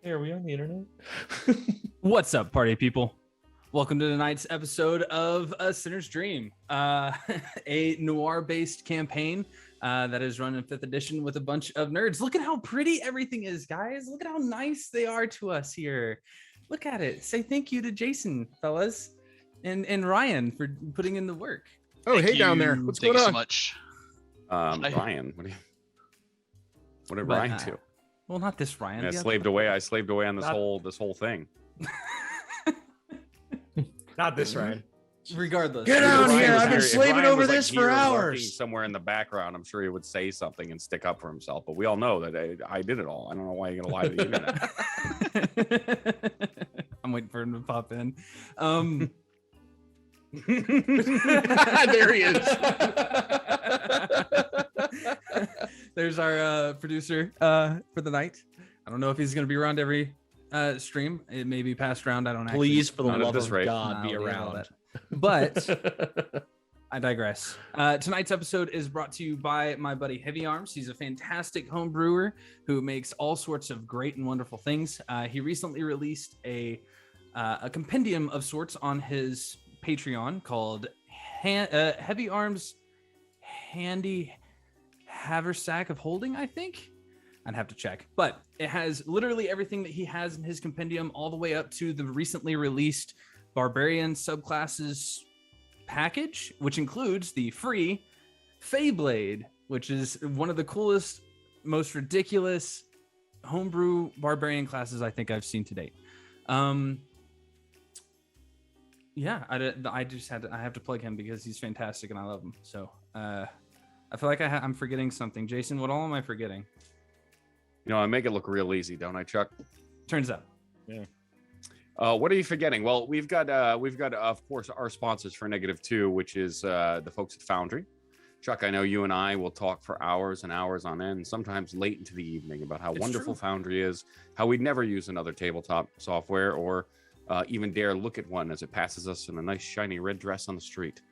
Hey, are we on the internet? What's up, party people? Welcome to tonight's episode of A Sinner's Dream, a noir-based campaign that is run in 5th edition with a bunch of nerds. Look at how pretty everything is, guys. Look at how nice they are to us here. Look at it. Say thank you to Jason, fellas, and Ryan for putting in the work. Oh, Thank hey, you. down there. What's Thank going you on? so much. Ryan, what did Ryan do? Well, not this Ryan. I slaved away on this whole thing. Not this Ryan. Regardless. Get out Ryan here! was I've been here- if slaving Ryan over was, this here for lurking hours. somewhere in the background, I'm sure he would say something and stick up for himself. But we all know that I did it all. I don't know why you're gonna lie to the internet. I'm waiting for him to pop in. There he is. There's our producer for the night. I don't know if he's going to be around every stream. It may be passed around. I don't actually. Please, for the Not at love this of rate. God, be No, we know around. that. But I digress. Tonight's episode is brought to you by my buddy Heavy Arms. He's a fantastic home brewer who makes all sorts of great and wonderful things. He recently released a compendium of sorts on his Patreon called Heavy Arms Handy Haversack of Holding, I think. I'd have to check. But it has literally everything that he has in his compendium, all the way up to the recently released Barbarian Subclasses package, which includes the free Feyblade, which is one of the coolest, most ridiculous homebrew barbarian classes I think I've seen to date. Yeah, I have to plug him because he's fantastic and I love him. So I feel like I'm forgetting something. Jason, what all am I forgetting? You know, I make it look real easy, don't I, Chuck? Turns out. Yeah. What are you forgetting? Well, we've got of course our sponsors for -2, which is the folks at Foundry. Chuck, I know you and I will talk for hours and hours on end, sometimes late into the evening, about how wonderful Foundry is, how we'd never use another tabletop software or even dare look at one as it passes us in a nice shiny red dress on the street.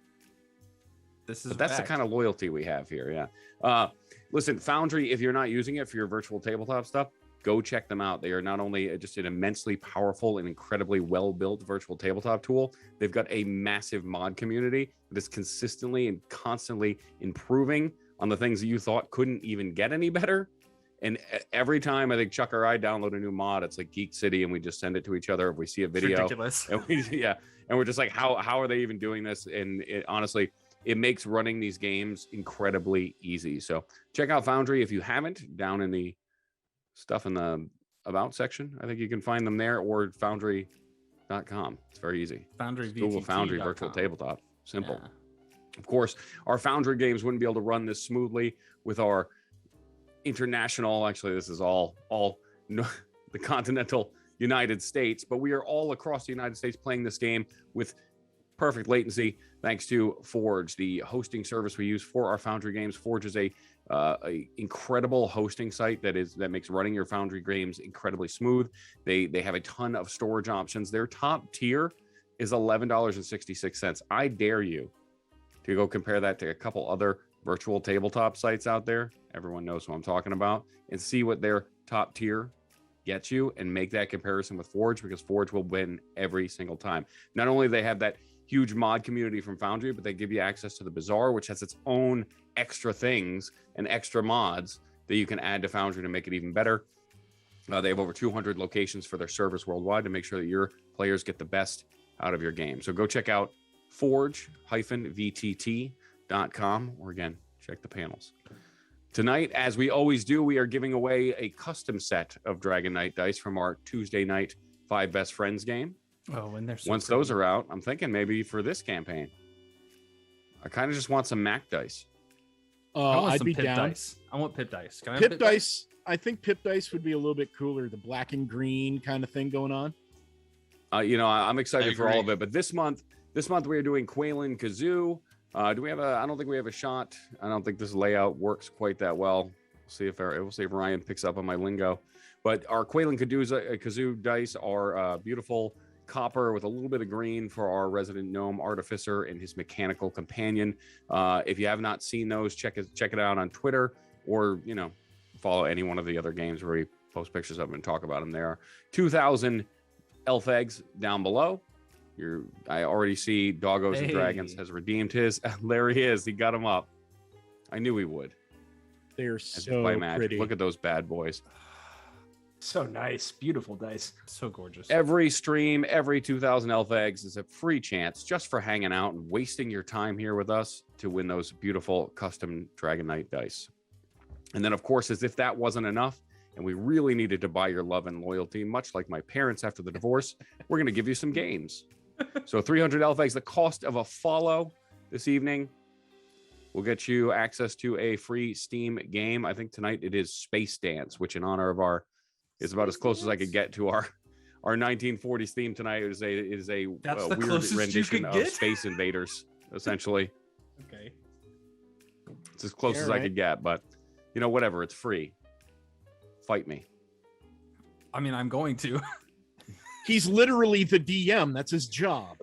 But that's the kind of loyalty we have here. Yeah. Listen, Foundry, if you're not using it for your virtual tabletop stuff, go check them out. They are not only just an immensely powerful and incredibly well-built virtual tabletop tool, they've got a massive mod community that is consistently and constantly improving on the things that you thought couldn't even get any better. And every time I think Chuck or I download a new mod, it's like Geek City, and we just send it to each other if we see a video. It's ridiculous. And we're just like, how are they even doing this? And honestly, it makes running these games incredibly easy. So check out Foundry if you haven't, down in the stuff in the About section. I think you can find them there, or foundry.com. It's very easy. Foundry Google Foundry virtual tabletop. Simple. Yeah. Of course, our Foundry games wouldn't be able to run this smoothly with our international, actually this is all the continental United States, but we are all across the United States playing this game with perfect latency thanks to Forge, the hosting service we use for our Foundry games. Forge is a incredible hosting site that makes running your Foundry games incredibly smooth. They have a ton of storage options. Their top tier is $11.66. I dare you to go compare that to a couple other virtual tabletop sites out there. Everyone knows what I'm talking about, and see what their top tier gets you and make that comparison with Forge, because Forge will win every single time. Not only do they have that huge mod community from Foundry, but they give you access to the Bazaar, which has its own extra things and extra mods that you can add to Foundry to make it even better. They have over 200 locations for their service worldwide to make sure that your players get the best out of your game. So go check out forge-vtt.com, or again, check the panels. Tonight, as we always do, we are giving away a custom set of Dragon Knight dice from our Tuesday night 5 Best Friends game. Oh, and there's Once those are out, I'm thinking maybe for this campaign, I kind of just want some Mac dice. I'd be pip down. dice. I want pip dice. Can I have Pip dice. I think pip dice would be a little bit cooler. The black and green kind of thing going on. I'm excited for all of agree. it. But this month we are doing Quaylen Kazoo. Do we have I don't think we have a shot. I don't think this layout works quite that well. We'll see if Ryan picks up on my lingo. But our Quaylen Kazoo dice are beautiful copper with a little bit of green for our resident gnome artificer and his mechanical companion. If you have not seen those, check it out on Twitter, or follow any one of the other games where we post pictures of them and talk about them. There are 2,000 elf eggs down below. I already see Doggos and Dragons has redeemed his. There he is. He got him up. I knew he would. They're so by magic. pretty. Look at those bad boys. So nice. Beautiful dice. So gorgeous. Every stream, every 2,000 elf eggs is a free chance just for hanging out and wasting your time here with us to win those beautiful custom Dragon Knight dice. And then, of course, as if that wasn't enough, and we really needed to buy your love and loyalty, much like my parents after the divorce, we're going to give you some games. So 300 elf eggs, the cost of a follow this evening will get you access to a free Steam game. I think tonight it is Space Dance, which in honor of is about as close as I could get to our 1940s theme tonight. It is a weird rendition of Space Invaders, essentially. Okay. It's as close as I could get, but whatever, it's free. Fight me. I mean, I'm going to. He's literally the DM. That's his job.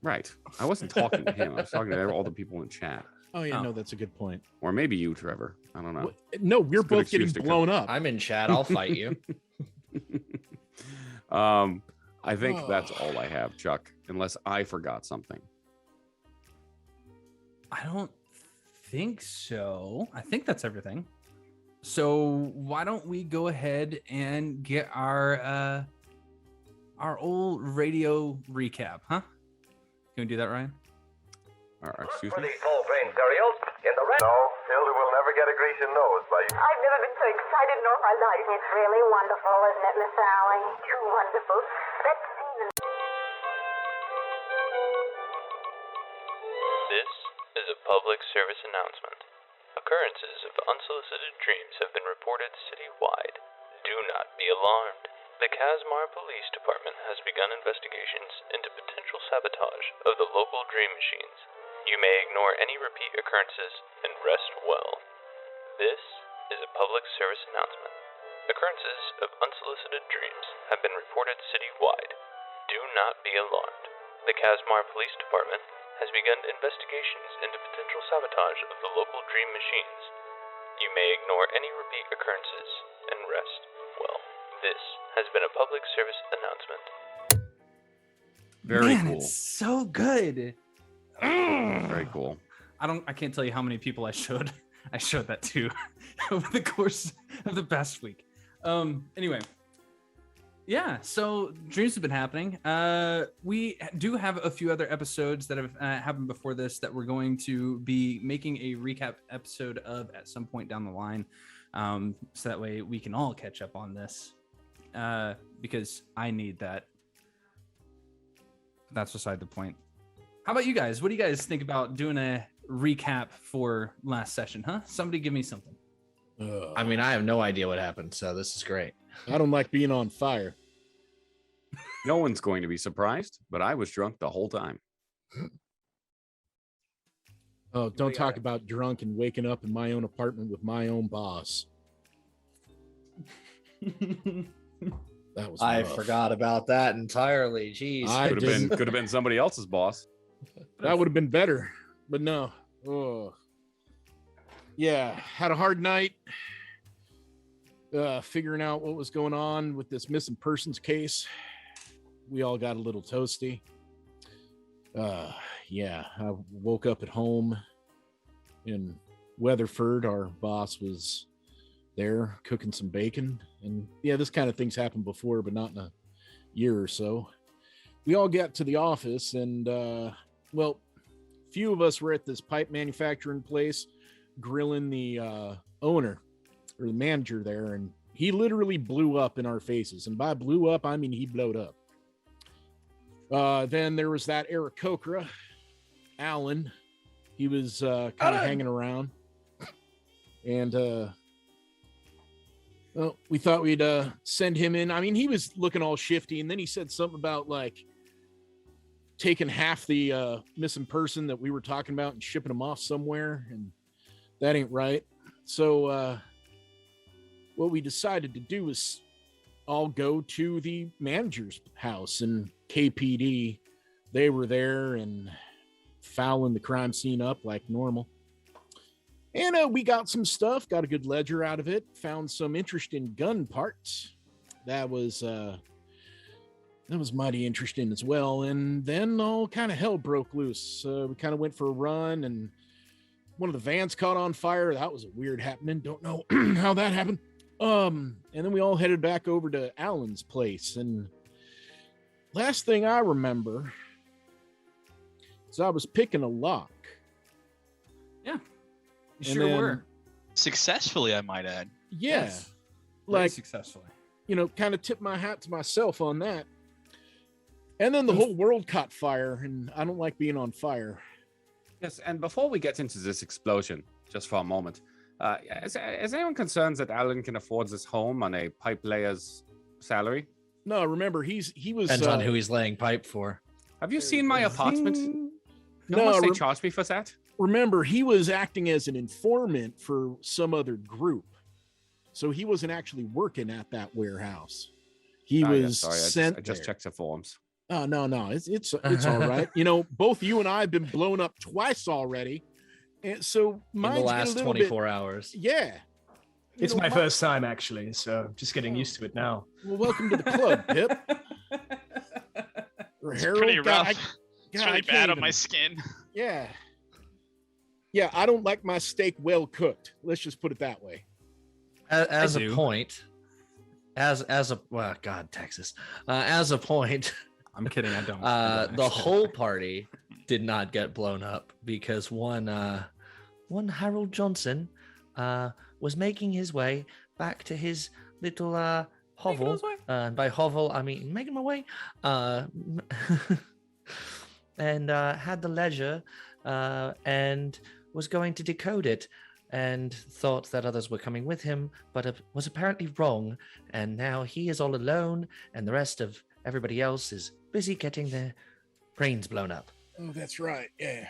Right. I wasn't talking to him. I was talking to all the people in chat. Oh, yeah, no, that's a good point. Or maybe you, Trevor. I don't know. No, we're both getting blown up. I'm in chat. I'll fight you. I think that's all I have, Chuck, unless I forgot something. I don't think so. I think that's everything. So why don't we go ahead and get our old radio recap, huh? Can we do that, Ryan? Excuse For me? these full grain cereals in the red. No, Hilda will never get a Grecian nose by you. I've never been so excited in all my life. It's really wonderful, isn't it, Miss Allie? Too wonderful. Let's see the... This is a public service announcement. Occurrences of unsolicited dreams have been reported citywide. Do not be alarmed. The Kasmar Police Department has begun investigations into potential sabotage of the local dream machines. You may ignore any repeat occurrences and rest well. This is a public service announcement. Occurrences of unsolicited dreams have been reported citywide. Do not be alarmed. The Kasmar Police Department has begun investigations into potential sabotage of the local dream machines. You may ignore any repeat occurrences and rest well. This has been a public service announcement. Very Man, cool. It's so good. Very cool. I can't tell you how many people I showed that to over the course of the past week. Anyway. Yeah, so dreams have been happening. We do have a few other episodes that have happened before this that we're going to be making a recap episode of at some point down the line. So that way we can all catch up on this. Because I need that. That's beside the point. How about you guys? What do you guys think about doing a recap for last session, huh? Somebody give me something. I mean, I have no idea what happened, so this is great. I don't like being on fire. No one's going to be surprised, but I was drunk the whole time. Oh, don't talk about drunk and waking up in my own apartment with my own boss. That was I rough. forgot about that entirely. Jeez. Could have been somebody else's boss. That would have been better, but no. Oh. Yeah, had a hard night figuring out what was going on with this missing persons case. We all got a little toasty. Yeah, I woke up at home in Weatherford. Our boss was there cooking some bacon. And yeah, this kind of thing's happened before, but not in a year or so. We all got to the office and, well, few of us were at this pipe manufacturing place grilling the owner or the manager there, and he literally blew up in our faces. And by blew up, I mean he blowed up. Then there was that Aarakocra, Alan. He was kind of hanging around. And well, we thought we'd send him in. I mean, he was looking all shifty, and then he said something about like taking half the missing person that we were talking about and shipping them off somewhere, and that ain't right. So what we decided to do was all go to the manager's house, and KPD, they were there and fouling the crime scene up like normal. And we got some stuff, got a good ledger out of it, found some interesting gun parts. That was mighty interesting as well. And then all kind of hell broke loose. We kind of went for a run, and one of the vans caught on fire. That was a weird happening. Don't know how that happened. And then we all headed back over to Alan's place. And last thing I remember is I was picking a lock. Yeah, you And sure then- were. Successfully, I might add. Yeah. Yes. Very Like, successfully. kind of tip my hat to myself on that. And then the whole world caught fire, and I don't like being on fire. Yes, and before we get into this explosion, just for a moment, is anyone concerned that Alan can afford this home on a pipe layer's salary? No, remember he was Depends on who he's laying pipe for. Have you seen my apartment? No, How much they rem- charge me for that? remember he was acting as an informant for some other group. So he wasn't actually working at that warehouse. He Oh, yeah, was sorry, sent I just there. checked the forms. Oh, no, it's all right. Both you and I have been blown up twice already. And so In mine's the get a last little 24 hours. bit, yeah. It's my first time actually, so just getting used to it now. Well, welcome to the club, Pip. Or It's Harold. pretty God, rough. It's I really can't bad on even- my skin. Yeah. Yeah, I don't like my steak well cooked. Let's just put it that way. As I a do. point, as a well, God, Texas. As a point, I'm kidding. I don't. the whole party did not get blown up because one Harold Johnson was making his way back to his little hovel. his way? And by hovel, I mean making my way. And had the leisure and was going to decode it, and thought that others were coming with him, but was apparently wrong. And now he is all alone, and the rest of everybody else is busy getting their brains blown up. Oh, that's right. Yeah.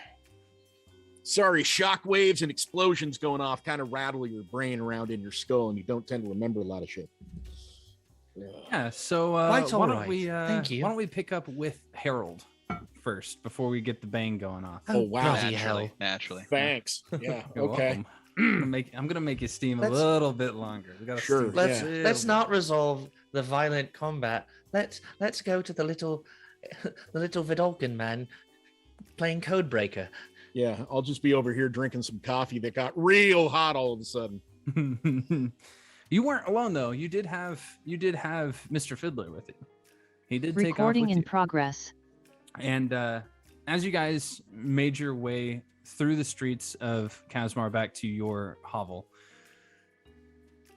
Sorry, shock waves and explosions going off kind of rattle your brain around in your skull, and you don't tend to remember a lot of shit. Yeah. So Quite why all don't right. we? Thank you. Why don't we pick up with Harold first before we get the bang going off? Oh, wow. bloody hell. Naturally. Thanks. Yeah. You're Okay. welcome. I'm gonna make you steam a Let's- little bit longer. We gotta Sure. steam Let's a little let's bit. not resolve the violent combat. Let's go to the little Vidalkin man playing Codebreaker. Yeah. I'll just be over here drinking some coffee that got real hot all of a sudden. You weren't alone though. You did have Mr. Fiddler with you. He did take off Recording with in you. progress. And as you guys made your way through the streets of Kasmar back to your hovel,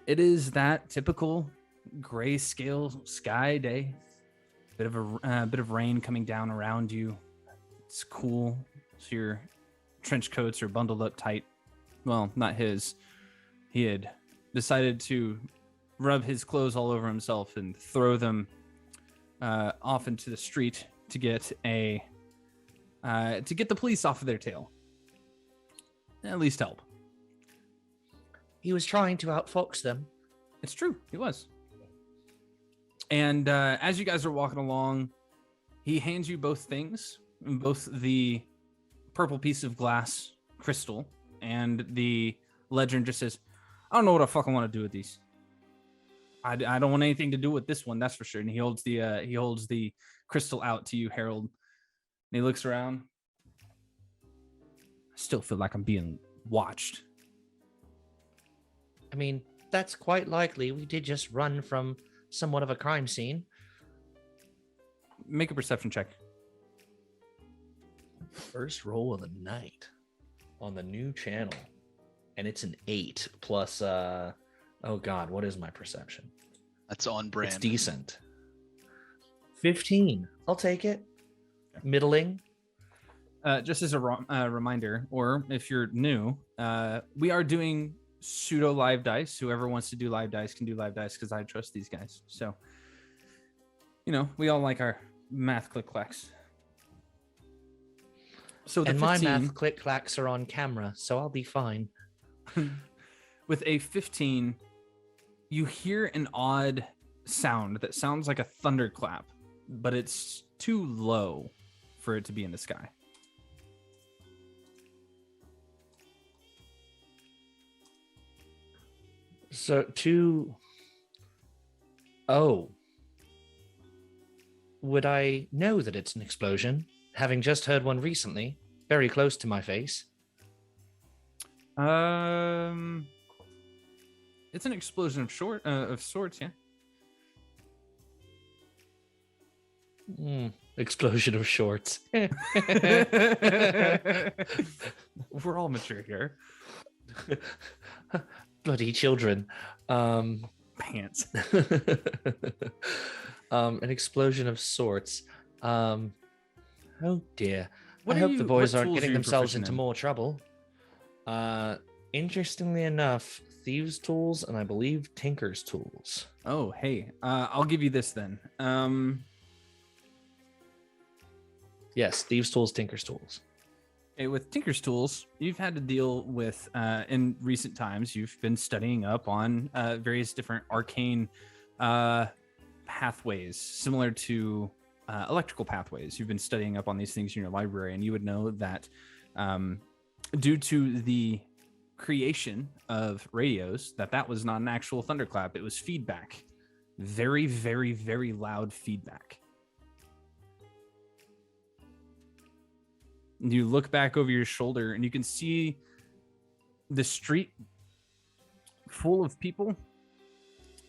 it is that typical grayscale sky day. Bit of rain coming down around you. It's cool. So your trench coats are bundled up tight. Well, not his. He had decided to rub his clothes all over himself and throw them off into the street to get the police off of their tail. At least help. He was trying to outfox them. It's true. He was. And as you guys are walking along, he hands you both things, both the purple piece of glass crystal and the ledger, and just says, I don't know what I fucking want to do with these. I don't want anything to do with this one, that's for sure. And he holds the crystal out to you, Harold. And he looks around. I still feel like I'm being watched. I mean, that's quite likely. We did just run from somewhat of a crime scene. Make a perception check. First roll of the night on the new channel. And it's an 8 plus oh god, what is my perception? That's on brand. It's decent. 15. I'll take it. Middling. Just as a reminder, or if you're new, we are doing pseudo live dice. Whoever wants to do live dice can do live dice because I trust these guys. So, we all like our math click clacks. So the And my 15 math click clacks are on camera, so I'll be fine. with a 15, you hear an odd sound that sounds like a thunderclap, but it's too low for it to be in the sky. So to oh, would I know that it's an explosion, having just heard one recently, very close to my face? It's an explosion of sorts, yeah. Explosion of shorts. We're all mature here. Bloody children. Pants. An explosion of sorts. Oh dear. What I are hope you- the boys what aren't tools getting are you themselves proficient into in? more trouble. Interestingly enough, thieves' tools and I believe tinker's tools. Oh, hey. I'll give you this then. Yes, thieves' tools, tinker's tools. Okay, with Tinker's Tools, you've had to deal with, in recent times, you've been studying up on various different arcane pathways, similar to electrical pathways. You've been studying up on these things in your library, and you would know that due to the creation of radios, that was not an actual thunderclap. It was feedback. Very, very, very loud feedback. You look back over your shoulder and you can see the street full of people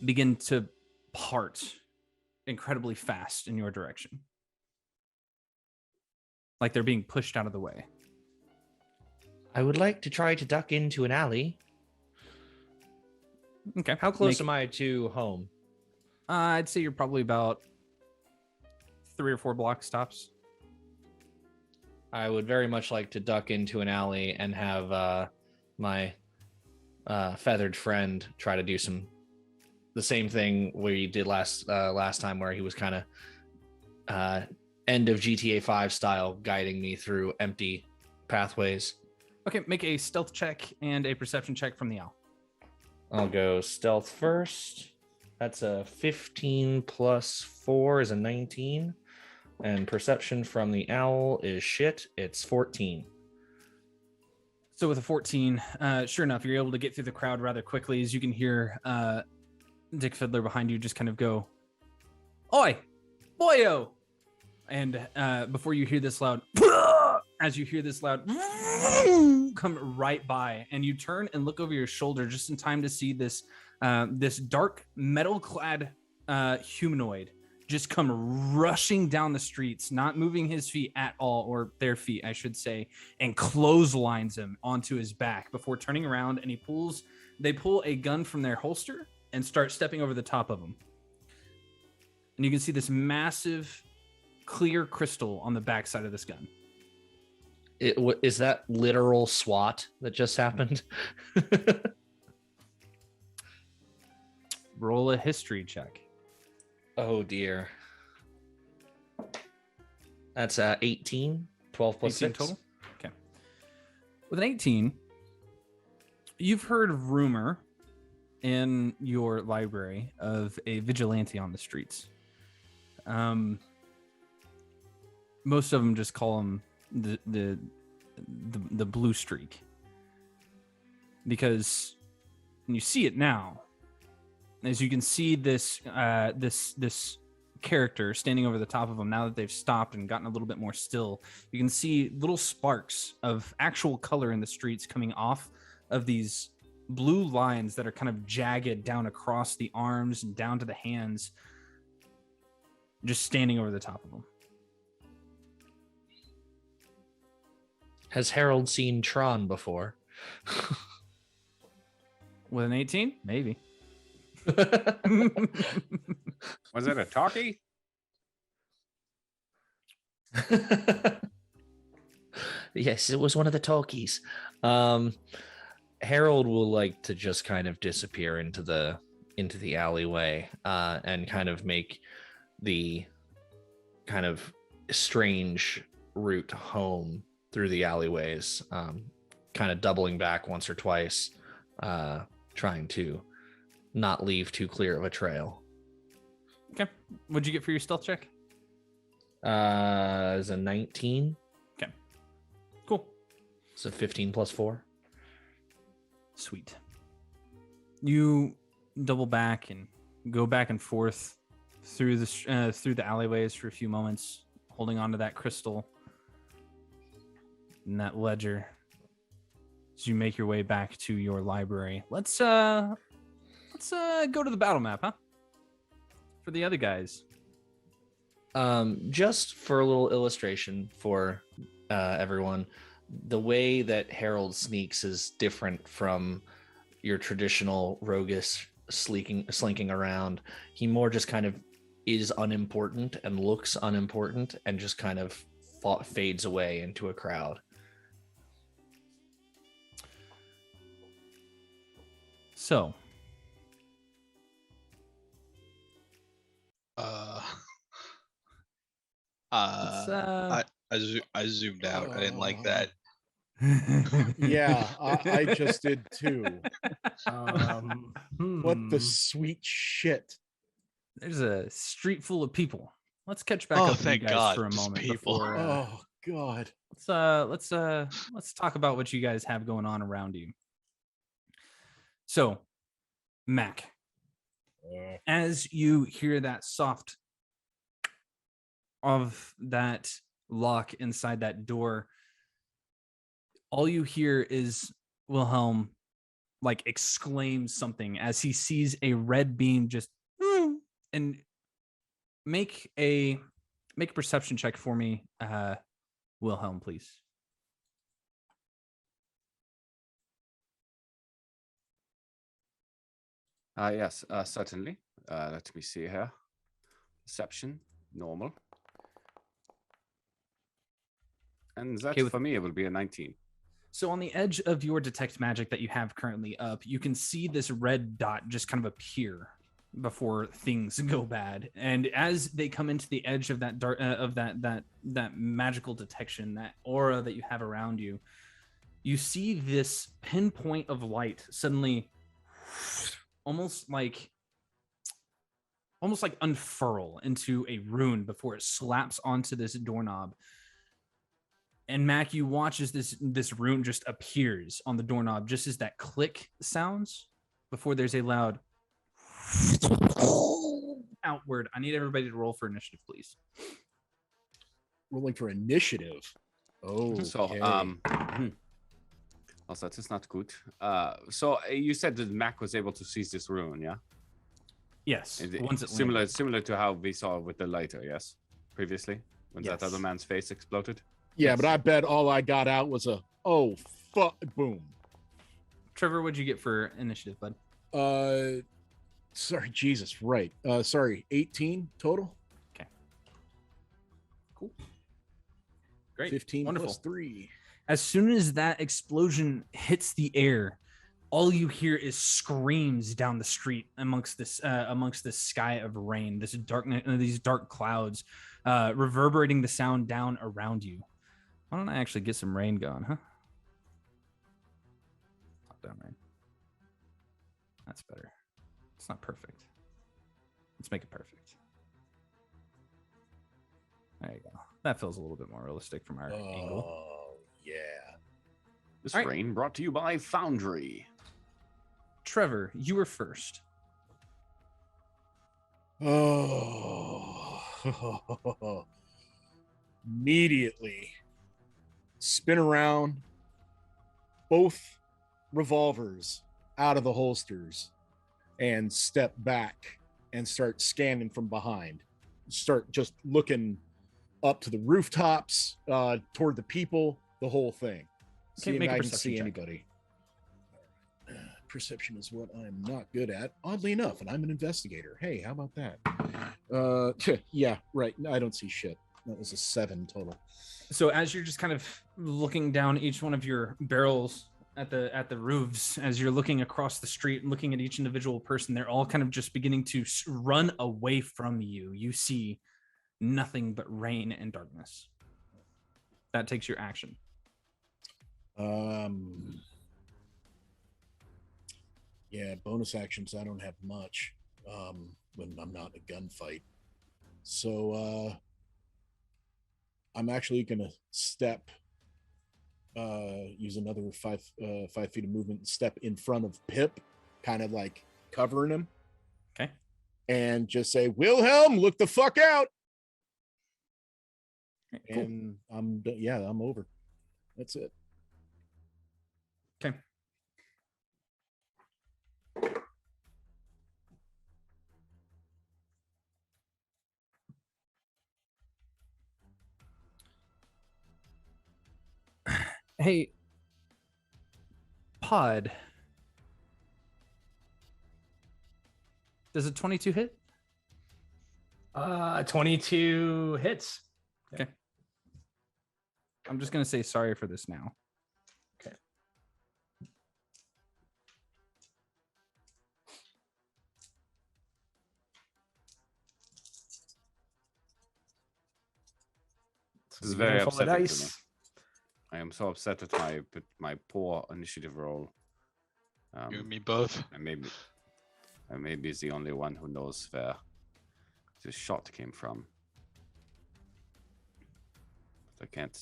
begin to part incredibly fast in your direction. Like they're being pushed out of the way. I would like to try to duck into an alley. Okay. How close am I to home? I'd say you're probably about 3 or 4 block stops. I would very much like to duck into an alley and have my feathered friend try to do the same thing we did last time, where he was kind of end of GTA 5 style, guiding me through empty pathways. Okay, make a stealth check and a perception check from the owl. I'll go stealth first. That's a 15 plus 4 is a 19. And perception from the owl is shit. It's 14. So with a 14, sure enough, you're able to get through the crowd rather quickly, as you can hear Dick Fiddler behind you just kind of go, "Oi, boyo!" And before you hear this loud, as you hear this loud, come right by, and you turn and look over your shoulder just in time to see this this dark metal-clad humanoid just come rushing down the streets, not moving his feet at all, or their feet, I should say, and clotheslines him onto his back before turning around, and they pull a gun from their holster and start stepping over the top of him. And you can see this massive clear crystal on the backside of this gun. Is that literal SWAT that just happened? Roll a history check. Oh dear. That's 18, 12 plus 18 6 total. Okay. With an 18, you've heard rumor in your library of a vigilante on the streets. Most of them just call him the blue streak, because and you see it now, as you can see this this character standing over the top of them. Now that they've stopped and gotten a little bit more still, you can see little sparks of actual color in the streets coming off of these blue lines that are kind of jagged down across the arms and down to the hands, just standing over the top of them. Has Harold seen Tron before? With an 18, maybe. Was it a talkie? Yes, it was one of the talkies. Harold will like to just kind of disappear into the alleyway and kind of make the kind of strange route home through the alleyways, kind of doubling back once or twice, trying to not leave too clear of a trail. Okay. What'd you get for your stealth check? Is a 19. Okay. Cool. So 15 plus 4. Sweet. You double back and go back and forth through the alleyways for a few moments, holding on to that crystal and that ledger as you make your way back to your library. Let's go to the battle map, huh? For the other guys. Just for a little illustration for everyone, the way that Harold sneaks is different from your traditional roguish slinking around. He more just kind of is unimportant and looks unimportant and just kind of fades away into a crowd. So, I zoomed out. I didn't like that. Yeah, I just did too. What the hmm. sweet shit. There's a street full of people. Let's catch back Oh, up with you thank guys God, for a just moment people. before. Oh God. Let's talk about what you guys have going on around you. So, Mac, as you hear that soft of that lock inside that door, all you hear is Wilhelm like exclaim something as he sees a red beam just and make a perception check for me, Wilhelm, please. Yes, certainly. Let me see here. Perception, normal. And that Okay, for me, it will be a 19. So on the edge of your detect magic that you have currently up, you can see this red dot just kind of appear before things go bad. And as they come into the edge of that dark, of that magical detection, that aura that you have around you, you see this pinpoint of light suddenly almost like unfurl into a rune before it slaps onto this doorknob. And Mac, you watch as this rune just appears on the doorknob, just as that click sounds before there's a loud outward. I need everybody to roll for initiative, please. Rolling for initiative. Oh, So, also, that is not good. So you said that Mac was able to seize this rune, yeah? Yes. Once it's similar to how we saw with the lighter, yes? Previously, when that other man's face exploded. Yeah, but I bet all I got out was a fuck boom. Trevor, what'd you get for initiative, bud? Sorry, Jesus, right. Sorry, 18 total. Okay. Cool. Great. 15 Wonderful. plus 3. As soon as that explosion hits the air, all you hear is screams down the street amongst this sky of rain, this darkness, these dark clouds, reverberating the sound down around you. Why don't I actually get some rain going, huh? Top down rain. That's better. It's not perfect. Let's make it perfect. There you go. That feels a little bit more realistic from our angle. Oh, yeah. This rain brought to you by Foundry. Trevor, you were first. Oh. Immediately spin around, both revolvers out of the holsters, and step back and start scanning from behind. Start just looking up to the rooftops, toward the people, the whole thing. See if I can see anybody. Perception is what I'm not good at, oddly enough, and I'm an investigator. Hey, how about that? Yeah, right. I don't see shit. That was a 7 total. So as you're just kind of looking down each one of your barrels at the roofs, as you're looking across the street and looking at each individual person, they're all kind of just beginning to run away from you. You see nothing but rain and darkness. That takes your action. Yeah, bonus actions. I don't have much when I'm not in a gunfight. So I'm actually gonna step, use another 5 feet of movement, and step in front of Pip, kind of like covering him. Okay. And just say, Wilhelm, look the fuck out. Cool. And I'm over. That's it. Okay. Hey, Pod. Does a 22 hit? 22 hits. Okay. I'm just gonna say sorry for this now. Okay. This is very Handful of upsetting to me. dice. I am so upset with my poor initiative roll. You and me both. I maybe is the only one who knows where this shot came from. But I can't.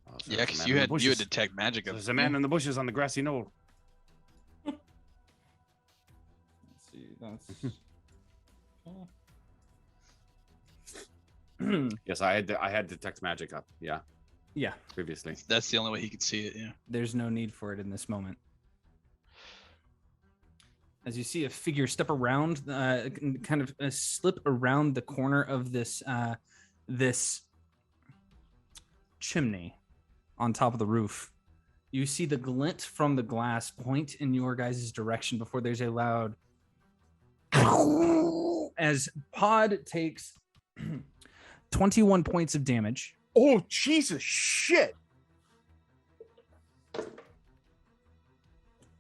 Oh, so Yeah, there's a because man you in the had bushes. detect magic. So there's a man in the bushes on the grassy knoll. Let's see. That's Yes, I had detect magic up. Yeah, yeah. previously. That's the only way he could see it. Yeah. There's no need for it in this moment. As you see a figure step around, kind of slip around the corner of this this chimney on top of the roof. You see the glint from the glass point in your guys' direction before there's a loud as Pod takes 21 points of damage. Oh, Jesus shit.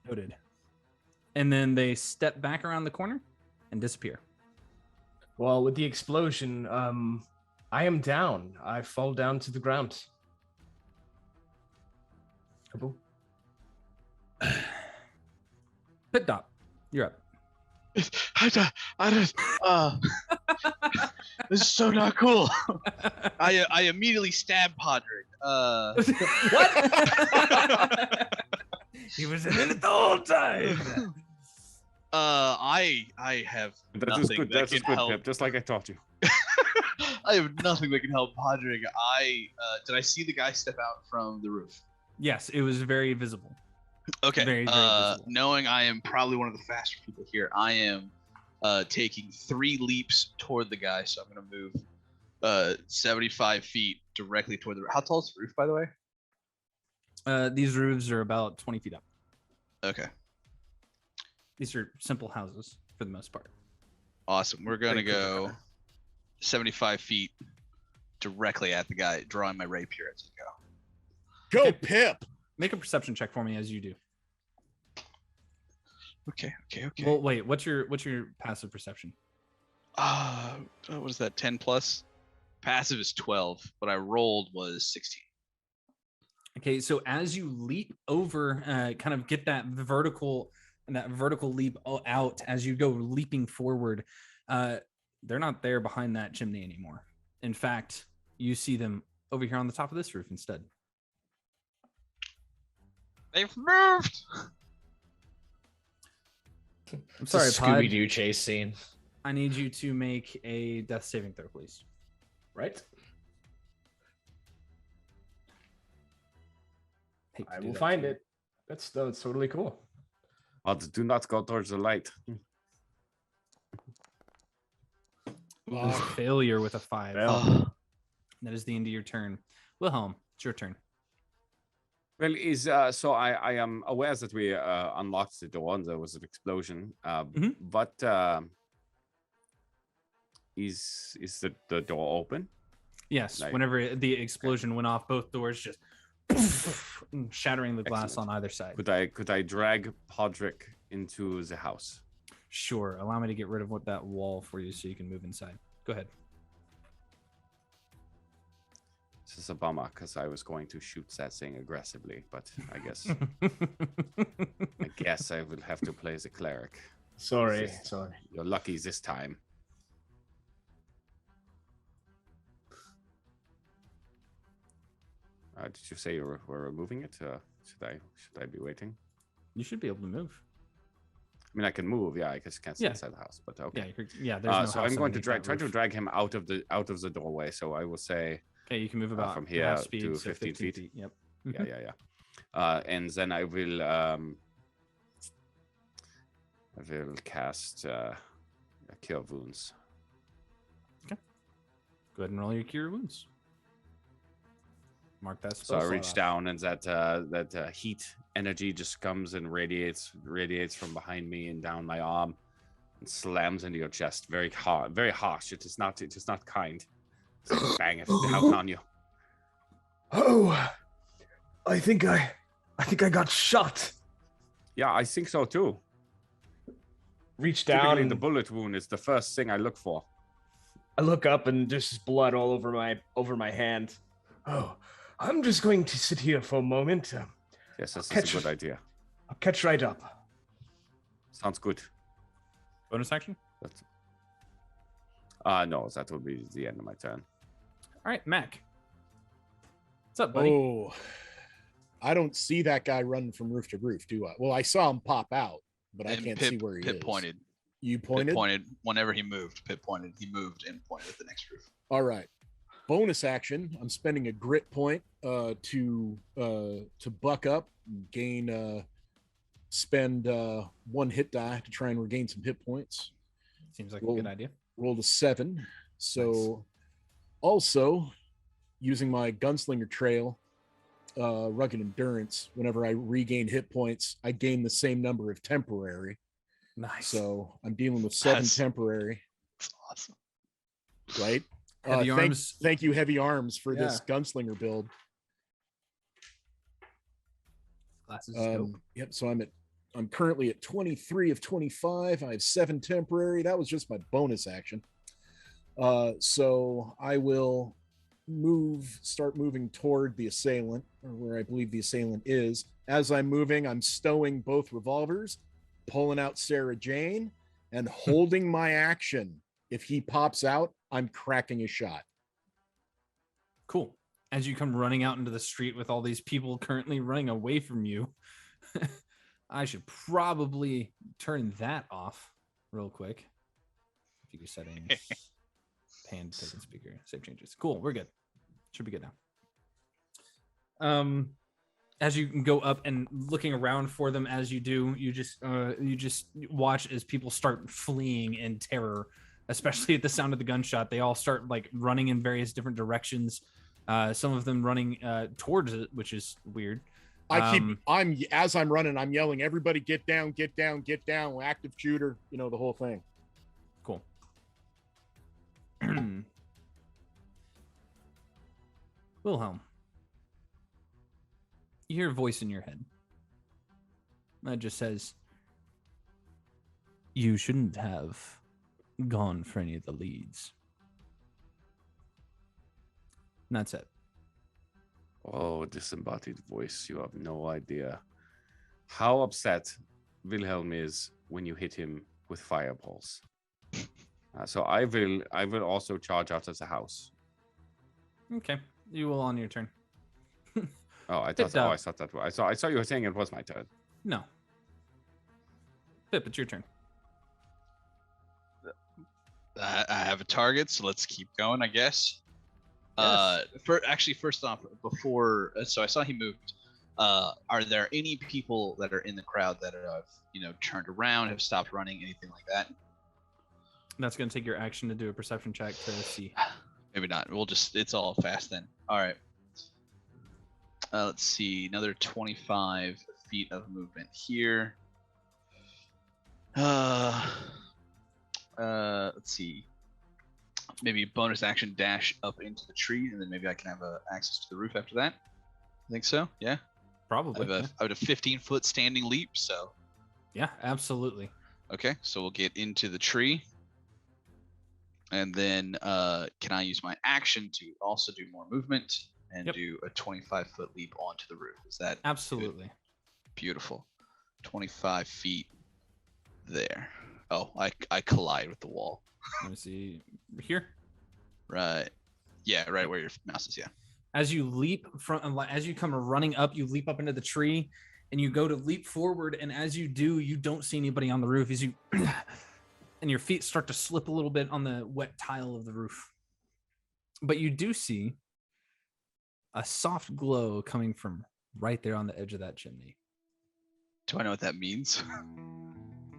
Noted. And then they step back around the corner and disappear. Well, with the explosion, I am down. I fall down to the ground. Kaboom. Pit Dot, you're up. This is so not cool. I immediately stab Podrick. What? He was in it the whole time. I have That is nothing good. that That can is good, help. Pip. Just like I taught you. I have nothing that can help Podrick. Did I see the guy step out from the roof? Yes, it was very visible. Okay. Very, very visible. Knowing I am probably one of the faster people here, I am taking 3 leaps toward the guy. So I'm going to move 75 feet directly toward the roof. How tall is the roof, by the way? These roofs are about 20 feet up. Okay. These are simple houses for the most part. Awesome. We're going to Very quick go cover. 75 feet directly at the guy, drawing my rapier as I go. Go, Okay. Pip. Make a perception check for me as you do. Okay. Well, wait. What's your passive perception? What is that? 10 plus? Passive is 12. What I rolled was 16. Okay, so as you leap over, kind of get that vertical leap out as you go leaping forward, they're not there behind that chimney anymore. In fact, you see them over here on the top of this roof instead. They've moved. I'm sorry, It's a Pod. Scooby-Doo chase scene. I need you to make a death saving throw, please. Right? Hate to I do will that find to you. it. That's totally cool. But do not go towards the light. That is a failure with a 5. Fail. That is the end of your turn. Wilhelm, it's your turn. Well, so I am aware that we unlocked the door and there was an explosion. But is the door open? Yes, Like- whenever the explosion went off, both doors just shattering the glass Excellent. on either side. Could I drag Podrick into the house? Sure. Allow me to get rid of that wall for you so you can move inside. Go ahead. This is a bummer because I was going to shoot that thing aggressively, but I guess I will have to play the cleric. Sorry. This is- Sorry. You're lucky this time. Did you say you were removing it? Should I be waiting? You should be able to move. mean, I can move. Yeah, I just can't stay Yeah. inside the house. But okay. Yeah. There's no So house I'm going to underneath that try to roof. drag him out of the doorway. So I will say Okay, you can move about from here half speed, to so 15 feet. Yep. Yeah. And then I will cast Cure Wounds. Go ahead and roll your Cure Wounds. Mark that So spell I slot reach off. down, and that heat energy just comes and radiates from behind me and down my arm, and slams into your chest. Very hard, very harsh. It is not kind. So bang it down on you. Oh, I think I got shot. Yeah, I think so too. Reach down. Typically, the bullet wound is the first thing I look for. I look up and just blood all over my hand. Oh, I'm just going to sit here for a moment. Yes, this is a good idea. I'll catch right up. Sounds good. Bonus action? No, that will be the end of my turn. All right, Mac. What's up, buddy? Oh, I don't see that guy running from roof to roof, do I? Well, I saw him pop out, but I can't see where he is. Pip pointed. You pointed? Pip pointed whenever he moved. Pip pointed. He moved and pointed at the next roof. All right. Bonus action. I'm spending a grit point to buck up, spend 1 hit die to try and regain some hit points. Seems like a good idea. Rolled a 7. So also using my gunslinger trail, rugged endurance, whenever I regain hit points, I gain the same number of temporary. Nice. So I'm dealing with 7 temporary. That's awesome. Right? Heavy arms. Thank you, Heavy Arms, for this gunslinger build. Glasses dope. Yep. So I'm currently at 23 of 25. I have 7 temporary. That was just my bonus action. So I will start moving toward the assailant, or where I believe the assailant is. As I'm moving, I'm stowing both revolvers, pulling out Sarah Jane, and holding my action. If he pops out, I'm cracking a shot. Cool. As you come running out into the street with all these people currently running away from you, I should probably turn that off real quick. Figure settings, pan, token speaker, save changes. Cool, we're good. Should be good now. As you go up and looking around for them, as you do, you just watch as people start fleeing in terror, especially at the sound of the gunshot. They all start like running in various different directions. Some of them running towards it, which is weird. As I'm running, I'm yelling, everybody get down, get down, get down, active shooter, the whole thing. Cool. Wilhelm, you hear a voice in your head that just says, you shouldn't have gone for any of the leads. And that's it. Oh, disembodied voice. You have no idea how upset Wilhelm is when you hit him with fireballs. So I will also charge out of the house. Okay, you will on your turn. Oh, I thought you were saying it was my turn. No. Pip, it's your turn. I have a target, so let's keep going, I guess. Yes. First off, before, so I saw he moved. Are there any people that are in the crowd that have, turned around, have stopped running, anything like that? That's going to take your action to do a perception check to see. Maybe not. It's all fast then. All right. Let's see. Another 25 feet of movement here. Let's see. Maybe bonus action dash up into the tree, and then maybe I can have access to the roof after that. I think so. Yeah. Probably. I have a 15-foot standing leap, so. Yeah, absolutely. Okay, so we'll get into the tree. And then can I use my action to also do more movement and do a 25-foot leap onto the roof? Is that absolutely good? Beautiful? 25 feet there. Oh, I collide with the wall. Let me see here. Right. Yeah, right where your mouse is. Yeah. As you leap as you come running up, you leap up into the tree, and you go to leap forward, and as you do, you don't see anybody on the roof as you and your feet start to slip a little bit on the wet tile of the roof. But you do see a soft glow coming from right there on the edge of that chimney. Do I know what that means?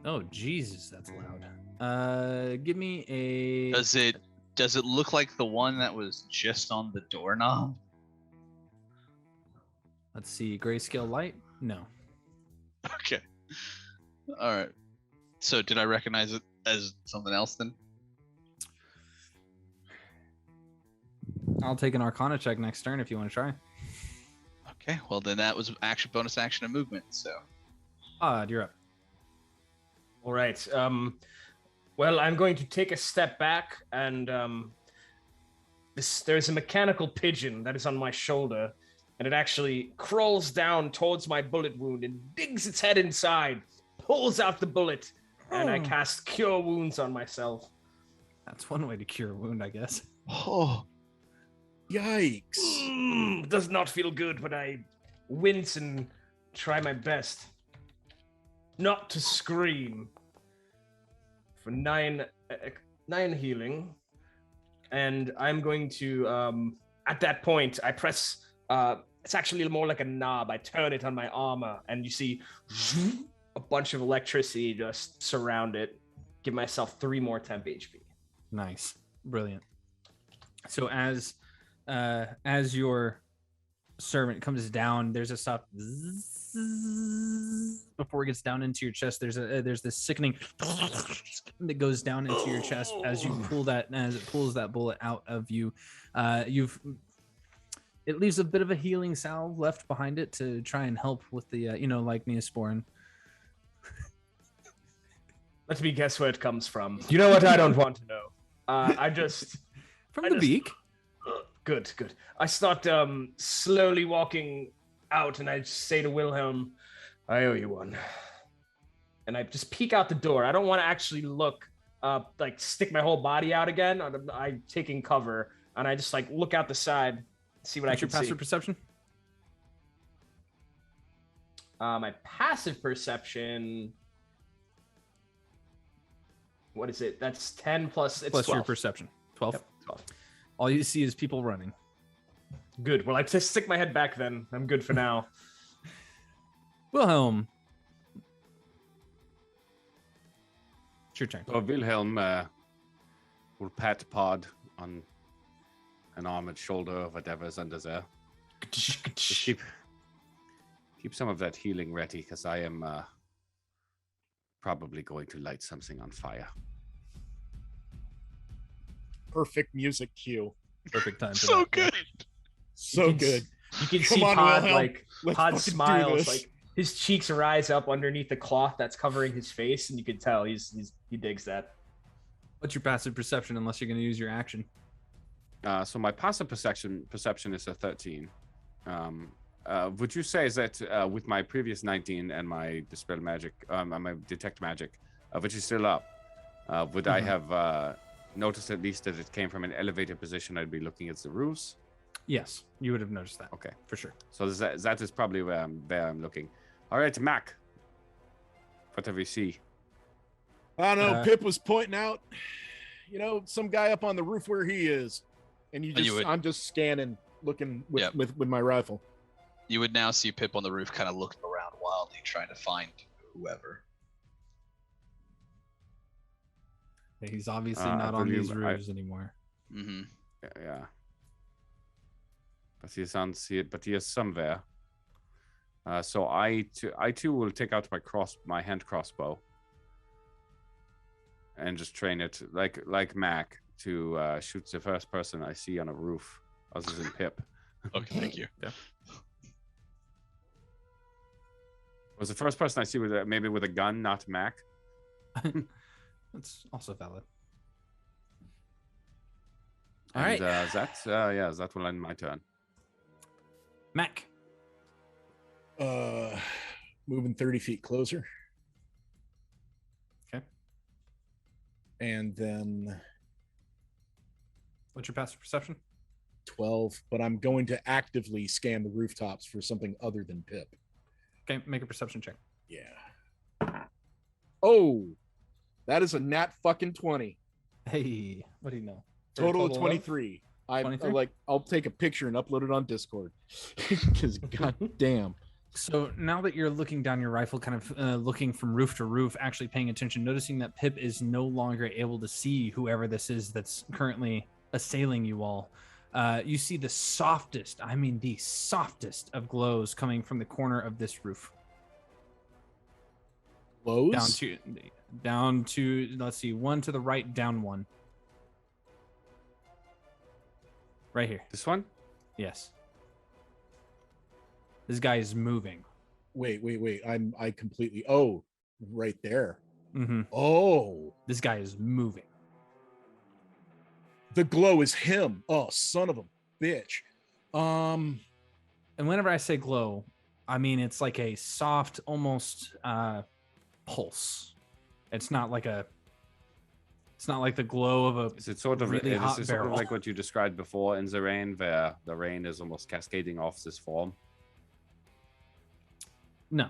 Oh, Jesus, that's loud. Give me a... Does it look like the one that was just on the doorknob? Let's see, grayscale light? No. Okay. All right. So did I recognize it as something else then? I'll take an Arcana check next turn if you want to try. Okay, well then that was action, bonus action, and movement. So, You're up. All right. Well, I'm going to take a step back, and there's a mechanical pigeon that is on my shoulder, and it actually crawls down towards my bullet wound and digs its head inside, pulls out the bullet, and I cast Cure Wounds on myself. That's one way to cure a wound, I guess. oh, Yikes. Does not feel good, but I wince and try my best not to scream. For 9 healing, and I'm going to at that point I press it's actually more like a knob. I turn it on my armor, and you see a bunch of electricity just surround it. Give myself 3 more temp HP. Nice. Brilliant. So as your servant comes down, there's a soft before it gets down into your chest. There's this sickening that goes down into your chest as you pull as it pulls that bullet out of you. It leaves a bit of a healing salve left behind it to try and help with the like Neosporin. Let me guess where it comes from. You know what? I don't want to know. I just from the beak. Good. I start slowly walking out, and I just say to Wilhelm, I owe you one. And I just peek out the door. I don't want to actually look, stick my whole body out again. I'm taking cover, and I just look out the side, see what I can see. What's your passive perception? My passive perception... What is it? That's 10 plus... It's plus 12. Your perception. 12? Yep, 12. All you see is people running. Good. Well, I just stick my head back then. I'm good for now. Wilhelm. It's your turn. So Wilhelm will pat Pod on an armored shoulder or whatever's under there. Just keep some of that healing ready, because I am probably going to light something on fire. Perfect music cue. Perfect time. So good. So good. You can Come see on, Pod, Wilhelm. Let's Pod fucking do smiles, this. his cheeks rise up underneath the cloth that's covering his face, and you can tell he digs that. What's your passive perception unless you're going to use your action? So my passive perception is a 13. Would you say that with my previous 19 and my dispel magic, my detect magic, which is still up, would I have noticed at least that it came from an elevated position? I'd be looking at the roofs. Yes, you would have noticed that. Okay, for sure. So that is probably where I'm looking. All right, Mac. Whatever you see. I don't know. Pip was pointing out, some guy up on the roof where he is, and I'm just scanning, looking with my rifle. You would now see Pip on the roof, kind of looking around wildly, trying to find whoever. He's obviously not on these roofs anymore. Mm-hmm. Yeah. But he is somewhere. So I too will take out my hand crossbow and just train it like Mac to shoot the first person I see on a roof, other than Pip. Okay, thank you. Yeah. Was the first person I see with a gun, not Mac? That's also valid. All right. That will end my turn. Mac. Moving 30 feet closer. Okay. And then... What's your passive perception? 12, but I'm going to actively scan the rooftops for something other than Pip. Okay, make a perception check. Yeah. Oh, that is a nat fucking 20. Hey, what do you know? Total of of? 23. I'm 23? like, I'll take a picture and upload it on Discord. Because goddamn. So now that you're looking down your rifle, kind of looking from roof to roof, actually paying attention, noticing that Pip is no longer able to see whoever this is that's currently assailing you all. You see the softest of glows coming from the corner of this roof. Lows? Down to, let's see, one to the right, down one. Right here. This one? Yes. This guy is moving. Wait. I completely. Oh, right there. Mm-hmm. Oh. This guy is moving. The glow is him. Oh, son of a bitch. And whenever I say glow, I mean it's like a soft, almost pulse. It's not like the glow of a Is it sort of really hot is it sort of barrel. like what you described before in the rain, where the rain is almost cascading off this form? No.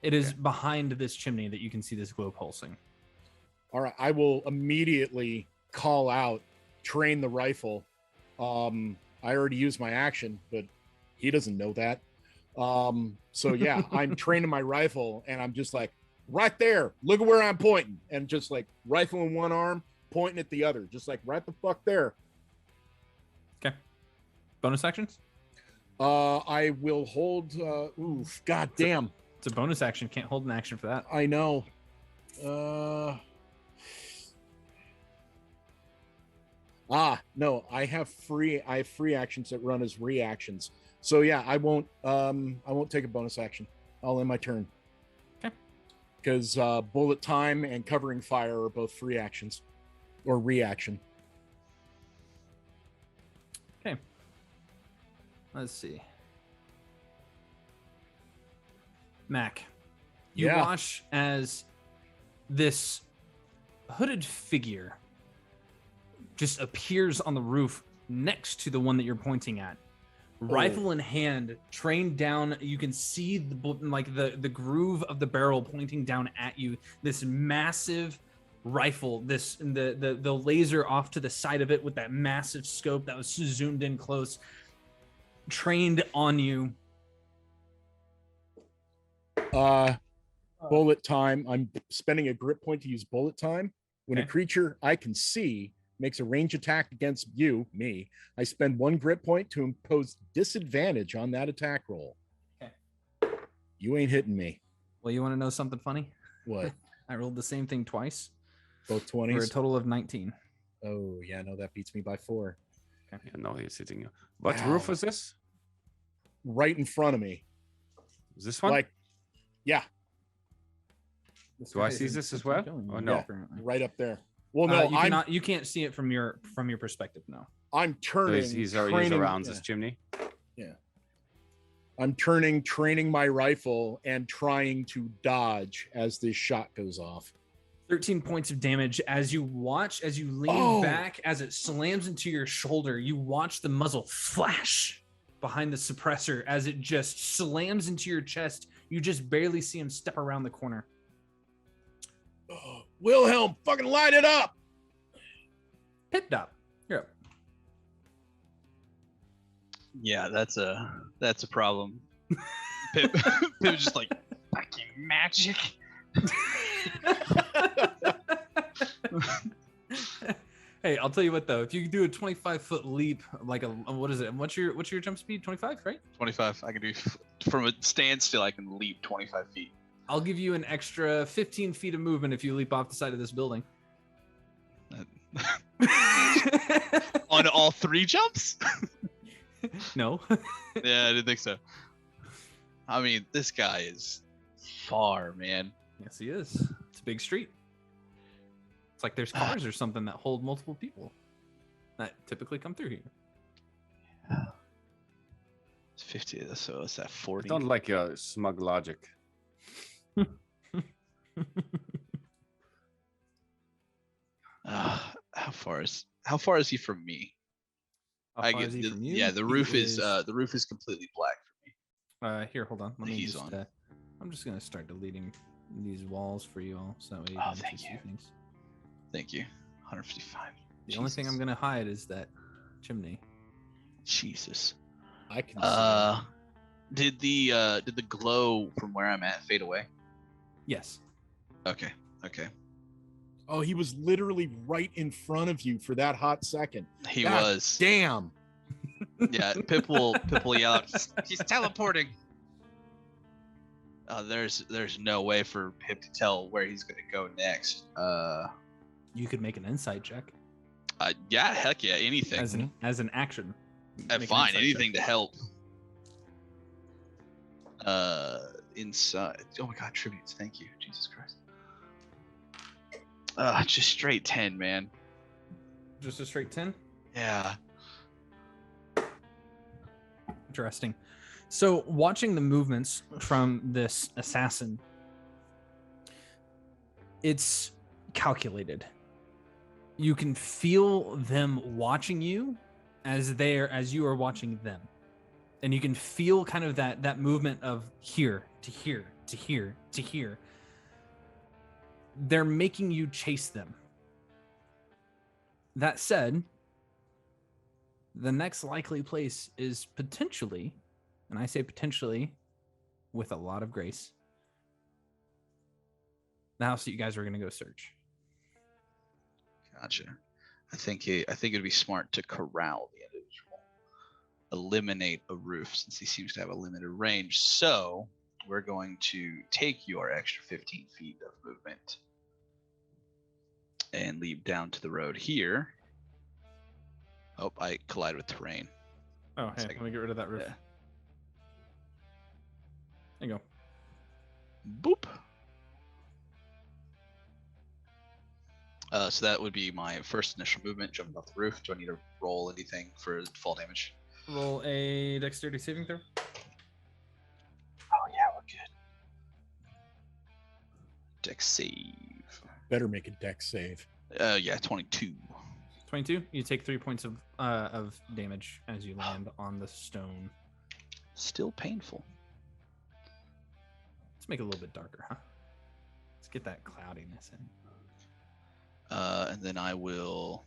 It is behind this chimney that you can see this glow pulsing. All right. I will immediately call out, train the rifle. I already used my action, but he doesn't know that. So yeah, I'm training my rifle and I'm just like, right there, look at where I'm pointing. And just like rifle in one arm, pointing at the other, just like right the fuck there. Okay. Bonus actions? I will hold, oof, god damn. It's a bonus action. Can't hold an action for that. I know. No, I have free actions that run as reactions. So yeah, I won't take a bonus action. I'll end my turn. Okay. Because bullet time and covering fire are both free actions or reaction. Okay. Let's see. Mac, you Yeah. watch as this hooded figure just appears on the roof next to the one that you're pointing at. Rifle in hand, trained down. You can see the groove of the barrel pointing down at you. This massive rifle, the laser off to the side of it with that massive scope that was zoomed in close, trained on you. Bullet time. I'm spending a grip point to use bullet time. When a Okay. creature I can see makes a range attack against me, I spend one grip point to impose disadvantage on that attack roll. Okay. You ain't hitting me. Well, you want to know something funny? What? I rolled the same thing twice Both for a 20s? total of 19. Oh, yeah, no, that beats me by 4. Yeah, no, he's hitting you. What Wow. roof is this? Right in front of me. Is this one? Like, yeah, Do I see this as well? Or no? Yeah. right up there. Well, no, you can't see it from your perspective. No. I'm So turning. he's training- around yeah, this chimney. I'm training my rifle and trying to dodge as this shot goes off. 13 points of damage as you lean back as it slams into your shoulder. You watch the muzzle flash behind the suppressor as it just slams into your chest. You just barely see him step around the corner. Oh, Wilhelm, fucking light it up! Pip Dop, you're up. Yeah, that's a problem. Pip was just like fucking magic. Hey, I'll tell you what though, if you do a 25-foot leap, like what is it? What's your jump speed? 25, right? 25. I can do from a standstill. I can leap 25 feet. I'll give you an extra 15 feet of movement if you leap off the side of this building. On all 3 jumps? No. Yeah, I didn't think so. I mean, this guy is far, man. Yes, he is. It's a big street. It's like there's cars or something that hold multiple people that typically come through here. It's 50, so it's at I 40. don't like your smug logic. How far is he from me? How far is he from you? Yeah, the He roof is completely black for me. Here, hold on. Let me He's just. on. I'm just gonna start deleting these walls for you all, so that way you Oh, can thank see you. things. Thank you. 155. The only thing I'm gonna hide is that chimney. Jesus. I can see. Did the glow from where I'm at fade away? Yes. Okay. Oh, he was literally right in front of you for that hot second. He God was. Damn. Yeah, Pip will yell out, he's teleporting. There's no way for Pip to tell where he's gonna go next. You could make an insight check Yeah, heck yeah, anything. as an action. Make an Fine, insight anything check. to help. Inside. Oh my God, tributes. Thank you, Jesus Christ. Just straight 10, man. Just a straight 10. Yeah. Interesting. So, watching the movements from this assassin, it's calculated. You can feel them watching you as you are watching them, and you can feel kind of that movement of here to here to here to here. They're making you chase them. That said, the next likely place is potentially, and I say potentially with a lot of grace, the house that you guys are going to go search. Gotcha. I think it'd be smart to corral the individual, eliminate a roof since he seems to have a limited range. So we're going to take your extra 15 feet of movement and leap down to the road here. Oh, I collide with terrain. Oh, hey, let me get rid of that roof. Yeah. There you go. Boop. So that would be my first initial movement, jumping off the roof. Do I need to roll anything for fall damage? Roll a dexterity saving throw. Oh yeah, we're good. Dex save. Better make a dex save. Yeah, 22. 22. You take 3 points of damage as you land on the stone. Still painful. Let's make it a little bit darker, huh? Let's get that cloudiness in. And then I will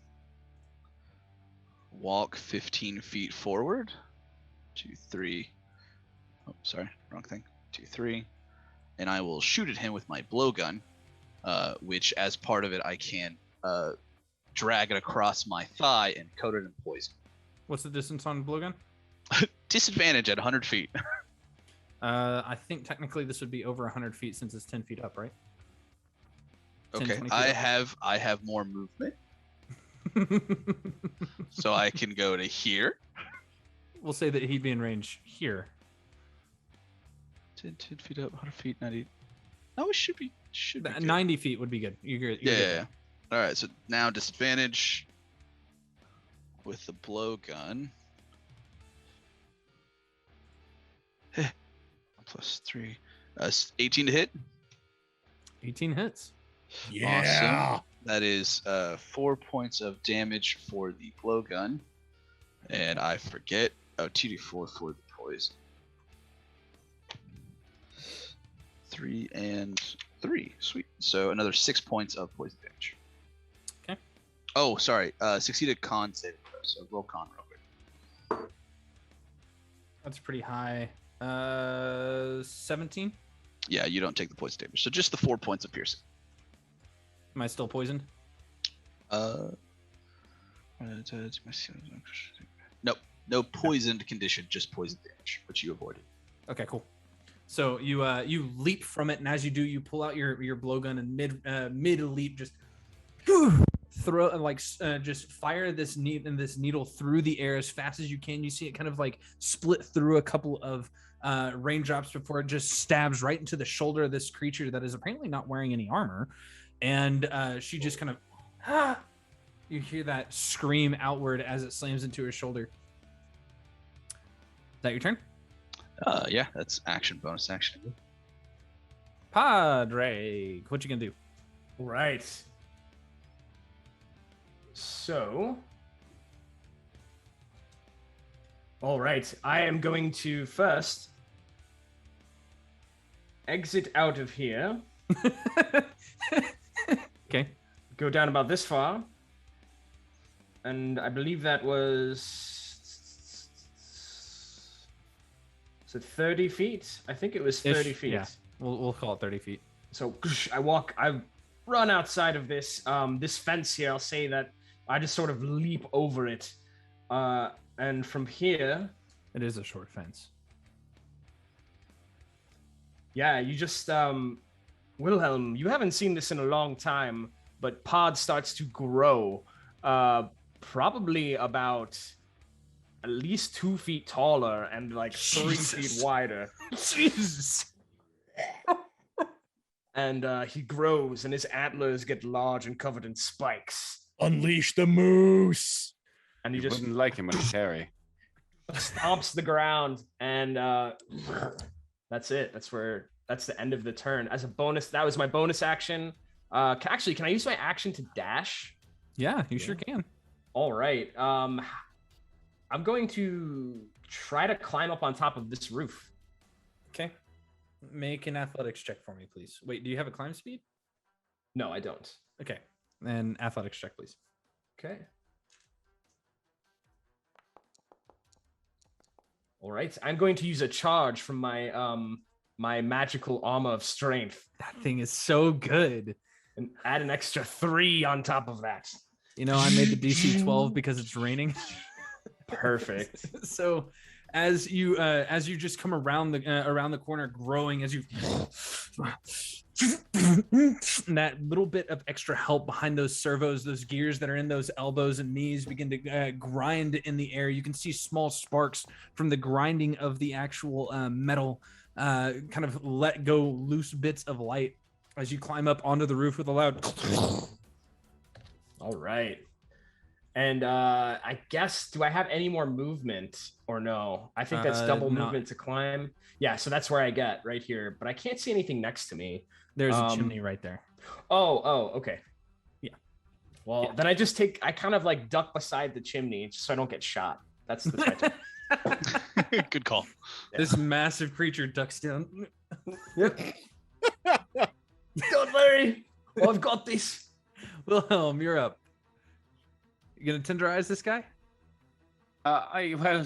walk 15 feet forward. 2, 3. Oh, sorry, wrong thing. 2, 3. And I will shoot at him with my blowgun, which, as part of it, I can drag it across my thigh and coat it in poison. What's the distance on blowgun? Disadvantage at 100 feet. I think technically this would be over 100 feet since it's 10 feet up, right? 10, Okay, 20 feet I have more movement, so I can go to here. We'll say that he'd be in range here. 10 feet up, 100 feet, 90. No, it should be good. 90 feet would be good. You're good. You're good. Yeah. All right, so now disadvantage with the blowgun. +3. 18 to hit. 18 hits. Yeah. Awesome. That is 4 points of damage for the blowgun. And I forget. 2d4 for the poison. 3 and 3. Sweet. So another 6 points of poison damage. Okay. Oh, sorry. Succeeded con saving throw. So roll con real quick. That's pretty high. 17. Yeah, you don't take the poison damage. So just the 4 points of piercing. Am I still poisoned? Nope. No poisoned condition, just poison damage, which you avoided. Okay, cool. So you leap from it, and as you do, you pull out your blowgun and mid leap, just throw just fire this needle through the air as fast as you can. You see it kind of like split through a couple of raindrops before it just stabs right into the shoulder of this creature that is apparently not wearing any armor, and she just kind of you hear that scream outward as it slams into her shoulder. Is that your turn? Yeah, that's action, bonus action. Padre, what you gonna do? Right. So, all right, I am going to first exit out of here. Okay. Go down about this far. And I believe that was... Is it 30 feet? I think it was 30 feet. Yeah, we'll call it 30 feet. So I run outside of this this fence here. I'll say that I just sort of leap over it. And from here... It is a short fence. Yeah, you just... Wilhelm, you haven't seen this in a long time, but Pod starts to grow. Probably about at least 2 feet taller and like 3 feet wider. Jesus. And he grows, and his antlers get large and covered in spikes. Unleash the moose. And he You just wouldn't like him when he's hairy. stomps the ground, and that's it. That's the end of the turn. As a bonus, that was my bonus action. Actually, can I use my action to dash? Yeah, you sure can. All right. I'm going to try to climb up on top of this roof. Okay. Make an athletics check for me, please. Wait, do you have a climb speed? No, I don't. Okay. And athletics check, please. Okay. All right. I'm going to use a charge from my my magical armor of strength That thing is so good. and add an extra 3 on top of that. You know, I made the DC 12 because it's raining. Perfect. So as you just come around the corner, growing as you and that little bit of extra help behind those servos, those gears that are in those elbows and knees begin to grind in the air. You can see small sparks from the grinding of the actual metal kind of let go loose bits of light as you climb up onto the roof with a loud All right. And I guess, do I have any more movement or no? I think that's double no. movement to climb. Yeah, so that's where I get right here. But I can't see anything next to me. There's a chimney right there. Oh, okay. Yeah. Well, Yeah. then I kind of like duck beside the chimney just so I don't get shot. That's my turn. Good call. This massive creature ducks down. Yep. Don't worry. I've got this. Wilhelm, you're up. You gonna tenderize this guy? Well,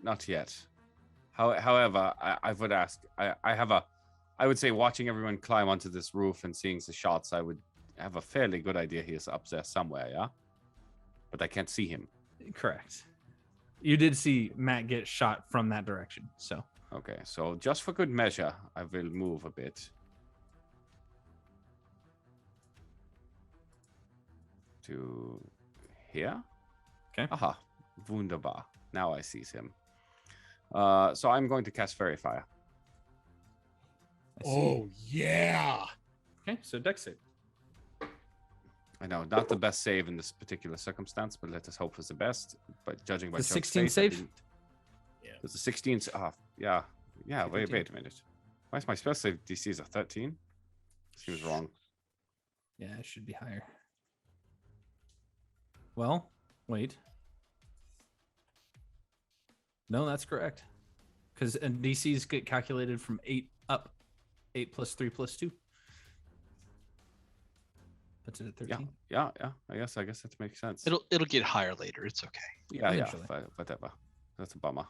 not yet. However, I would ask. I would say watching everyone climb onto this roof and seeing the shots, I would have a fairly good idea he is up there somewhere, yeah. But I can't see him. Correct. You did see Matt get shot from that direction, so. Okay, so just for good measure, I will move a bit. To here. Okay. Aha, wunderbar. Now I see him. So I'm going to cast Fairy Fire. Oh yeah. Okay, so dex save. I know, not the best save in this particular circumstance, but let us hope for the best. But judging by The Chuck's 16 face, I save? didn't- It was the 16. Yeah. Wait a minute. Why is my spell save DC is a 13? Seems wrong. Yeah, it should be higher. Well, wait. No, that's correct. Because DCs get calculated from 8 up. 8 plus 3 plus 2. Puts it at 13. Yeah. I guess that makes sense. It'll get higher later. It's okay. eventually. Whatever. That's a bummer.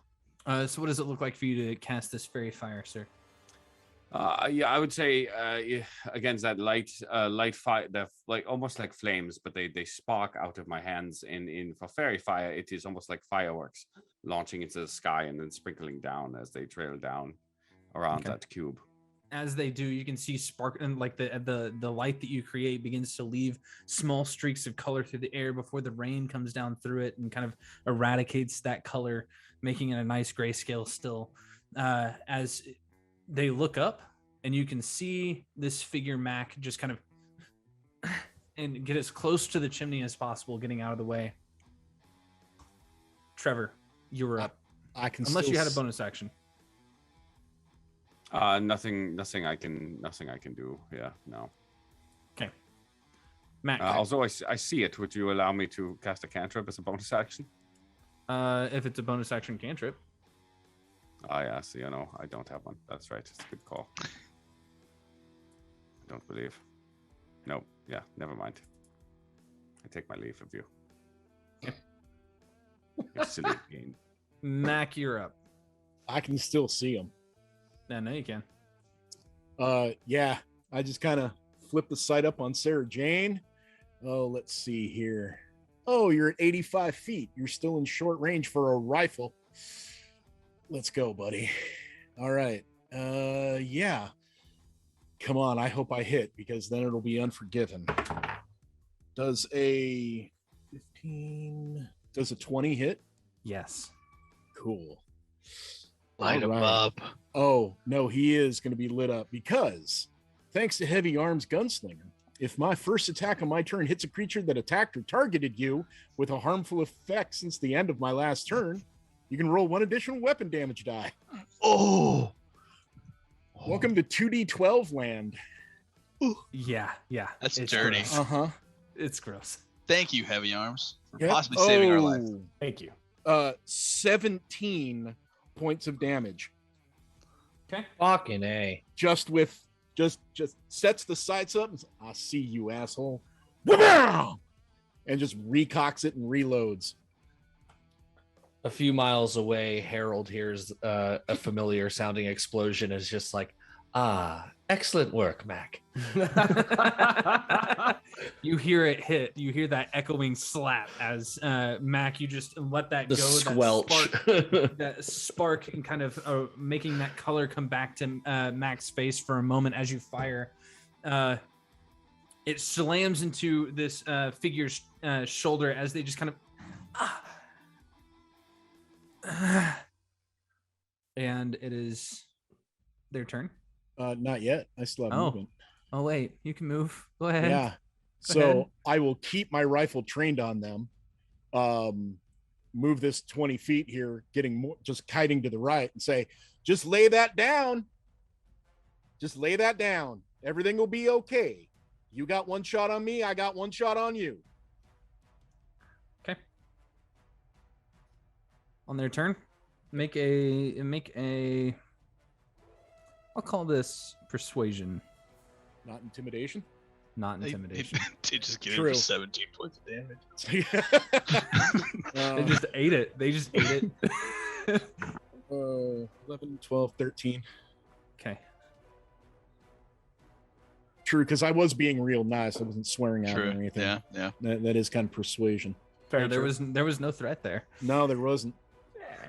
So what does it look like for you to cast this fairy fire, sir? I would say against that light fire, they're like almost like flames, but they spark out of my hands. In for fairy fire, it is almost like fireworks launching into the sky and then sprinkling down as they trail down around that cube. As they do, you can see spark and like the light that you create begins to leave small streaks of color through the air before the rain comes down through it and kind of eradicates that color, making it a nice grayscale still. As they look up and you can see this figure Mac just kind of and get as close to the chimney as possible, getting out of the way. Trevor, you were up. I can Unless still you had a bonus action. Nothing I can do. Yeah, no. Okay. Mac. Although I see it, would you allow me to cast a cantrip as a bonus action? If it's a bonus action cantrip. Yeah, see, I don't have one. That's right. It's a good call. I don't believe. No, yeah, never mind. I take my leave of you. You silly game. Mac, you're up. I can still see him. Yeah, no, you can. Yeah, I just kind of flip the sight up on Sarah Jane. Oh, let's see here. Oh, you're at 85 feet. You're still in short range for a rifle. Let's go, buddy. All right. Yeah. Come on, I hope I hit because then it'll be unforgiven. Does a 15, does a 20 hit? Yes. Cool. Light him All right. up. Oh, no, he is going to be lit up because thanks to Heavy Arms Gunslinger, if my first attack on my turn hits a creature that attacked or targeted you with a harmful effect since the end of my last turn, you can roll 1 additional weapon damage die. Oh. Welcome to 2D12 land. Yeah. That's It's dirty. gross. Uh-huh. It's gross. Thank you, Heavy Arms, for Yep. possibly saving our life. Thank you. 17 points of damage. Okay. Fucking A. Just sets the sights up and says, I see you, asshole. And just recocks it and reloads. A few miles away, Harold hears a familiar sounding explosion. Is just like, excellent work, Mac. You hear it hit. You hear that echoing slap as Mac. You just let that The go. squelch. That spark and kind of making that color come back to Mac's face for a moment as you fire. It slams into this figure's shoulder as they just kind of. And it is their turn. Not yet. I still have movement. Oh wait, you can move. Go ahead. Yeah. Go So ahead. I will keep my rifle trained on them. Move this 20 feet here, getting more, just kiting to the right, and say, just lay that down. Just lay that down. Everything will be okay. You got 1 shot on me. I got 1 shot on you. Okay. On their turn, make a. I'll call this persuasion, Not intimidation. not They intimidation. just get True. it for 17 points of damage. They just ate it. They just ate it. 11, 12, 13. Okay. True, because I was being real nice. I wasn't swearing out or True. anything. Yeah. That is kind of persuasion. Fair. There was no threat there. No, there wasn't.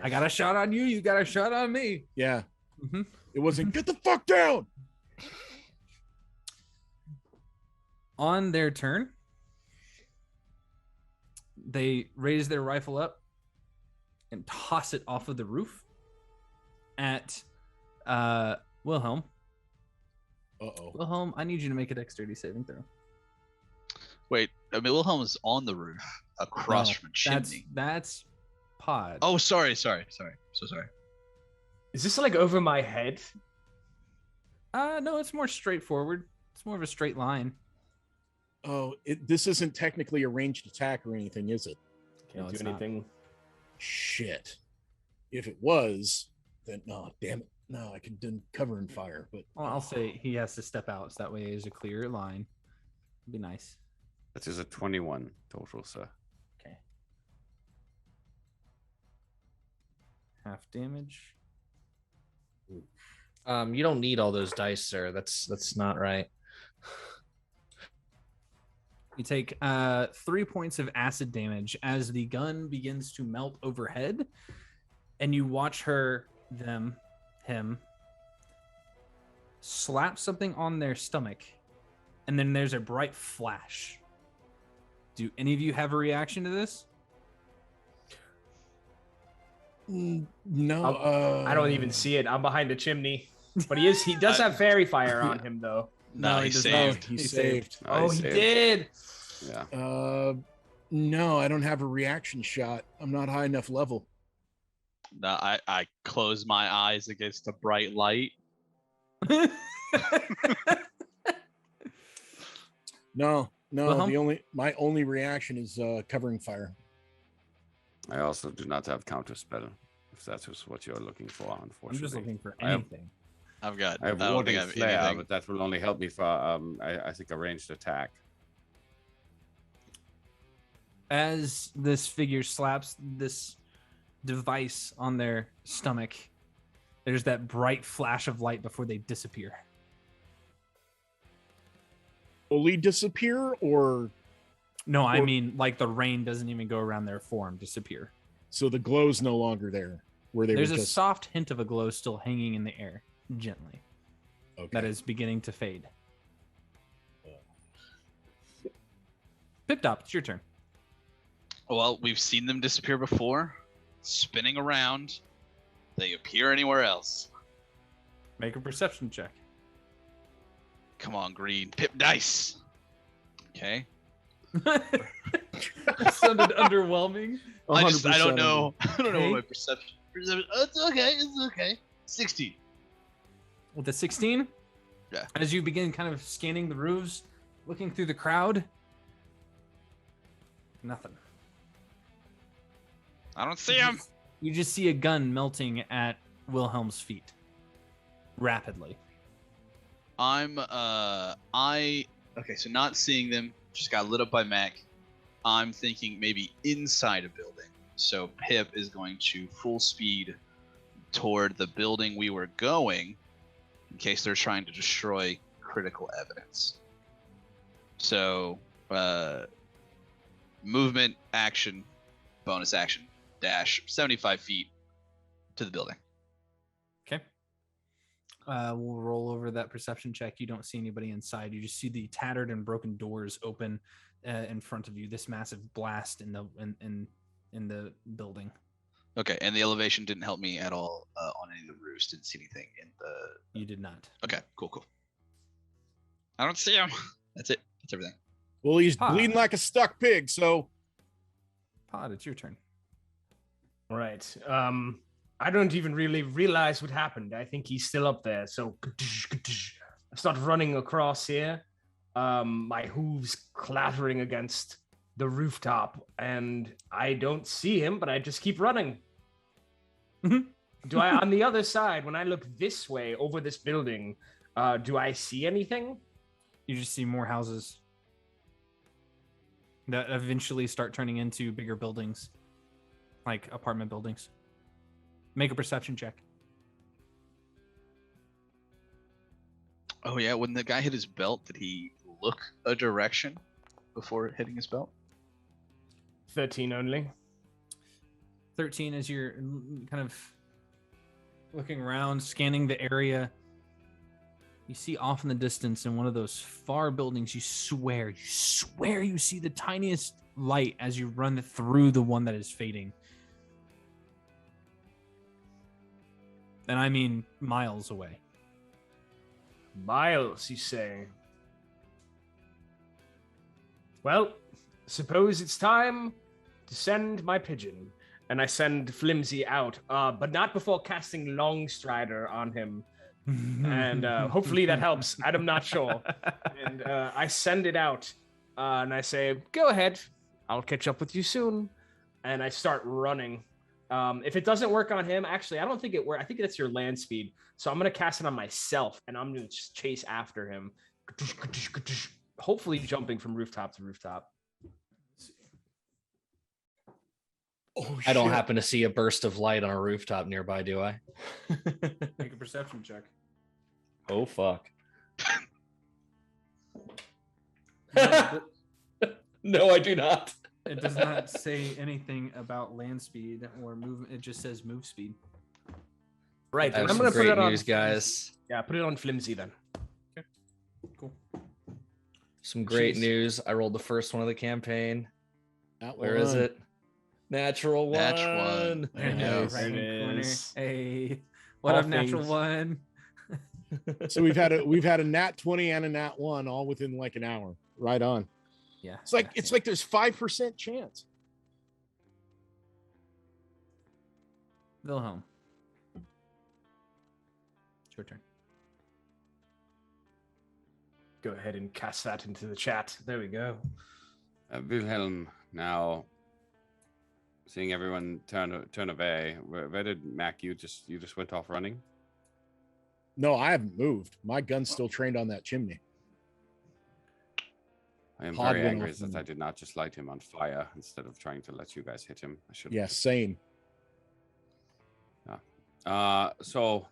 I got a shot on you. You got a shot on me. Yeah. Mhm. It wasn't, get the fuck down. On their turn, they raise their rifle up and toss it off of the roof at Wilhelm. Uh-oh. Wilhelm, I need you to make a dexterity saving throw. Wait, I mean, Wilhelm is on the roof across No, from a chimney. That's Pod. Oh, sorry. So sorry. Is this like over my head? No, it's more straightforward. It's more of a straight line. Oh, this isn't technically a ranged attack or anything, is it? Can't No, do it's not. anything. Shit. If it was, then no, damn it. No, I could do cover and fire, but Well, I'll say he has to step out, so that way it's a clear line. It'd be nice. That is a 21 total, sir. Okay. Half damage. You don't need all those dice, sir. That's not right. You take 3 points of acid damage as the gun begins to melt overhead, and you watch him slap something on their stomach, and then there's a bright flash. Do any of you have a reaction to this? no. I don't even see it. I'm behind the chimney. But he does have fairy fire on him though. No, he does saved. not. He saved. Oh, he saved. did. Yeah. No, I don't have a reaction shot. I'm not high enough level. No, I close my eyes against the bright light. No, Wilhelm? my only reaction is covering fire. I also do not have counter spell. If if that's just what you're looking for, unfortunately. I'm just looking for I have- anything. I I have don't think warding I have flare, anything. but that will only help me for I think a ranged attack. As this figure slaps this device on their stomach, there's that bright flash of light before they disappear. Fully disappear, or No, I mean like the rain doesn't even go around their form, disappear. so the glow's no longer there where they There's were a just soft hint of a glow still hanging in the air, gently. okay. That is beginning to fade. Pip-Top, it's your turn. Well, we've seen them disappear before, spinning around. They appear anywhere else. Make a perception check. Come on, Green. Pip dice. Okay. That sounded underwhelming. I 100% don't know. I don't know Okay. what my perception. It's okay. It's okay. 16. With a 16? Yeah. As you begin kind of scanning the roofs, looking through the crowd, nothing. I don't see him. You just see a gun melting at Wilhelm's feet. Rapidly. Okay, so not seeing them, just got lit up by Mac. I'm thinking maybe inside a building. So Pip is going to full speed toward the building we were going in case they're trying to destroy critical evidence. So, movement, action, bonus action, dash 75 feet to the building. Okay. We'll roll over that perception check. You don't see anybody inside. You just see the tattered and broken doors open in front of you. This massive blast in the building. Okay, and the elevation didn't help me at all on any of the roofs. Didn't see anything in the. You did not. Okay, cool. I don't see him. That's it. That's everything. Well, he's Ah. bleeding like a stuck pig, so Pod, it's your turn. Right. I don't even really realize what happened. I think he's still up there. So I start running across here. My hooves clattering against the rooftop, and I don't see him, but I just keep running. Do I, on the other side, when I look this way over this building, do I see anything? You just see more houses that eventually start turning into bigger buildings, like apartment buildings. Make a perception check. Oh yeah, when the guy hit his belt, did he look a direction before hitting his belt? 13 only. 13, as you're kind of looking around, scanning the area, you see off in the distance in one of those far buildings, you swear you see the tiniest light as you run through the one that is fading. And I mean miles away. Miles, you say? Well, suppose it's time to send my pigeon. And I send Flimsy out, but not before casting Longstrider on him. And hopefully that helps. I'm not sure. And I send it out, and I say, "Go ahead. I'll catch up with you soon." And I start running. If it doesn't work on him, actually, I don't think it works. I think that's your land speed. So I'm gonna cast it on myself, and I'm gonna just chase after him. Hopefully, jumping from rooftop to rooftop. oh, I don't shit. happen to see a burst of light on a rooftop nearby, do I? Make a perception check. Oh fuck. No, No, I do not. it does not say anything about land speed or movement. It just says move speed. Right. I have I'm some gonna put great it on news, guys. Yeah, put it on Flimsy then. Cool. Some great Jeez. news. I rolled the first one of the campaign. That Where is one. it? Natural one. Natural one. There you go. Nice. Right There in it the corner. is. Hey, what All up, natural things. one? So we've had a nat 20 and a nat 1 all within like an hour. Right on. Yeah. It's like there's 5% chance. Wilhelm. It's your turn. Go ahead and cast that into the chat. There we go. Wilhelm, now Seeing everyone turn away, where did Mac? You just went off running. No, I haven't moved. My gun's still trained on that chimney. I am Pod very went angry off that and- I did not just light him on fire instead of trying to let you guys hit him. I should. Yeah, same. So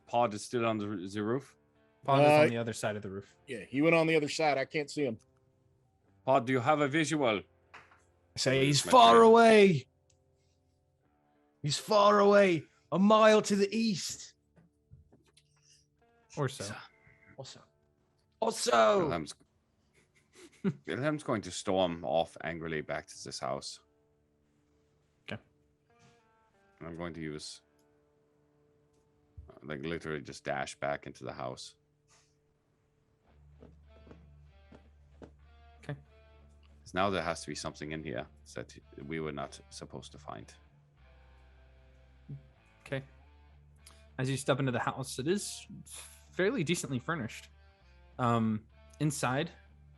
Pod is still on the roof. Pod is on the other side of the roof. Yeah, he went on the other side. I can't see him. Pod, do you have a visual? I say he's My far friend. away. He's far away, a mile to the east. Or so. Also. Wilhelm's going to storm off angrily back to this house. Okay. And I'm going to use, like, literally just dash back into the house. Okay. Because now there has to be something in here that we were not supposed to find. Okay. As you step into the house, it is fairly decently furnished. Inside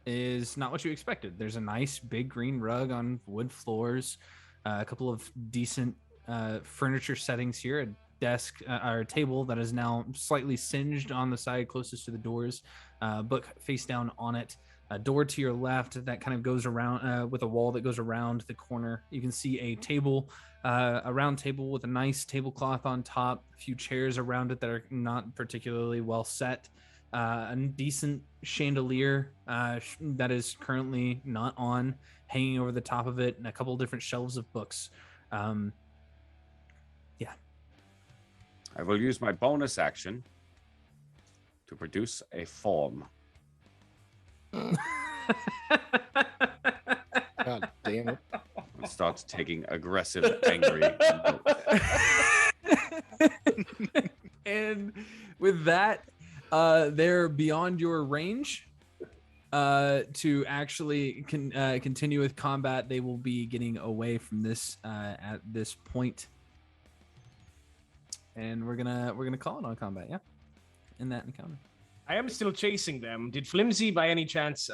is not what you expected. There's a nice big green rug on wood floors, a couple of decent furniture settings here, a desk or a table that is now slightly singed on the side closest to the doors, book face down on it, a door to your left that kind of goes around with a wall that goes around the corner. You can see a table, a round table with a nice tablecloth on top, a few chairs around it that are not particularly well set. A decent chandelier that is currently not on, hanging over the top of it, and a couple different shelves of books. Yeah. I will use my bonus action to produce a form. God damn it. And start taking aggressive, angry notes. And with that, they're beyond your range to actually continue with combat. They will be getting away from this at this point, and we're gonna call it on combat. Yeah, in that encounter. I am still chasing them. Did Flimsy, by any chance,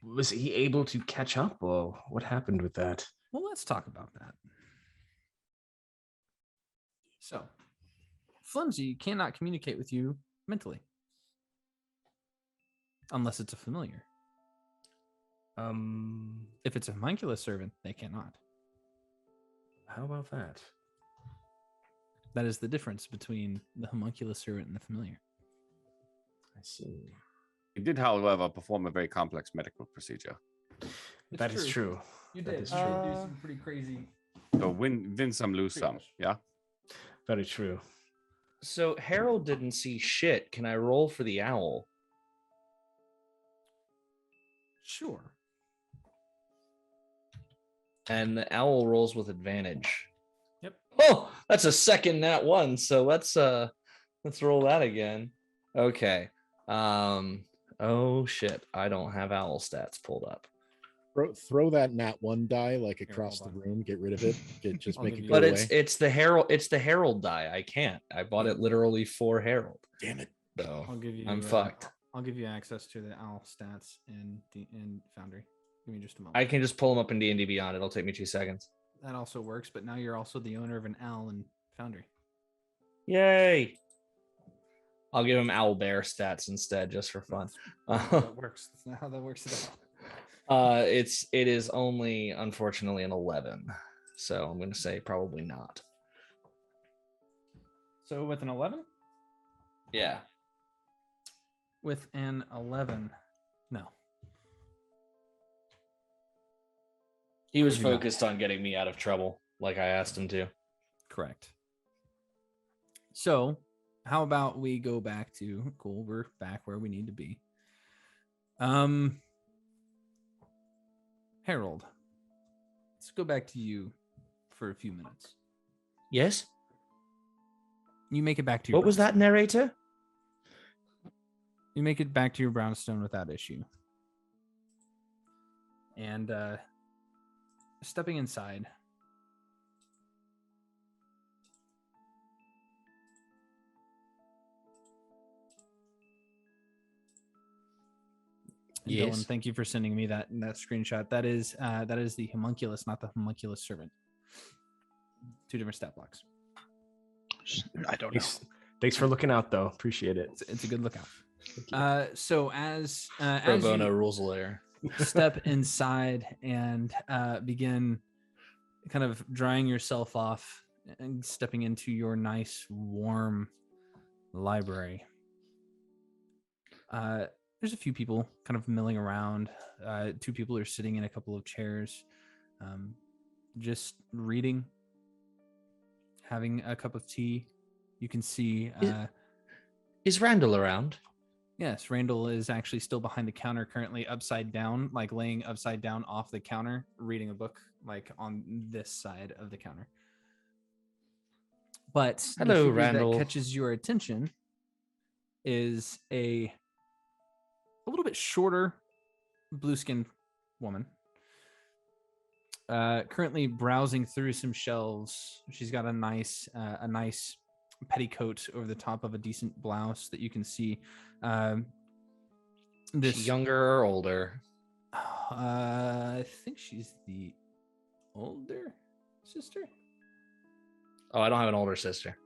was he able to catch up, or what happened with that? Well, let's talk about that. So, Flimsy cannot communicate with you mentally. Unless it's a familiar. If it's a homunculus servant, they cannot. How about that? That is the difference between the homunculus servant and the familiar. I see. He did, however, perform a very complex medical procedure. That is true. You That did. is You true. did do some pretty crazy. So win some, lose some. Yeah. Very true. So Harold didn't see shit. Can I roll for the owl? Sure. And the owl rolls with advantage. Yep. Oh, that's a second nat one. So let's roll that again. Okay. Oh shit. I don't have owl stats pulled up. Throw that nat one die like Here, across the hold room. Get rid of it. Just I'll make give it you- go But away. it's the Herald die. I can't. I bought it literally for Harold. Damn it. So I'll give you. I'm fucked. I'll give you access to the owl stats in Foundry. Give me just a moment. I can just pull them up in D&D Beyond. It'll take me 2 seconds. That also works, but now you're also the owner of an owl in Foundry. Yay. I'll give him owl bear stats instead, just for fun. That works. That's not how that works at all. It is only unfortunately an 11. So I'm gonna say probably not. So with an 11? Yeah. With an 11, no. He was Maybe not. focused on getting me out of trouble, like I asked him to. Correct. So, how about we go back to cool? We're back where we need to be. Harold, let's go back to you for a few minutes. Yes? You make it back to your What was that, narrator? You make it back to your brownstone without issue. And stepping inside, And Yes. Dylan, thank you for sending me that screenshot. That is the homunculus, not the homunculus servant. 2 different stat blocks. I don't know. Thanks for looking out, though. Appreciate it. It's a good lookout. you. So as Pro bono you rules of lair. step inside and begin kind of drying yourself off and stepping into your nice warm library, there's a few people kind of milling around. 2 people are sitting in a couple of chairs, just reading, having a cup of tea. You can see Is Randall around? yes, Randall is actually still behind the counter, currently upside down, like laying upside down off the counter, reading a book, like on this side of the counter. But Hello, the figure Randall. that catches your attention is a little bit shorter, blue-skinned woman. Currently browsing through some shelves. She's got a nice petticoat over the top of a decent blouse that you can see. This younger or older? I think she's the older sister. Oh, I don't have an older sister.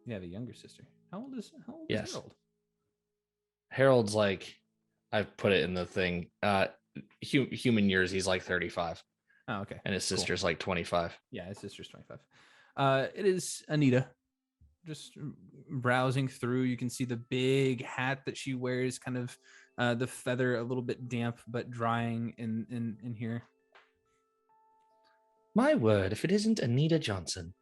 Yeah, the younger sister. How old is Yes. Harold? Harold's like, I've put it in the thing. Human years, he's like 35. Oh, okay. And his Cool. sister's like 25. Yeah, his sister's 25. It is Anita. Just browsing through, you can see the big hat that she wears, kind of the feather a little bit damp but drying in here. My word, if it isn't Anita Johnson.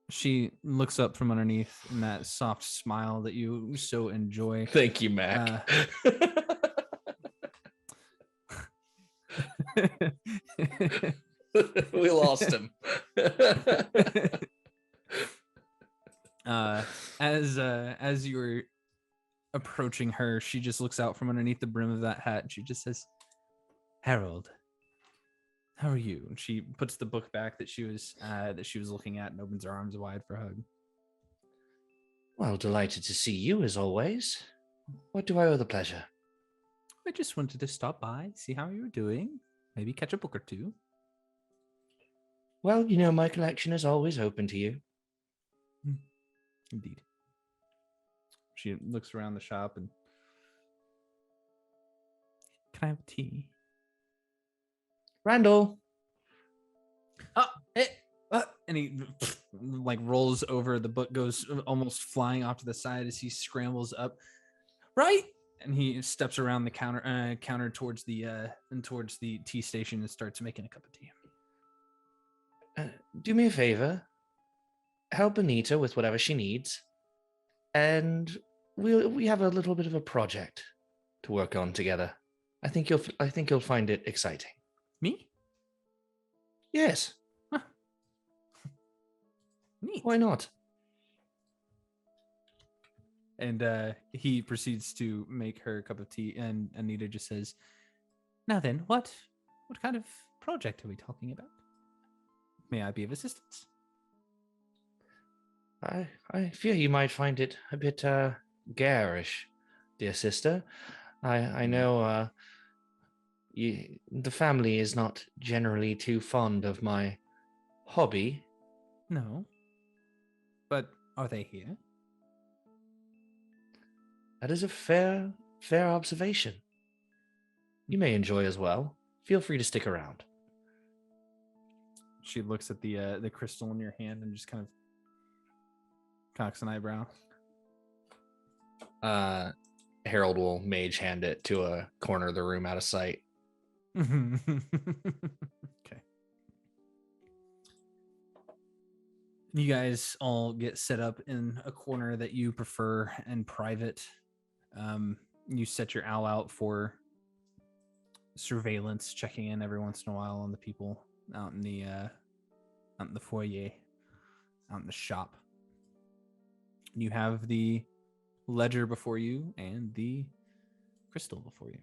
She looks up from underneath in that soft smile that you so enjoy. Thank you, Mac. We lost him. As you're approaching her, she just looks out from underneath the brim of that hat and she just says, "Harold, how are you?" And she puts the book back that she was looking at and opens her arms wide for a hug. Well, delighted to see you as always. What do I owe the pleasure? I just wanted to stop by, see how you were doing, maybe catch a book or 2. Well, you know, my collection is always open to you. Indeed. She looks around the shop and, "Can I have tea?" Randall. And he like rolls over. The book goes almost flying off to the side as he scrambles up. Right, and he steps around the counter towards the tea station and starts making a cup of tea. Do me a favor. Help Anita with whatever she needs, and we have a little bit of a project to work on together. I think you'll find it exciting. Me? Yes. Huh. Neat. Why not? And he proceeds to make her a cup of tea, and Anita just says, "Now then, what kind of project are we talking about? May I be of assistance?" I fear you might find it a bit garish, dear sister. I know the family is not generally too fond of my hobby. No. But are they here? That is a fair observation. You may enjoy as well. Feel free to stick around. She looks at the crystal in your hand and just kind of cocks an eyebrow. Harold will mage hand it to a corner of the room out of sight. Okay. You guys all get set up in a corner that you prefer and private. You set your owl out for surveillance, checking in every once in a while on the people out in the foyer, out in the shop. You have the ledger before you and the crystal before you.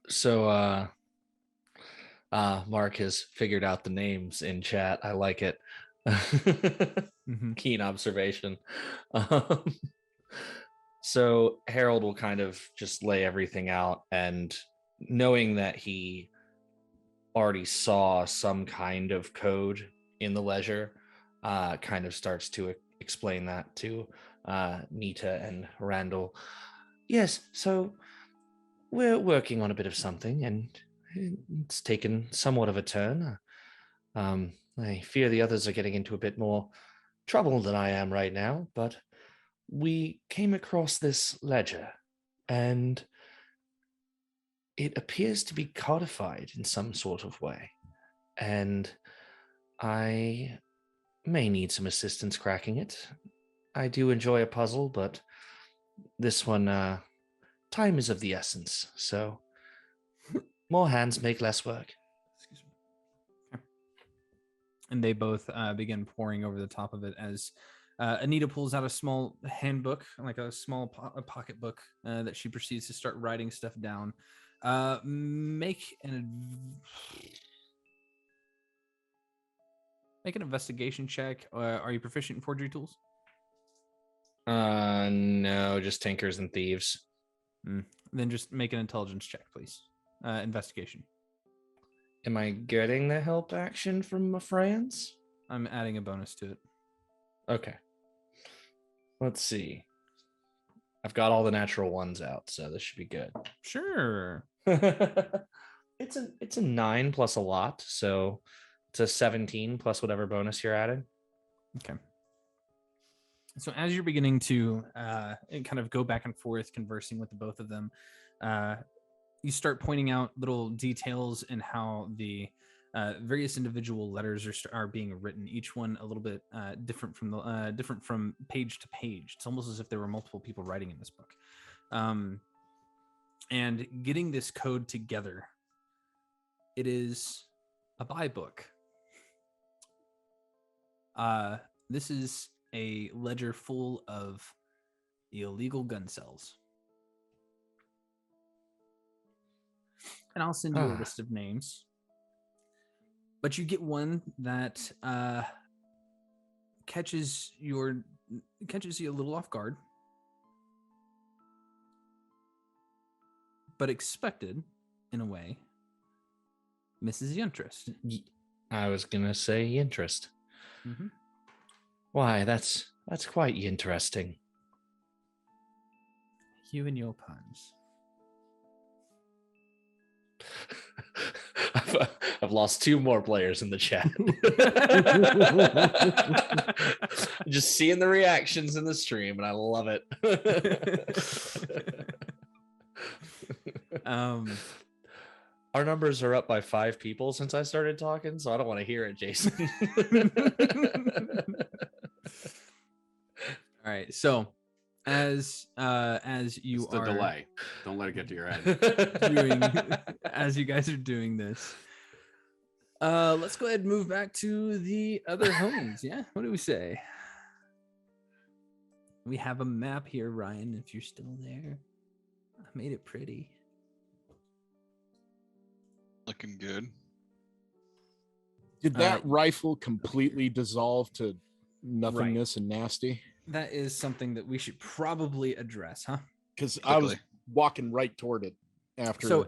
So Mark has figured out the names in chat. I like it. Keen observation. Um, so Harold will kind of just lay everything out, and knowing that he already saw some kind of code in the ledger, kind of starts to explain that to Nita and Randall. Yes, so we're working on a bit of something, and it's taken somewhat of a turn. I fear the others are getting into a bit more trouble than I am right now, but we came across this ledger, and it appears to be codified in some sort of way. And I may need some assistance cracking it. I do enjoy a puzzle, but this one, time is of the essence. So more hands make less work. Excuse me. And they both begin pouring over the top of it as Anita pulls out a small handbook, like a small pocket book that she proceeds to start writing stuff down. Make an investigation check. Are you proficient in forgery tools? No, just tinkers and thieves. Then just make an intelligence check, please. Investigation. Am I getting the help action from my friends? I'm adding a bonus to it. Okay. Let's see. I've got all the natural ones out, so this should be good. Sure. It's a 9 plus a lot, so it's a 17 plus whatever bonus you're adding. Okay. So as you're beginning to kind of go back and forth conversing with the both of them, you start pointing out little details in how the various individual letters are being written. Each one a little bit different from page to page. It's almost as if there were multiple people writing in this book. And getting this code together, it is a buy book. This is a ledger full of illegal gun cells. And I'll send you a list of names. But you get one that catches you a little off guard. But expected, in a way. Mrs. Interest. I was gonna say interest. Mm-hmm. Why, that's quite interesting. You and your puns. I've lost 2 more players in the chat. Just seeing the reactions in the stream, and I love it. Our numbers are up by 5 people since I started talking, so I don't want to hear it, Jason. All right, so as you it's the are delay, don't let it get to your head. As you guys are doing this, let's go ahead and move back to the other homes. Yeah, what do we say? We have a map here, Ryan, if you're still there. I made it pretty. Looking good. Did that rifle completely dissolve to nothingness and nasty? That is something that we should probably address, huh? Because I was walking right toward it after. So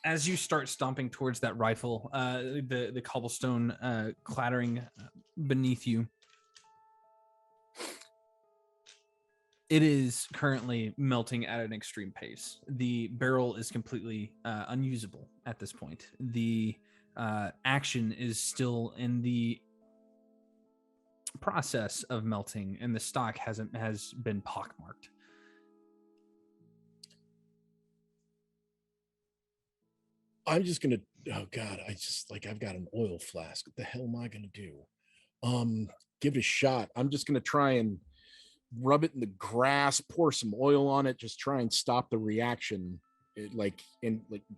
as you start stomping towards that rifle, the cobblestone clattering beneath you, it is currently melting at an extreme pace. The barrel is completely unusable at this point. The action is still in the process of melting, and the stock has been pockmarked. I'm just gonna. Oh God! I've got an oil flask. What the hell am I gonna do? Give it a shot. I'm just gonna try and rub it in the grass, pour some oil on it, just try and stop the reaction.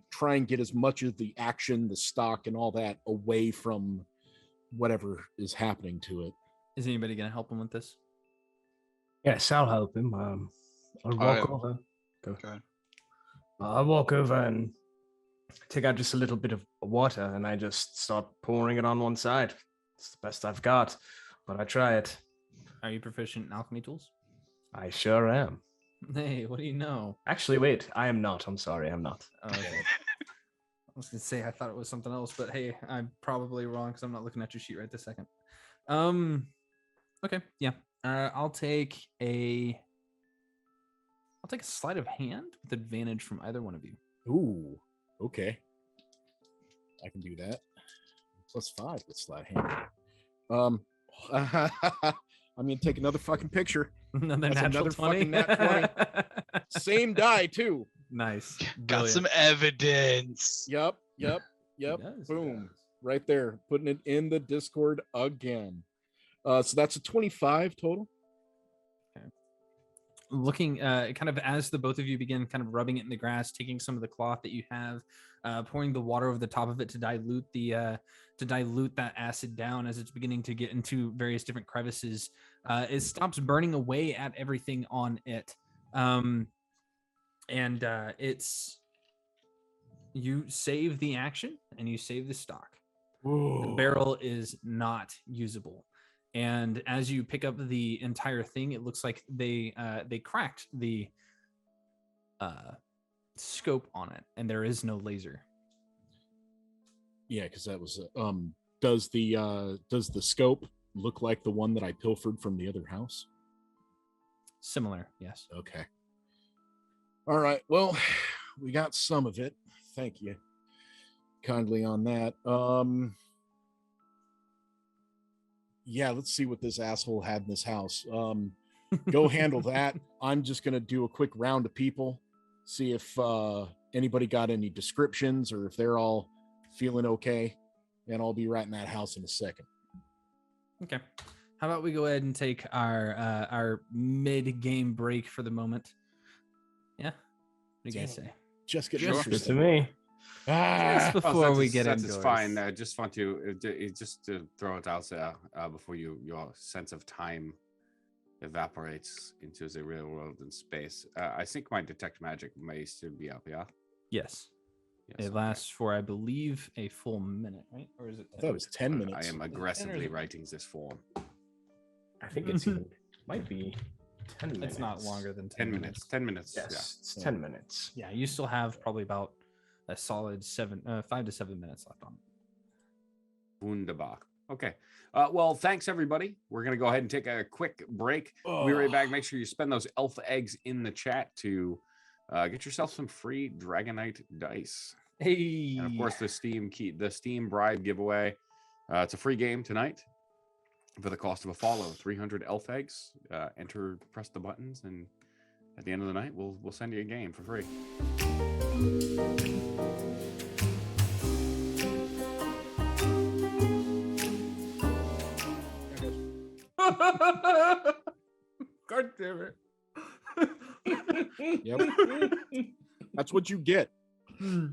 Try and get as much of the action, the stock, and all that away from whatever is happening to it. Is anybody going to help him with this? Yes, I'll help him. I'll walk over. Go ahead. I'll walk over and take out just a little bit of water, and I just start pouring it on one side. It's the best I've got, but I try it. Are you proficient in alchemy tools? I sure am. Hey, what do you know? Actually, wait, I am not. I'm sorry, I'm not. Oh, okay. I was gonna say I thought it was something else, but hey, I'm probably wrong because I'm not looking at your sheet right this second. Okay, yeah. I'll take a sleight of hand with advantage from either one of you. Ooh, okay. I can do that. +5 with sleight hand. I'm gonna take another fucking picture. Another fucking nat 20. Same die too. Nice. Got some evidence. Yep. does, he Boom. does. Right there. Putting it in the Discord again. So that's a 25 total. Looking kind of as the both of you begin kind of rubbing it in the grass, taking some of the cloth that you have, pouring the water over the top of it to dilute that acid down as it's beginning to get into various different crevices. It stops burning away at everything on it. It's you save the action and you save the stock. The barrel is not usable. And as you pick up the entire thing, it looks like they cracked the scope on it, and there is no laser. Yeah, because that was does the scope look like the one that I pilfered from the other house? Similar, yes. Okay. All right. Well, we got some of it. Thank you kindly on that. Yeah, let's see what this asshole had in this house. Go handle that. I'm just gonna do a quick round of people, see if anybody got any descriptions or if they're all feeling okay, and I'll be right in that house in a second. Okay. How about we go ahead and take our mid-game break for the moment? Yeah. What do you guys say? Just get Good to interesting. me. Just before we get That's indoors. fine. I just want to just to throw it out there before your sense of time evaporates into the real world and space. I think my detect magic may still be up. Yeah. Yes. Yes, It lasts for, I believe, a full minute, right? Or is it? I thought it was 10 minutes. I am aggressively writing this form. I think it's even, might be 10 minutes. It's not longer than 10 minutes. 10 minutes. Yes, it's 10 minutes. Yeah, you still have probably about a solid 5 to 7 minutes left on it. Wunderbar. Okay. Well, thanks everybody. We're gonna go ahead and take a quick break. We'll be right back. Make sure you spend those elf eggs in the chat to get yourself some free Dragonite dice. Hey. And of course, the Steam bribe giveaway. It's a free game tonight for the cost of a follow. 300 elf eggs. Enter, press the buttons, and at the end of the night, we'll send you a game for free. God damn it. Yep. That's what you get. I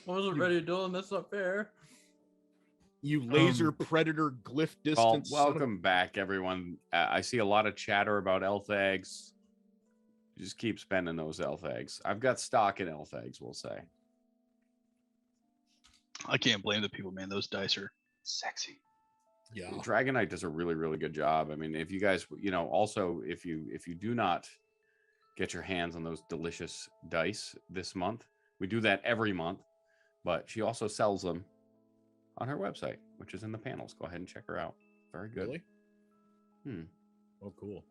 wasn't ready to do it. That's not fair. You laser predator glyph distance. Welcome back, everyone. I see a lot of chatter about elf eggs. Just keep spending those elf eggs. I've got stock in elf eggs, we'll say. I can't blame the people, man. Those dice are sexy. Yeah. Dragonite does a really, really good job. I mean, if you guys, also if you do not get your hands on those delicious dice this month, we do that every month, but she also sells them on her website, which is in the panels. Go ahead and check her out. Very good. Really? Oh, cool.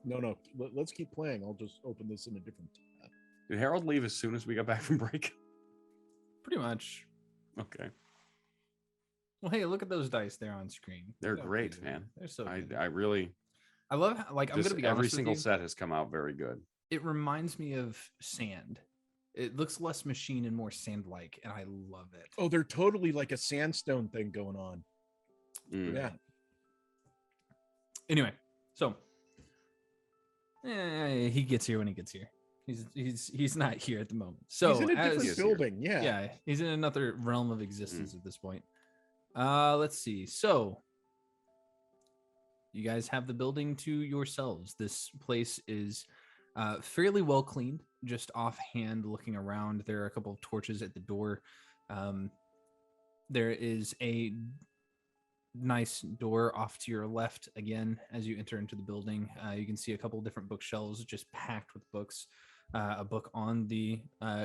No. Let's keep playing. I'll just open this in a different tab. Did Harold leave as soon as we got back from break? Pretty much. Okay. Well, hey, look at those dice there on screen. They're great, man. They're so good. I really I love how, I'm gonna be honest every with single you, set has come out very good. It reminds me of sand. It looks less machine and more sand-like, and I love it. Oh, they're totally like a sandstone thing going on. Yeah. Anyway, so he gets here when he gets here. He's not here at the moment. So he's in a different building. Yeah, he's in another realm of existence at this point. Let's see. So you guys have the building to yourselves. This place is fairly well cleaned. Just offhand looking around, there are a couple of torches at the door. There is a nice door off to your left again as you enter into the building. You can see a couple different bookshelves just packed with books. A book on the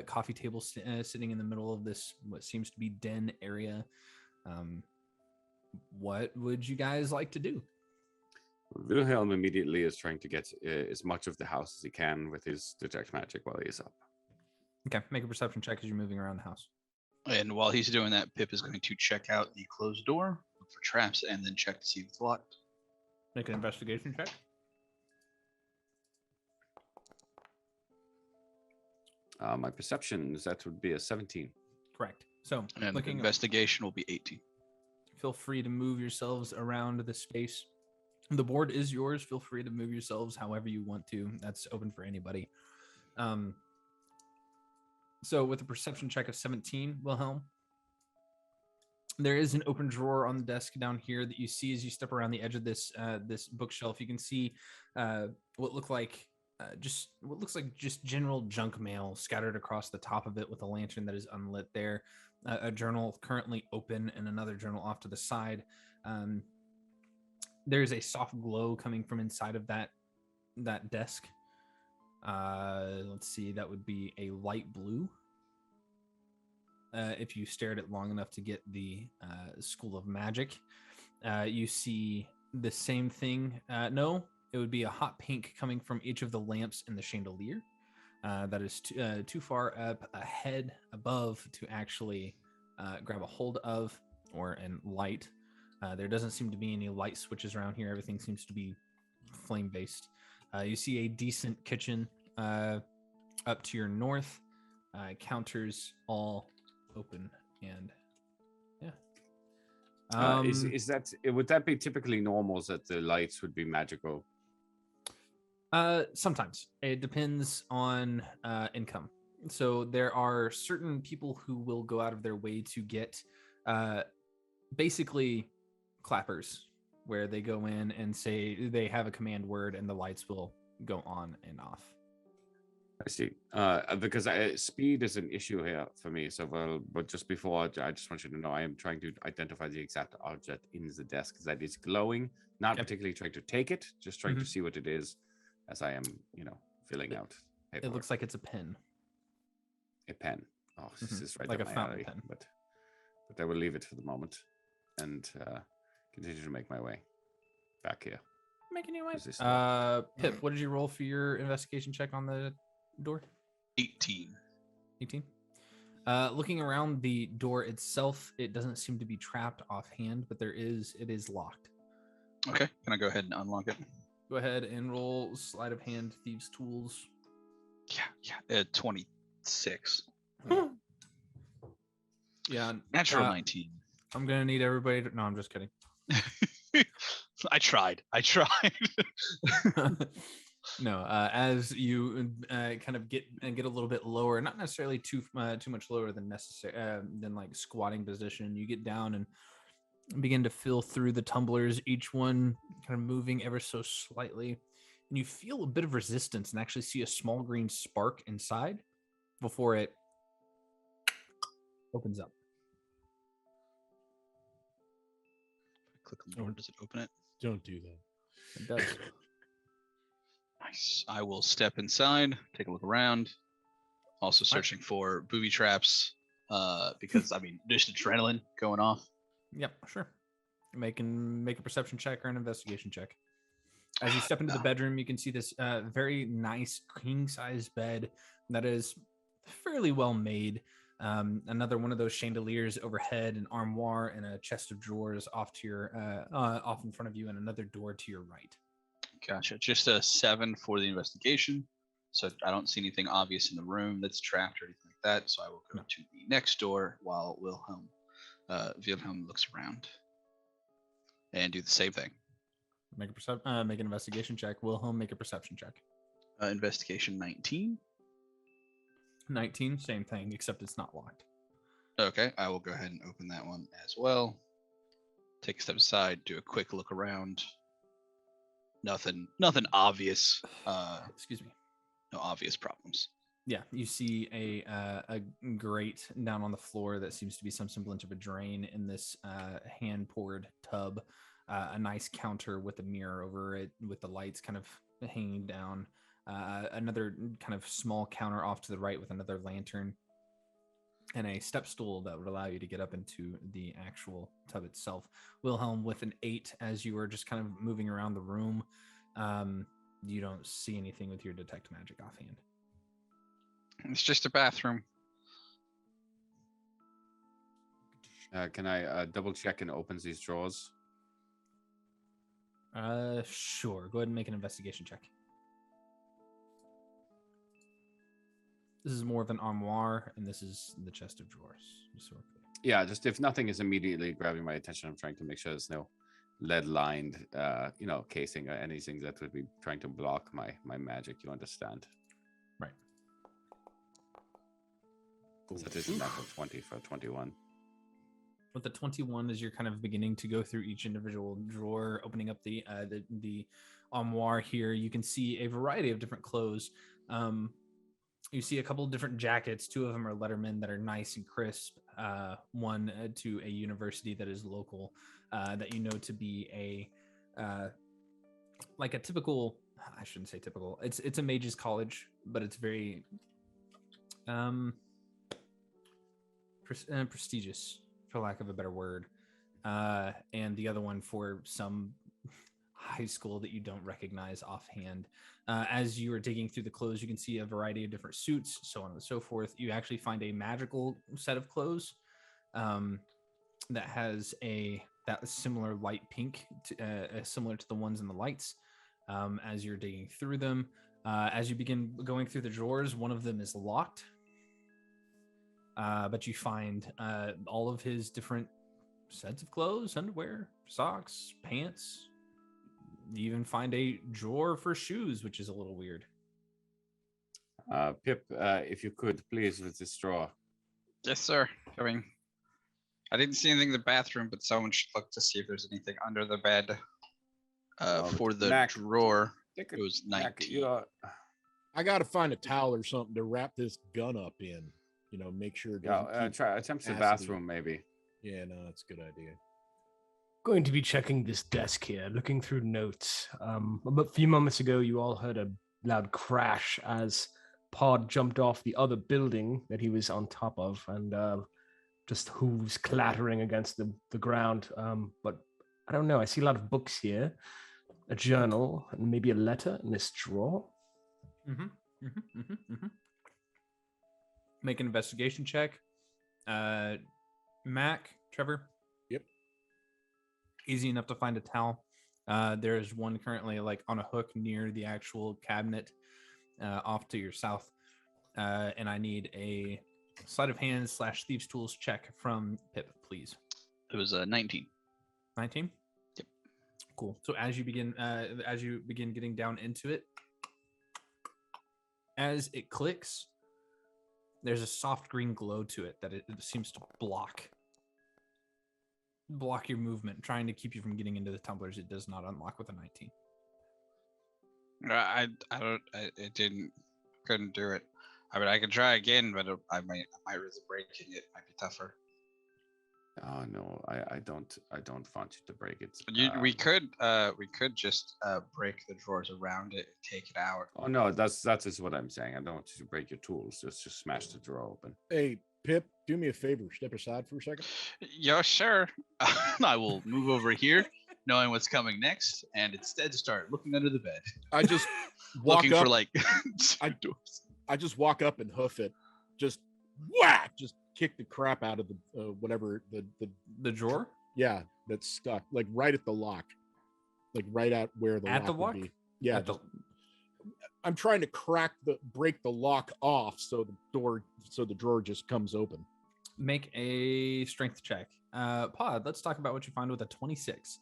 coffee table sitting in the middle of this what seems to be den area. What would you guys like to do? Wilhelm immediately is trying to get as much of the house as he can with his detect magic while he is up. Okay, make a perception check as you're moving around the house. And while he's doing that, Pip is going to check out the closed door, look for traps, and then check to see if it's locked. Make an investigation check. My perception is that would be a 17. Correct. So, And looking investigation will be 18. feel free to move yourselves around the space. The board is yours. Feel free to move yourselves however you want to. That's open for anybody. So with a perception check of 17, Wilhelm, there is an open drawer on the desk down here that you see as you step around the edge of this this bookshelf. You can see what looks like just general junk mail scattered across the top of it with a lantern that is unlit there. A journal currently open and another journal off to the side. There's a soft glow coming from inside of that desk. Let's see, that would be a light blue. If you stare at it long enough to get the School of Magic, you see the same thing. No, it would be a hot pink coming from each of the lamps in the chandelier. That is too far up ahead above to actually grab a hold of or in light. There doesn't seem to be any light switches around here. Everything seems to be flame based. You see a decent kitchen up to your north. Counters all open and yeah. Is that would that be typically normal that the lights would be magical? Sometimes it depends on income. So there are certain people who will go out of their way to get basically clappers, where they go in and say they have a command word and the lights will go on and off. I see. Because speed is an issue here for me. So, but just before, I just want you to know I am trying to identify the exact object in the desk that is glowing. Not particularly trying to take it, just trying to see what it is, as I am, filling out paperwork. It looks like it's a pen. A pen. Oh, this is right like up a my fountain alley. pen. But I will leave it for the moment and continue to make my way back here. Making your way. Is this Pip, what did you roll for your investigation check on the door? 18. 18. Looking around the door itself, it doesn't seem to be trapped offhand, but it is locked. Okay, can I go ahead and unlock it? Go ahead and roll sleight of hand thieves tools. Yeah. 26. Yeah. Natural 19. I'm gonna need everybody to. No, I'm just kidding. I tried. No, as you kind of get a little bit lower, not necessarily too much lower than necessary, than like squatting position. You get down and begin to fill through the tumblers, each one kind of moving ever so slightly, and you feel a bit of resistance and actually see a small green spark inside before it opens up. Click on the door. Does it open it? Don't do that. It does. Nice. I will step inside, take a look around. Also searching for booby traps, because just adrenaline going off. Yep, sure. Make a perception check or an investigation check. As you step into the bedroom, you can see this very nice king-size bed that is fairly well made. Another one of those chandeliers overhead, an armoire, and a chest of drawers off to your off in front of you, and another door to your right. Gotcha. Just a 7 for the investigation. So I don't see anything obvious in the room that's trapped or anything like that. So I will go to the next door while Wilhelm looks around and do the same thing. Make an investigation check. Wilhelm, make a perception check. Investigation 19. 19, same thing, except it's not locked. Okay, I will go ahead and open that one as well. Take a step aside, do a quick look around. Nothing obvious. Excuse me. No obvious problems. Yeah, you see a grate down on the floor that seems to be some semblance of a drain in this hand poured tub. A nice counter with a mirror over it, with the lights kind of hanging down. Another kind of small counter off to the right with another lantern, and a step stool that would allow you to get up into the actual tub itself. Wilhelm with an 8 as you are just kind of moving around the room. You don't see anything with your detect magic offhand. It's just a bathroom. Can I double check and opens these drawers? Sure. Go ahead and make an investigation check. This is more of an armoire, and this is the chest of drawers. Just so we're clear. Yeah, just if nothing is immediately grabbing my attention, I'm trying to make sure there's no lead-lined, casing or anything that would be trying to block my magic. You understand? Right. That is a natural 20 for 21. With the 21, as you're kind of beginning to go through each individual drawer, opening up the armoire here, you can see a variety of different clothes. You see a couple of different jackets. 2 of them are Letterman that are nice and crisp. One to a university that is local, that you know to be like a typical. I shouldn't say typical. It's a mage's college, but it's very prestigious, for lack of a better word. And the other one for some high school that you don't recognize offhand. As you are digging through the clothes, you can see a variety of different suits, so on and so forth. You actually find a magical set of clothes that has that similar light pink, similar to the ones in the lights. As you're digging through them, as you begin going through the drawers, one of them is locked. But you find all of his different sets of clothes, underwear, socks, pants. You even find a drawer for shoes, which is a little weird. Pip, if you could, please, with this drawer. Yes, sir. Coming. I didn't see anything in the bathroom, but someone should look to see if there's anything under the bed. For the drawer, it was 19. I got to find a towel or something to wrap this gun up in. Make sure it doesn't attempt the bathroom, maybe. Yeah, no, that's a good idea. Going to be checking this desk here, looking through notes. A few moments ago, you all heard a loud crash as Pod jumped off the other building that he was on top of, and just hooves clattering against the ground. But I don't know. I see a lot of books here, a journal, and maybe a letter in this drawer. Make an investigation check. Mac, Trevor. Yep. Easy enough to find a towel. There is one currently on a hook near the actual cabinet off to your south. And I need a sleight of hand / thieves tools check from Pip, please. It was 19. 19? Yep. Cool. So as you begin getting down into it, as it clicks, there's a soft green glow to it that it seems to block your movement, trying to keep you from getting into the tumblers. It does not unlock with a 19. Couldn't do it. I mean, I could try again, but I might risk breaking it. Might be tougher. Oh no, I don't want you to break it. We could just break the drawers around it and take it out. Oh no, that is what I'm saying. I don't want you to break your tools. Just smash the drawer open. Hey, Pip, do me a favor. Step aside for a second. Yeah, sure. I will move over here, knowing what's coming next, and instead start looking under the bed. I just walk looking up, for I just walk up and hoof it. Just whack! Just kick the crap out of the whatever the drawer. Yeah, that's stuck right at the lock, right at where the at lock the lock. Would be. Yeah, I'm trying to break the lock off so the drawer just comes open. Make a strength check. Pod, let's talk about what you find with a 26.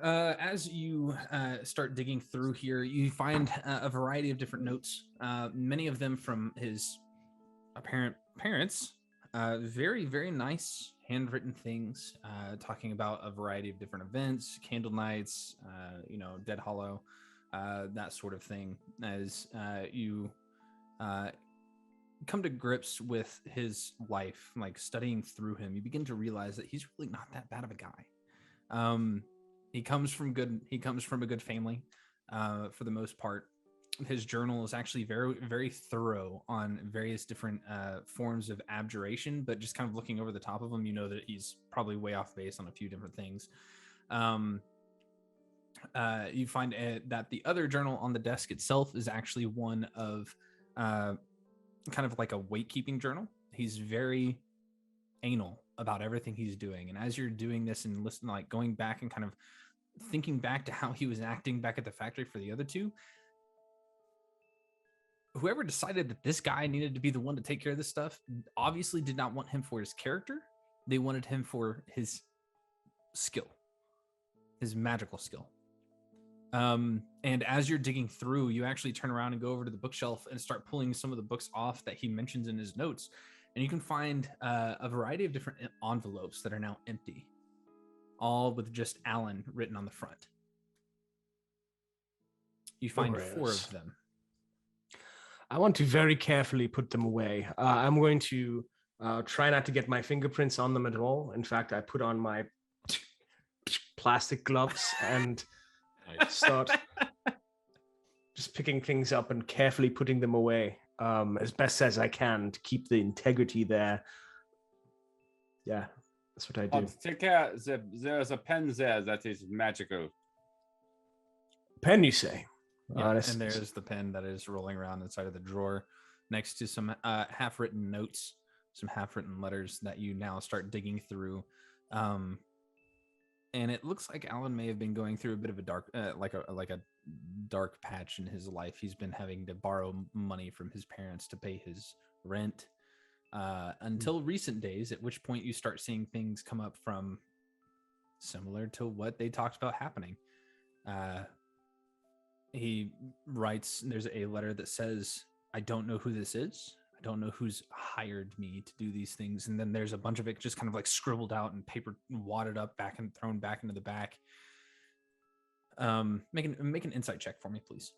As you start digging through here, you find a variety of different notes, many of them from his apparent parents. Very, very nice handwritten things, talking about a variety of different events, candle nights, Dead Hollow, that sort of thing. As you come to grips with his life, like studying through him, you begin to realize that he's really not that bad of a guy. He comes from a good family, for the most part. His journal is actually very, very thorough on various different forms of abjuration, but just kind of looking over the top of him, you know that he's probably way off base on a few different things. You find that the other journal on the desk itself is actually one of kind of like a weight keeping journal. He's very anal about everything he's doing, and as you're doing this and listening, like going back and kind of thinking back to how he was acting back at the factory for the other two, whoever decided that this guy needed to be the one to take care of this stuff obviously did not want him for his character. They wanted him for his skill, his magical skill. And as you're digging through, you actually turn around and go over to the bookshelf and start pulling some of the books off that he mentions in his notes. And you can find a variety of different envelopes that are now empty, all with just Alan written on the front. You find 4 of them. I want to very carefully put them away. I'm going to try not to get my fingerprints on them at all. In fact, I put on my plastic gloves and start just picking things up and carefully putting them away as best as I can to keep the integrity there. Yeah, that's what I do. Take care. There's a pen there that is magical. Pen, you say? Yeah, and there's the pen that is rolling around inside of the drawer next to some half-written notes, some half-written letters that you now start digging through. And it looks like Alan may have been going through a bit of a dark, like a dark patch in his life. He's been having to borrow money from his parents to pay his rent until recent days, at which point you start seeing things come up from similar to what they talked about happening. He writes, there's a letter that says, "I don't know who this is. I don't know who's hired me to do these things." And then there's a bunch of it just kind of like scribbled out and paper wadded up back and thrown back into the back. Make an insight check for me, please.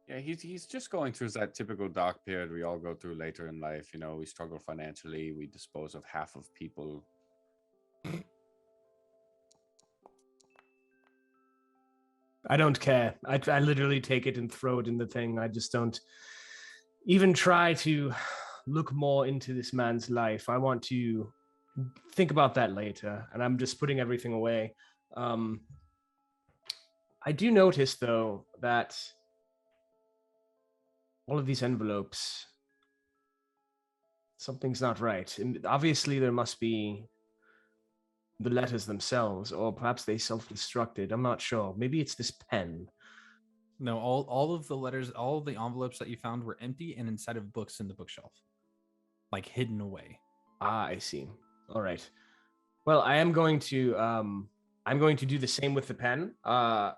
Yeah, he's just going through that typical dark period we all go through later in life. You know, we struggle financially. We dispose of half of people. I don't care. I literally take it and throw it in the thing. I just don't even try to look more into this man's life. I want to think about that later, and I'm just putting everything away. I do notice, though, that all of these envelopes, something's not right. And obviously, there must be the letters themselves, or perhaps they self-destructed. I'm not sure. Maybe it's this pen. No, all of the letters, all of the envelopes that you found were empty and inside of books in the bookshelf, like hidden away. Ah, I see. All right. Well, I'm going to do the same with the pen. I'm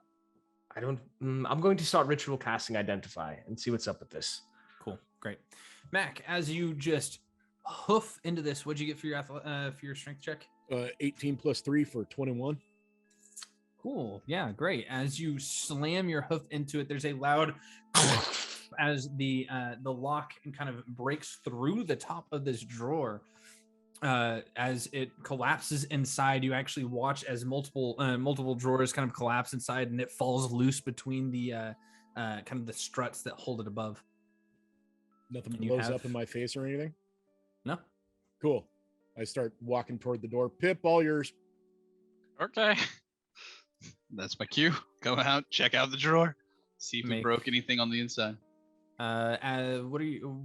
going to start ritual casting Identify and see what's up with this. Cool, great. Mac, as you just hoof into this, what'd you get for your strength check? 18 plus 3 for 21. Cool. Yeah, great. As you slam your hoof into it, there's a loud as the lock kind of breaks through the top of this drawer. As it collapses inside, you actually watch as multiple drawers kind of collapse inside, and it falls loose between the kind of the struts that hold it above. Nothing blows up in my face or anything? No. Cool. I start walking toward the door. Pip, all yours. Okay. That's my cue. Go out, check out the drawer, see if we broke anything on the inside. What are you?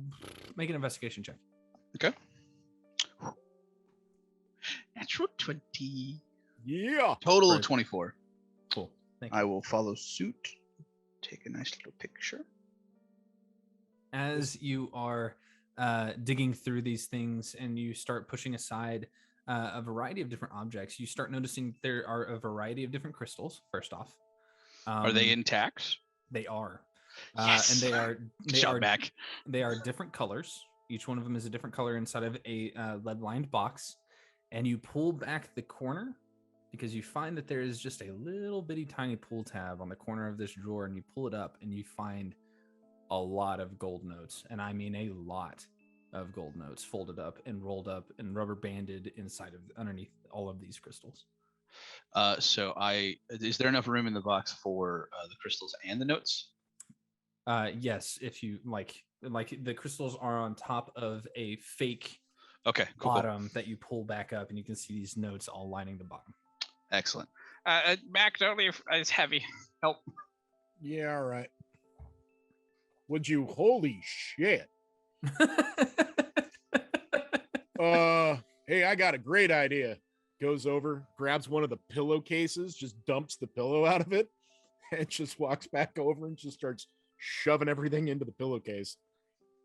Make an investigation check. Okay. Natural 20. Yeah. Total of 24. Cool. Thank you. I will follow suit. Take a nice little picture. As you are digging through these things and you start pushing aside a variety of different objects, you start noticing there are a variety of different crystals. First off, are they intact? They are. Yes. And they are different colors. Each one of them is a different color inside of a lead-lined box. And you pull back the corner because you find that there is just a little bitty tiny pull tab on the corner of this drawer, and you pull it up and you find a lot of gold notes, and I mean a lot of gold notes folded up and rolled up and rubber banded underneath all of these crystals. Is there enough room in the box for the crystals and the notes? Yes, if you like the crystals are on top of a fake Okay, cool. bottom that you pull back up, and you can see these notes all lining the bottom. Excellent. Mac, don't leave. It's heavy. Help. Yeah, all right. Would you? Holy shit. Hey, I got a great idea. Goes over, grabs one of the pillowcases, just dumps the pillow out of it, and just walks back over and just starts shoving everything into the pillowcase.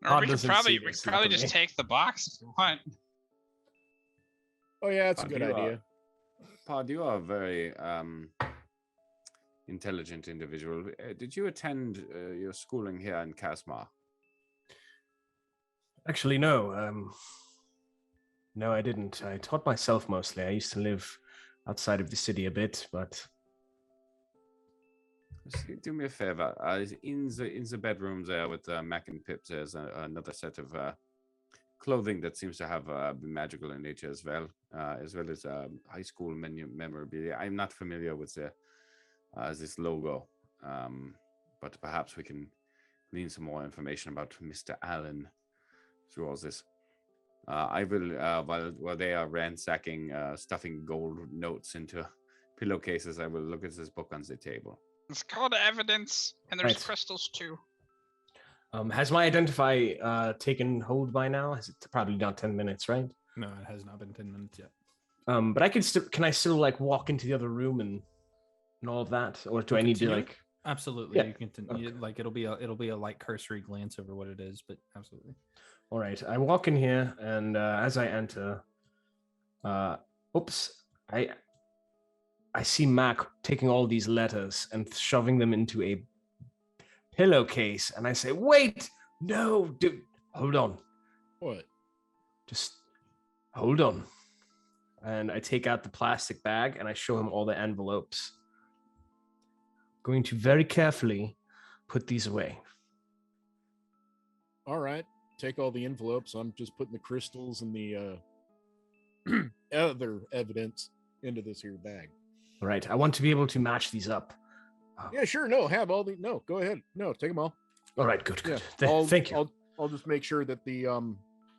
Or we could probably just take the box if you want. Oh yeah, that's a good idea. Pod, you are a very intelligent individual. Did you attend your schooling here in Kasmar? Actually, no. No, I didn't. I taught myself mostly. I used to live outside of the city a bit, but do me a favor. In the bedroom there with Mac and Pip, there's another set of clothing that seems to have magical in nature as well as high school memorabilia. I'm not familiar with this logo, but perhaps we can glean some more information about Mr. Allen through all this. I will, while they are ransacking, stuffing gold notes into pillowcases, I will look at this book on the table. It's called evidence, and there's crystals too. Has my identify taken hold by now? Has it probably not 10 minutes, right? No, it has not been 10 minutes yet. But I can I still like walk into the other room and all of that, or do I need to like? Absolutely, yeah. You can continue. Like it'll be a light cursory glance over what it is, but absolutely. All right, I walk in here, and as I enter, I see Mac taking all these letters and shoving them into a pillowcase, and I say, "Wait, no, dude, hold on." What? Just hold on. And I take out the plastic bag and I show him all the envelopes. Going to very carefully put these away. All right. Take all the envelopes. I'm just putting the crystals and the other evidence into this here bag. All right. I want to be able to match these up. Yeah, sure. No, have all the. No, go ahead. No, take them all. All right. Good. Yeah, thank you. I'll just make sure that the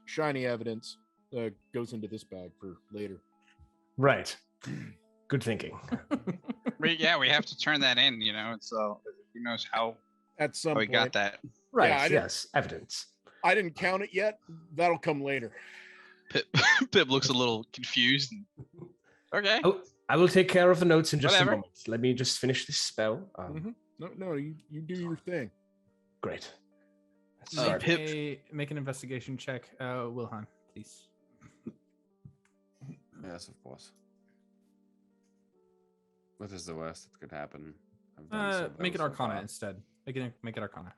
shiny evidence goes into this bag for later. Right. Good thinking. We have to turn that in. So who knows how? At some point. We got that. Right. Yeah, yes. Evidence. I didn't count it yet. That'll come later. Pip looks a little confused. Okay. I will take care of the notes in just a moment. Let me just finish this spell. No, you do your thing. Great. Make an investigation check, Wilhelm, please. Yes, of course. What is the worst that could happen? Make it Arcana instead. Make it Arcana.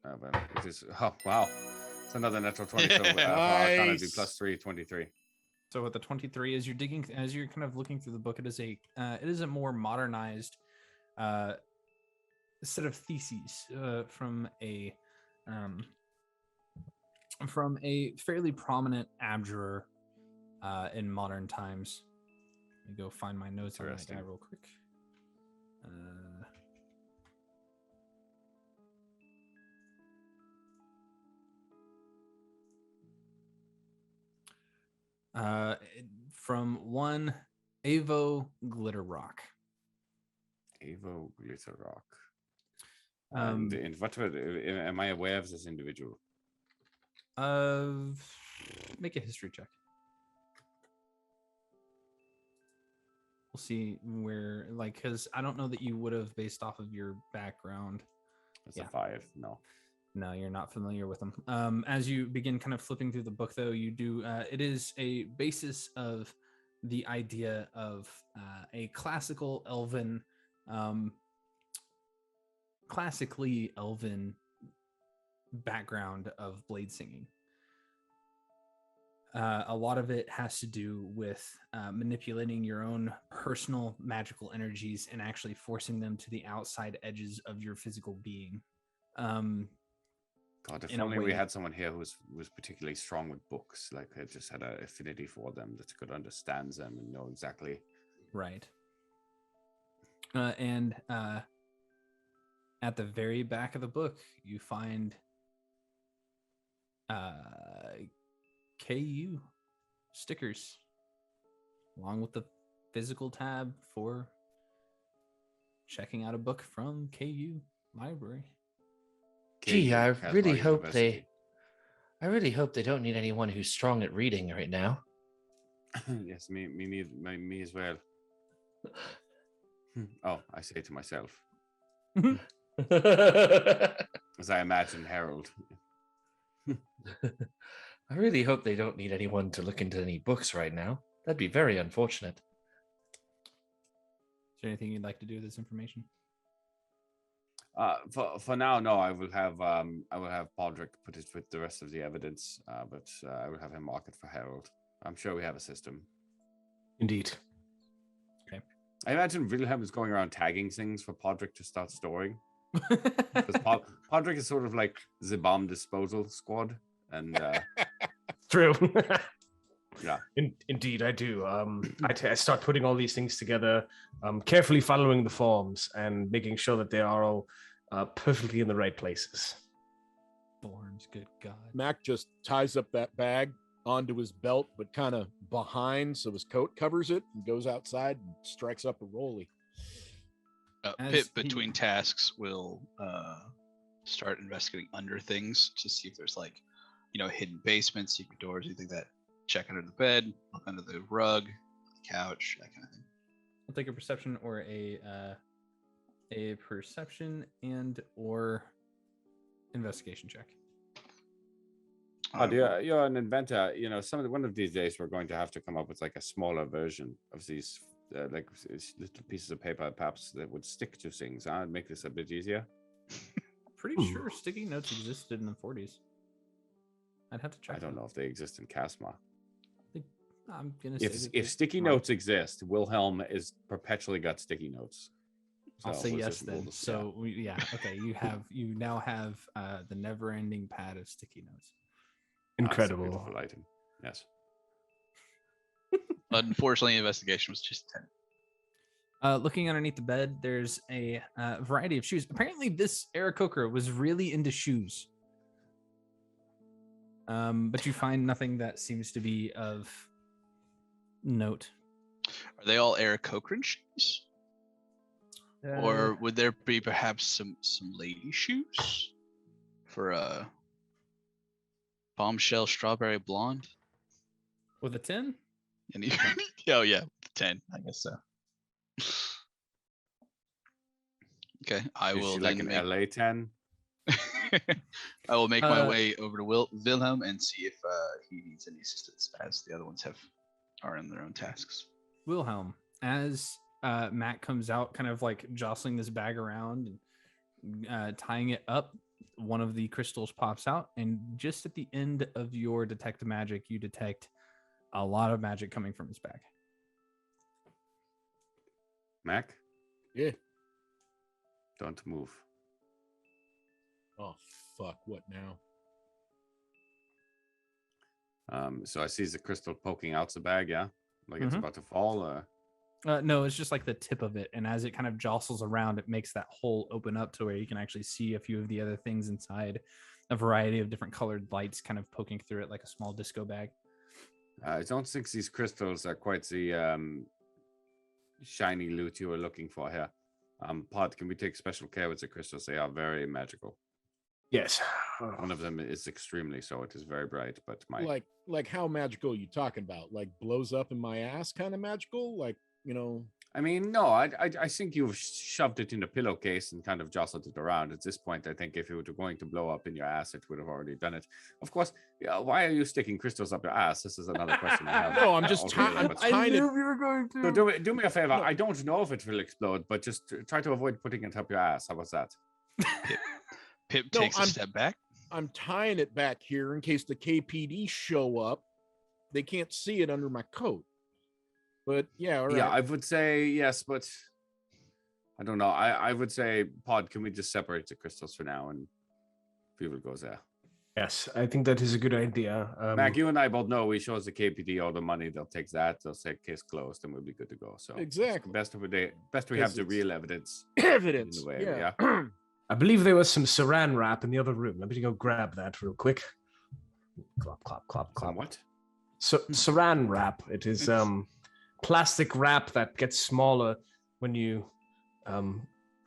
Well, it is. Oh wow! It's another natural 20. So Arcana be +3, 23. So with the 23, as you're kind of looking through the book, it is a more modernized set of theses from a fairly prominent abjurer in modern times. Let me go find my notes on that guy real quick. From one Avo Glitterrock. Avo Glitterrock. And what am I aware of this individual? Make a history check. We'll see where, because I don't know that you would have based off of your background. It's a 5. No, you're not familiar with them. As you begin kind of flipping through the book, though, you do. It is a basis of the idea of a classically elven background of blade singing. A lot of it has to do with manipulating your own personal magical energies and actually forcing them to the outside edges of your physical being. God, if in a only we way. had someone here who was particularly strong with books, like had just had an affinity for them, that could understand them and know exactly. Right. And at the very back of the book, you find KU stickers, along with the physical tab for checking out a book from KU Library. Gee, KU, I Kasmar really hope University. I really hope they don't need anyone who's strong at reading right now. Yes, me as well. Oh, I say to myself, as I imagine Harold. I really hope they don't need anyone to look into any books right now. That'd be very unfortunate. Is there anything you'd like to do with this information? For now, no. I will have Podrick put it with the rest of the evidence, but I will have him mark it for Harold. I'm sure we have a system. Indeed. Okay. I imagine Wilhelm is going around tagging things for Podrick to start storing. Because Podrick is sort of like the bomb disposal squad, and True. yeah, Indeed, I do. I start putting all these things together, carefully following the forms and making sure that they are all perfectly in the right places. Thorns, good God. Mac just ties up that bag onto his belt, but kind of behind, so his coat covers it, and goes outside and strikes up a rolly. Pip, between tasks, will start investigating under things to see if there's like, hidden basements, secret doors, anything that. Check under the bed, look under the rug, the couch, that kind of thing. I'll take a perception or a perception and or investigation check. You're an inventor. One of these days we're going to have to come up with like a smaller version of these, like little pieces of paper, perhaps that would stick to things. I'd make this a bit easier. Pretty sure sticky notes existed in the 40s. I'd have to check. I don't know if they exist in Kasmar. I'm gonna say if sticky notes exist, Wilhelm is perpetually got sticky notes. So I'll say yes then. So yeah. Okay. You now have the never-ending pad of sticky notes. Incredible. Beautiful item. Yes. Unfortunately, investigation was just 10. Looking underneath the bed, there's a variety of shoes. Apparently, this Aarakocra was really into shoes. But you find nothing that seems to be of note. Are they all Aarakocran shoes? Or would there be perhaps some lady shoes for a bombshell strawberry blonde with a 10? And oh yeah, 10. I guess so. Okay, I will like an LA 10. I will make my way over to Wilhelm and see if he needs any assistance, as the other ones are in their own tasks. Wilhelm, as Matt comes out, kind of like jostling this bag around and tying it up, one of the crystals pops out, and just at the end of your detect magic, you detect a lot of magic coming from his bag. Mac? Yeah. Don't move. Oh, fuck. What now? So I see the crystal poking out the bag, yeah? Like it's about to fall? No, it's just like the tip of it. And as it kind of jostles around, it makes that hole open up to where you can actually see a few of the other things inside, a variety of different colored lights kind of poking through it like a small disco bag. I don't think these crystals are quite the shiny loot you were looking for here. Pod, can we take special care with the crystals? They are very magical. Yes. One of them is extremely so. It is very bright, but like how magical are you talking about? Like blows up in my ass kind of magical? Like, I mean, no, I think you've shoved it in a pillowcase and kind of jostled it around. At this point, I think if it were going to blow up in your ass, it would have already done it. Of course, why are you sticking crystals up your ass? This is another question I have. No, I'm just I knew we were going to. So do me a favor. No. I don't know if it will explode, but just try to avoid putting it up your ass. How about that? Pip takes a step back. I'm tying it back here in case the KPD show up. They can't see it under my coat. But yeah, all right. Yeah, I would say yes, but I don't know. I would say, Pod, can we just separate the crystals for now and we will go there? Yes, I think that is a good idea. Mac, you and I both know we show the KPD all the money. They'll take that. They'll say case closed, and we'll be good to go. So Exactly. best we have the real evidence. Evidence. In a way, Yeah. I believe there was some saran wrap in the other room. Let me go grab that real quick. Clop, clop, clop, clop. What? So saran wrap. It is plastic wrap that gets smaller when you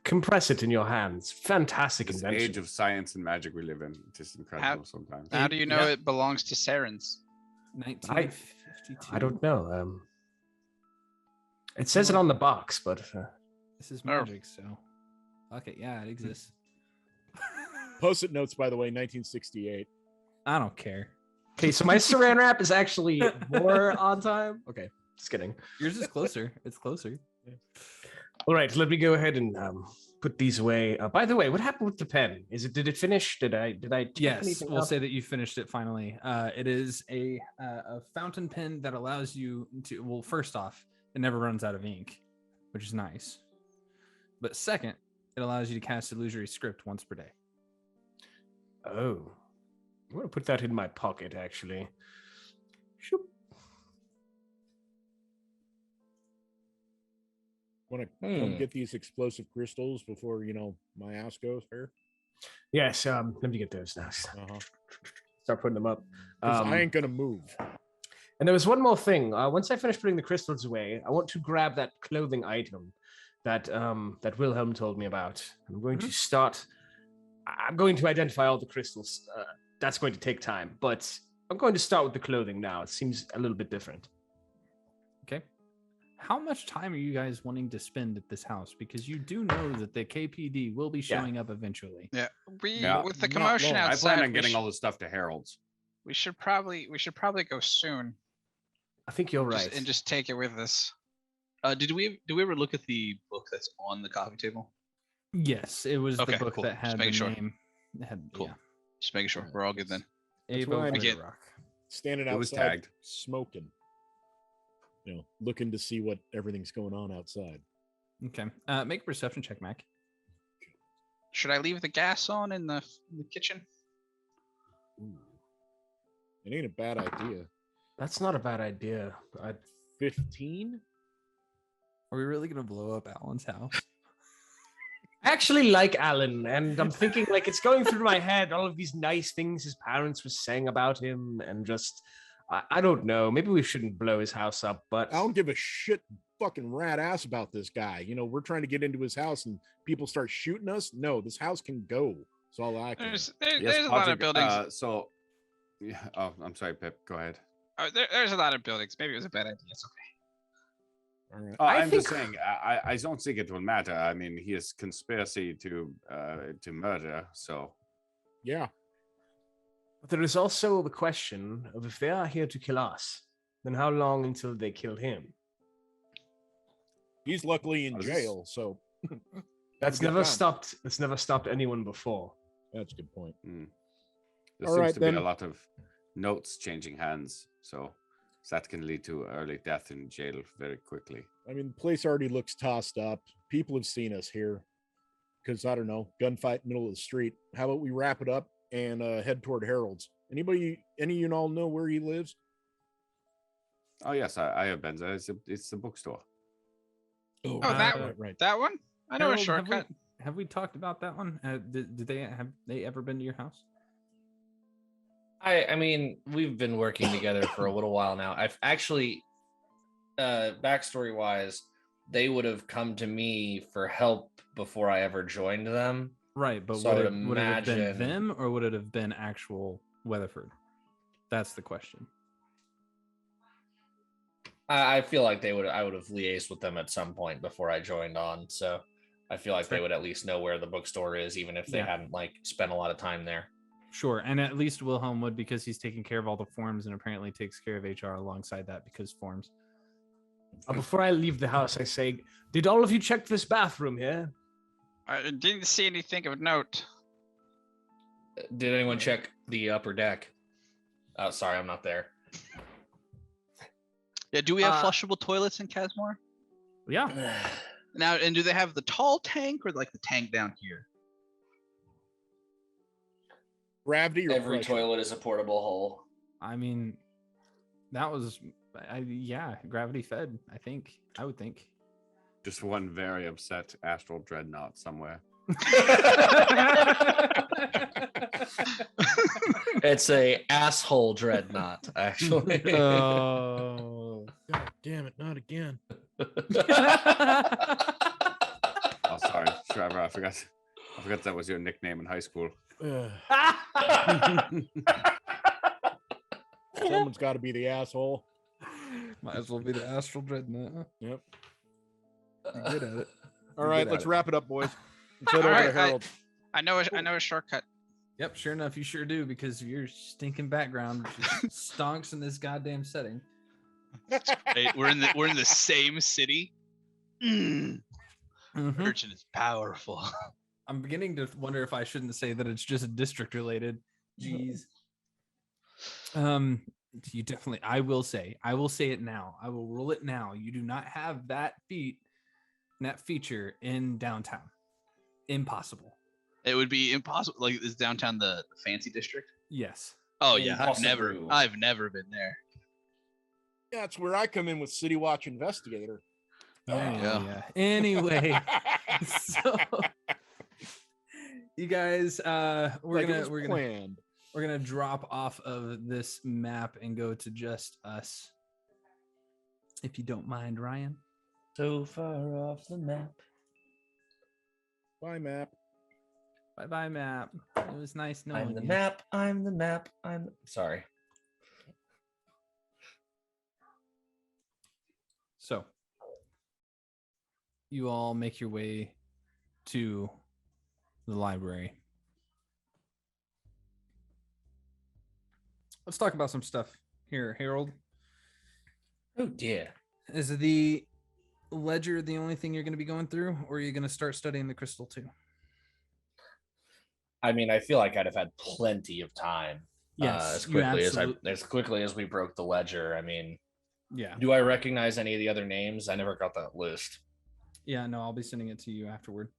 compress it in your hands. Fantastic This invention. age of science and magic we live in. It is incredible sometimes. How do you know it belongs to Sarens? 1952. I don't know. It says it on the box, but This is magic, so okay, yeah, it exists. Post-it notes, by the way, 1968. I don't care. okay. So my saran wrap is actually more on time. Okay, just kidding. Yours is closer. It's closer. All right, let me go ahead and put these away. By the way, what happened with the pen? Did it finish? Did I? Take Yes, anything we'll out? say that you finished it finally. It is a fountain pen that allows you to. Well, first off, it never runs out of ink, which is nice. But second, it allows you to cast illusory script once per day. Oh, I'm gonna put that in my pocket. Actually, Shoop. Want to come get these explosive crystals before my ass goes here? Yes. Let me get those now. Start putting them up. 'Cause I ain't gonna move. And there was one more thing. Once I finish putting the crystals away, I want to grab that clothing item that Wilhelm told me about. I'm going to start. I'm going to identify all the crystals. That's going to take time, but I'm going to start with the clothing now. It seems a little bit different. Okay. How much time are you guys wanting to spend at this house? Because you do know that the KPD will be showing up eventually. Yeah, with the not commotion long. I outside, plan on getting all the stuff to Harold's. we should probably go soon. I think you're right. And just take it with us. Did we ever look at the book that's on the coffee table? Yes, it was Okay, the book cool. that had Just the making sure. name. It had, Cool. yeah. Just making sure we're all good then. That's Ava why I'm Woodrock. standing It was outside tagged. smoking. Looking to see what everything's going on outside. Okay. Make a perception check, Mac. Should I leave the gas on in the kitchen? Ooh. It ain't a bad idea. That's not a bad idea. 15? Are we really gonna blow up Alan's house? I actually like Alan, and I'm thinking like it's going through my head all of these nice things his parents were saying about him, and just I don't know. Maybe we shouldn't blow his house up, but I don't give a shit fucking rat ass about this guy. We're trying to get into his house and people start shooting us. No, this house can go. That's all I can. There's a lot of buildings. Yeah. Oh, I'm sorry, Pip. Go ahead. There's a lot of buildings. Maybe it was a bad idea. It's okay. All right. I'm just saying. I don't think it will matter. I mean, he is conspiracy to murder. So Yeah. But there is also the question of if they are here to kill us, then how long until they kill him? He's luckily in jail, so That's never stopped. That's never stopped anyone before. That's a good point. There All seems right, to then. be a lot of notes changing hands. So that can lead to early death in jail very quickly. I mean, the place already looks tossed up. People have seen us here because, I don't know, gunfight middle of the street. How about we wrap it up and head toward Harold's? Any of you all know where he lives? Oh yes, I have been there. It's the bookstore. Oh, that one. Right. That one. I know a Harold, shortcut. Have we talked about that one? Did they ever been to your house? I mean, we've been working together for a little while now. I've actually, backstory wise, they would have come to me for help before I ever joined them. Right, but So I would would it have been imagine- them or would it have been actual Weatherford? That's the question. I feel like I would have liaised with them at some point before I joined on. So I feel like they would at least know where the bookstore is, even if they hadn't spent a lot of time there. Sure, and at least Wilhelm would, because he's taking care of all the forms and apparently takes care of HR alongside that because forms. Before I leave the house, I say, did all of you check this bathroom here? I didn't see anything of note. Did anyone check the upper deck? Oh, sorry, I'm not there. Yeah, do we have flushable toilets in Kasmar? Yeah. Now, and do they have the tall tank or like the tank down here? Gravity or Every pressure? toilet is a portable hole. I mean, that was, yeah, gravity fed. I would think. Just one very upset astral dreadnought somewhere. It's a asshole dreadnought, actually. Oh, God damn it! Not again. Oh, sorry, Trevor. I forgot that was your nickname in high school. Someone's got to be the asshole. might as well be the astral dreadnought. Yep. You're good at it. All right, let's wrap it up, boys. Let's head All over right, to Harold. I know a shortcut. Yep, sure enough, you sure do, because of your stinking background, which is stonks in this goddamn setting. Hey, we're in the same city. Mhm. Urchin is powerful. I'm beginning to wonder if I shouldn't say that it's just district related. Jeez. You definitely. I will say it now. I will rule it now. You do not have that feature in downtown. Impossible. It would be impossible. Like, is downtown the fancy district? Yes. Oh yeah, Impossible. I've never been there. Yeah, that's where I come in with City Watch Investigator. Yeah. Anyway, so you guys, we're gonna drop off of this map and go to just us, if you don't mind, Ryan. So far off the map. Bye, map. Bye, map. It was nice knowing I'm the you. map. I'm the map. I'm sorry. So, you all make your way to the library. Let's talk about some stuff here, Harold. Oh dear. Is the ledger the only thing you're going to be going through, or are you going to start studying the crystal too? I mean, I feel like I'd have had plenty of time. Yes, As quickly as we broke the ledger. I mean, yeah. do I recognize any of the other names? I never got that list. Yeah, no, I'll be sending it to you afterward.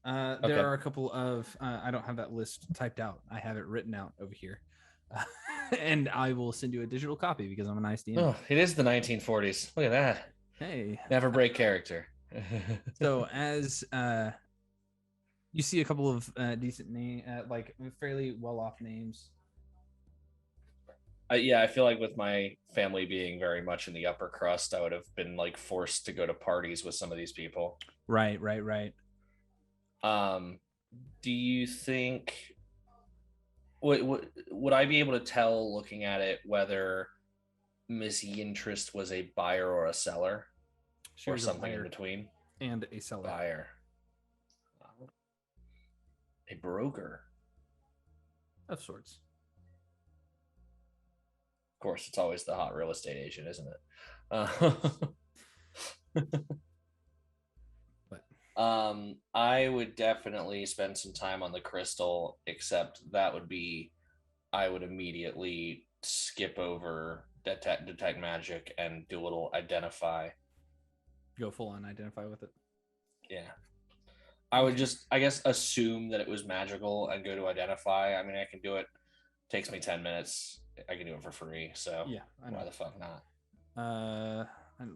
Okay. There are a couple of I don't have that list typed out. I have it written out over here. And I will send you a digital copy because I'm a nice DM. Oh, it is the 1940s. Look at that. Hey. Never break character. So as you see a couple of decent name, like fairly well-off names. Yeah, I feel like with my family being very much in the upper crust, I would have been like forced to go to parties with some of these people. Right. Do you think would I be able to tell looking at it whether Miss Yintrist was a buyer or a seller, or something in between? And a seller. Buyer. A broker. Of sorts. Of course, it's always the hot real estate agent, isn't it? I would definitely spend some time on the crystal, except that would be, I would immediately skip over detect magic and do a little identify. Go full on identify with it. Yeah. I would just, I guess, assume that it was magical and go to identify. I mean, I can do it. Takes me 10 minutes. I can do it for free. So yeah, why the fuck not?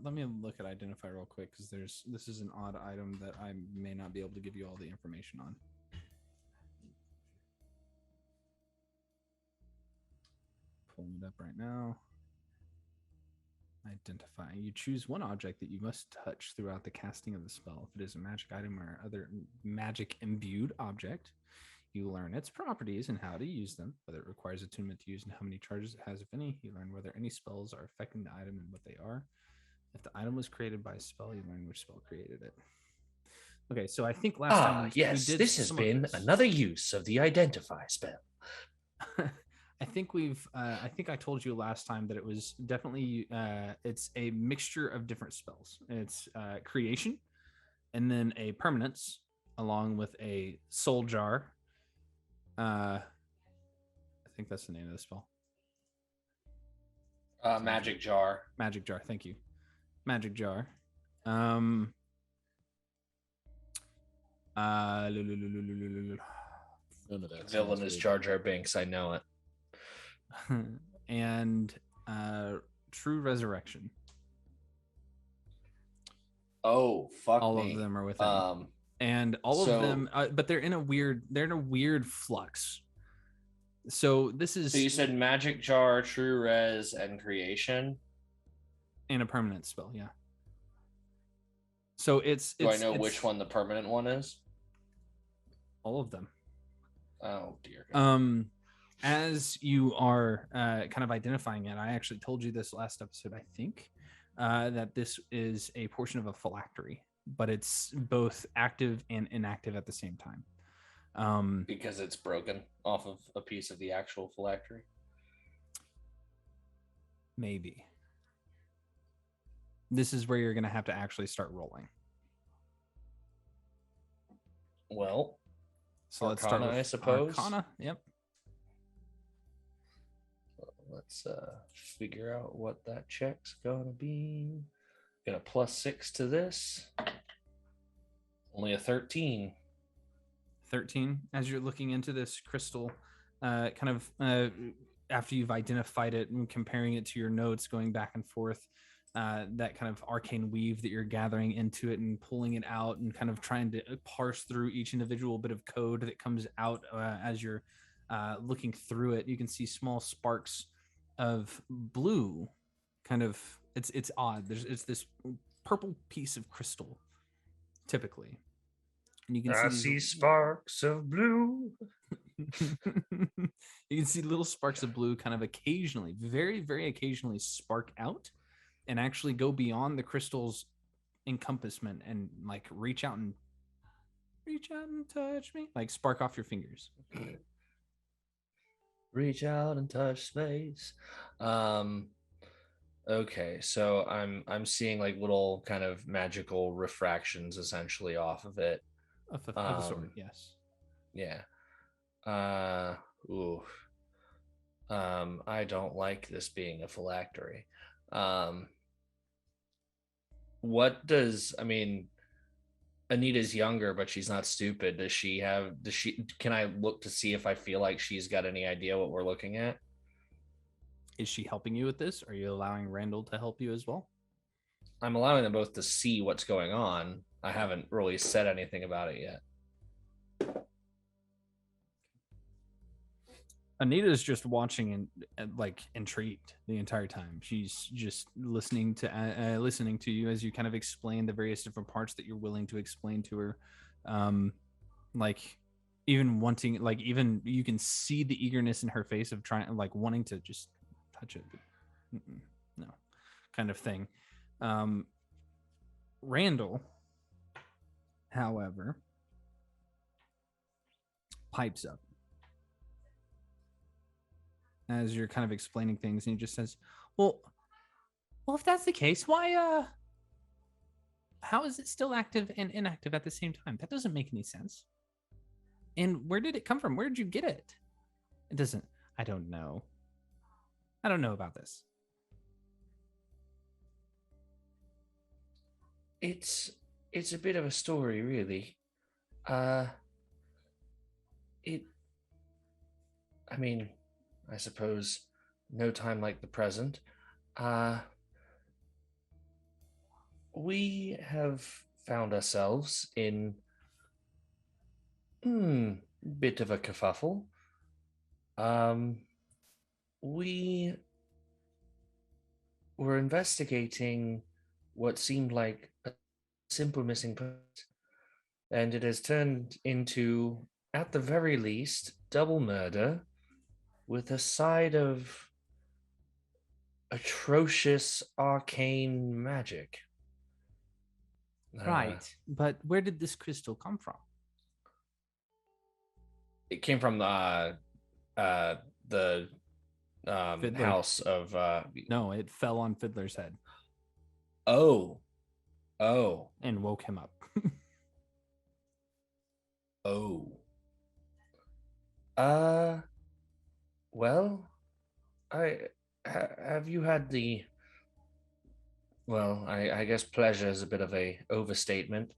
Let me look at identify real quick because this is an odd item that I may not be able to give you all the information on. Pulling it up right now. Identify. You choose one object that you must touch throughout the casting of the spell. If it is a magic item or other magic imbued object, you learn its properties and how to use them, whether it requires attunement to use and how many charges it has, if any. You learn whether any spells are affecting the item and what they are. If the item was created by a spell, you learn which spell created it. Okay, so I think last time yes, this has been another use of the identify spell. I think I think I told you last time that it was definitely it's a mixture of different spells. It's creation, and then a permanence, along with a soul jar. I think that's the name of the spell. Magic jar. Magic jar. Thank you. Magic jar. None of that. Villain is Jar Jar Binks. I know it. And True Resurrection. Oh, fuck all me. of them are with him. And all of them, but they're in a weird flux. So this is. So you said Magic Jar, True Res, and Creation, and a permanent spell, yeah. So it's. Do I know which one the permanent one is? All of them. Oh dear God. As you are kind of identifying it, I actually told you this last episode, I think, that this is a portion of a phylactery, but it's both active and inactive at the same time. Because it's broken off of a piece of the actual phylactery? Maybe. This is where you're going to have to actually start rolling. Well, so let's Arcana, start with I suppose. Arcana, yep. Let's figure out what that check's gonna be. Got a +6 to this. Only a 13. 13. As you're looking into this crystal, kind of after you've identified it and comparing it to your notes, going back and forth, that kind of arcane weave that you're gathering into it and pulling it out and kind of trying to parse through each individual bit of code that comes out as you're looking through it. You can see small sparks of blue. Kind of, it's odd. It's this purple piece of crystal, typically. And you can see sparks of blue. You can see little sparks of blue kind of occasionally, very, very occasionally spark out and actually go beyond the crystal's encompassment and like reach out and touch me, like spark off your fingers. Reach out and touch space. Okay, so I'm seeing like little kind of magical refractions essentially off of it. Of the sword, yes. Yeah. I don't like this being a phylactery. What does, I mean, Anita's younger, but she's not stupid. Can I look to see if I feel like she's got any idea what we're looking at? Is she helping you with this? Are you allowing Randall to help you as well? I'm allowing them both to see what's going on. I haven't really said anything about it yet. Anita's just watching and like intrigued the entire time. She's just listening to you as you kind of explain the various different parts that you're willing to explain to her. Like even wanting, like even you can see the eagerness in her face of trying, like wanting to just touch it. No, kind of thing. Randall, however, pipes up as you're kind of explaining things, and he just says, well, if that's the case, why how is it still active and inactive at the same time? That doesn't make any sense. And where did it come from? Where did you get it? It doesn't. I don't know about this. It's a bit of a story, really. I suppose no time like the present. We have found ourselves in bit of a kerfuffle. We were investigating what seemed like a simple missing person, and it has turned into, at the very least, double murder with a side of atrocious arcane magic. Right, but where did this crystal come from? It came from the house of No, it fell on Fiddler's head. Oh. And woke him up. Oh. Well, have you had the, I guess pleasure is a bit of a overstatement,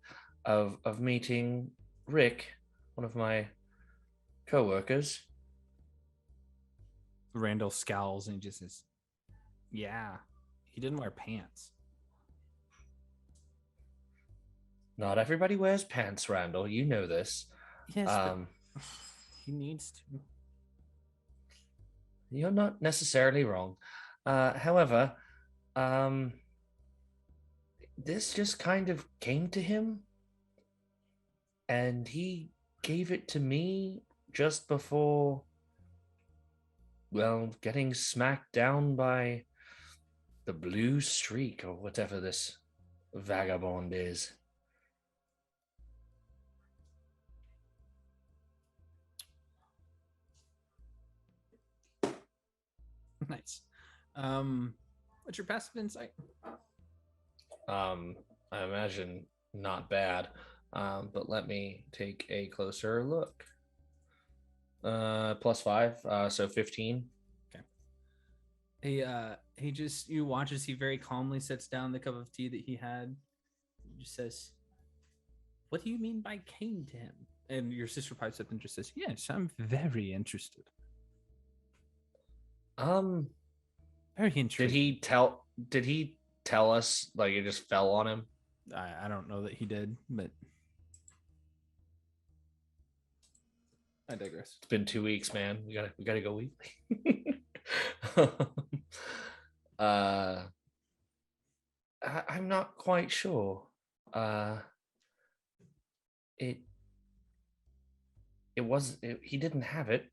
of meeting Rick, one of my Co-workers. Randall scowls and just says, "Yeah, he didn't wear pants." Not everybody wears pants, Randall. You know this. Yes, but he needs to. You're not necessarily wrong. However, this just kind of came to him, and he gave it to me just before, well, getting smacked down by the blue streak or whatever this vagabond is. Nice. What's your passive insight? I imagine not bad, but let me take a closer look. +5, so 15. He just, you watch as he very calmly sets down the cup of tea that he had. He just says, "What do you mean by came to him?" And your sister pipes up and just says, "Yes, I'm very interested." Very intrigued. Did he tell us, like, it just fell on him? I don't know that he did, but I digress. It's been 2 weeks, man. We gotta go weekly. I'm not quite sure. He didn't have it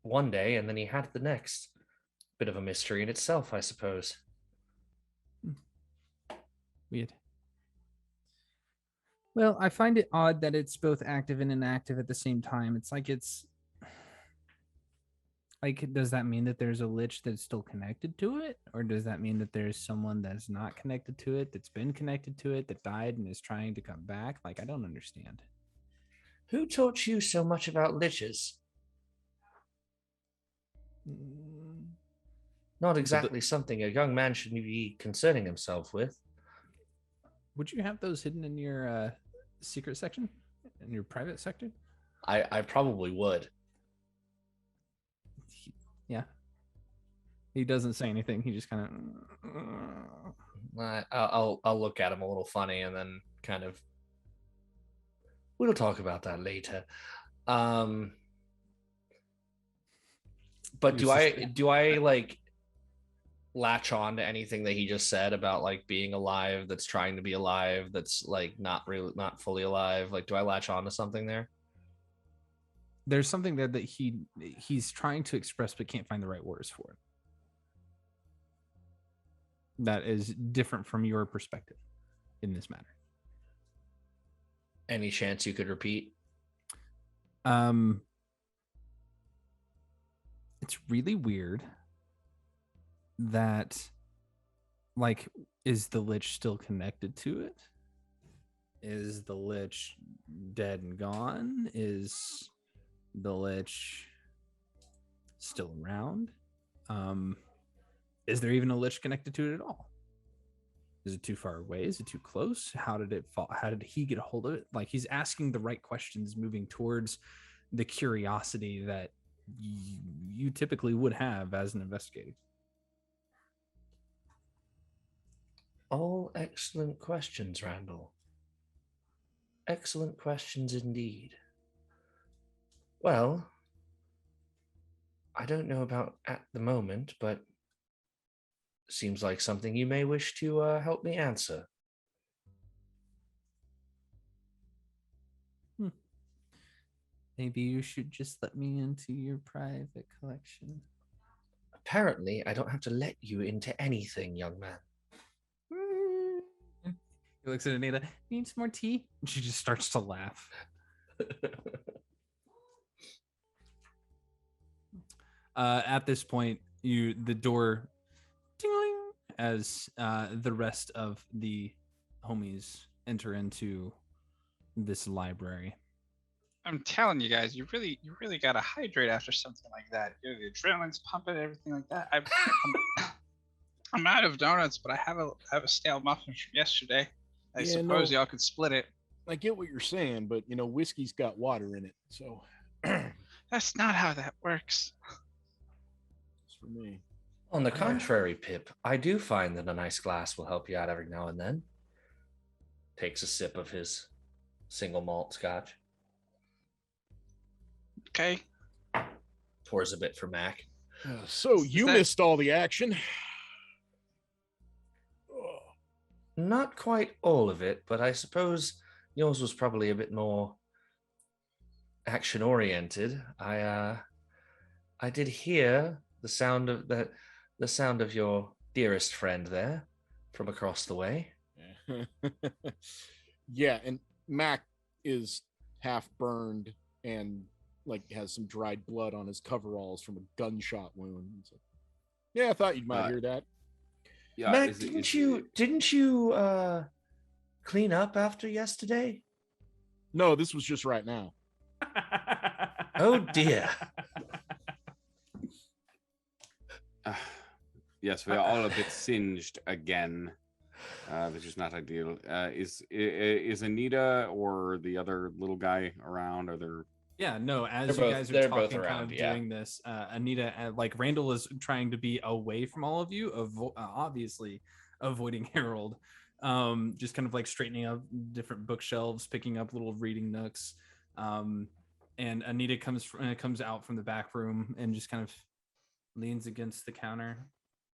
one day, and then he had it the next. Bit of a mystery in itself, I suppose. Weird. Well, I find it odd that it's both active and inactive at the same time. It's like does that mean that there's a lich that's still connected to it? Or does that mean that there's someone that's not connected to it, that's been connected to it, that died and is trying to come back? Like, I don't understand. Who taught you so much about liches? Not exactly something a young man should be concerning himself with. Would you have those hidden in your secret section? In your private sector? I probably would. Yeah. He doesn't say anything. He just kind of... I'll look at him a little funny and then kind of... We'll talk about that later. But do I like latch on to anything that he just said about like being alive, that's trying to be alive, that's like not fully alive? Like, do I latch on to something there? There's something there that he's trying to express but can't find the right words for it. That is different from your perspective in this matter. Any chance you could repeat? It's really weird that, like, is the lich still connected to it? Is the lich dead and gone? Is the lich still around? Is there even a lich connected to it at all? Is it too far away? Is it too close? How did it fall? How did he get a hold of it? Like, he's asking the right questions, moving towards the curiosity that you typically would have as an investigator. All excellent questions, Randall. Excellent questions indeed. Well, I don't know about at the moment, but seems like something you may wish to help me answer. Maybe you should just let me into your private collection. Apparently, I don't have to let you into anything, young man. He looks at Anita. Need some more tea? And she just starts to laugh. At this point, the door tingling as the rest of the homies enter into this library. I'm telling you guys, you really gotta hydrate after something like that. The adrenaline's pumping, everything like that. I'm out of donuts, but I have a stale muffin from yesterday. I suppose y'all could split it. I get what you're saying, but whiskey's got water in it, so. That's not how that works. It's for me. On the contrary, Pip, I do find that a nice glass will help you out every now and then. Takes a sip of his single malt scotch. Okay. Pours a bit for Mac. So you missed all the action. Not quite all of it, but I suppose yours was probably a bit more action oriented. I did hear the sound of your dearest friend there from across the way. Yeah, and Mac is half burned and like has some dried blood on his coveralls from a gunshot wound. So, yeah, I thought you might hear that. Yeah, Mac, didn't you clean up after yesterday? No, this was just right now. Oh dear. Yes, we are all a bit singed again, which is not ideal. Is Anita or the other little guy around? Are there? Yeah, no, as They're you both- guys are they're talking, both kind around, of yeah. doing this, Anita, like Randall is trying to be away from all of you, obviously avoiding Harold, just kind of like straightening up different bookshelves, picking up little reading nooks. And Anita comes out from the back room and just kind of leans against the counter,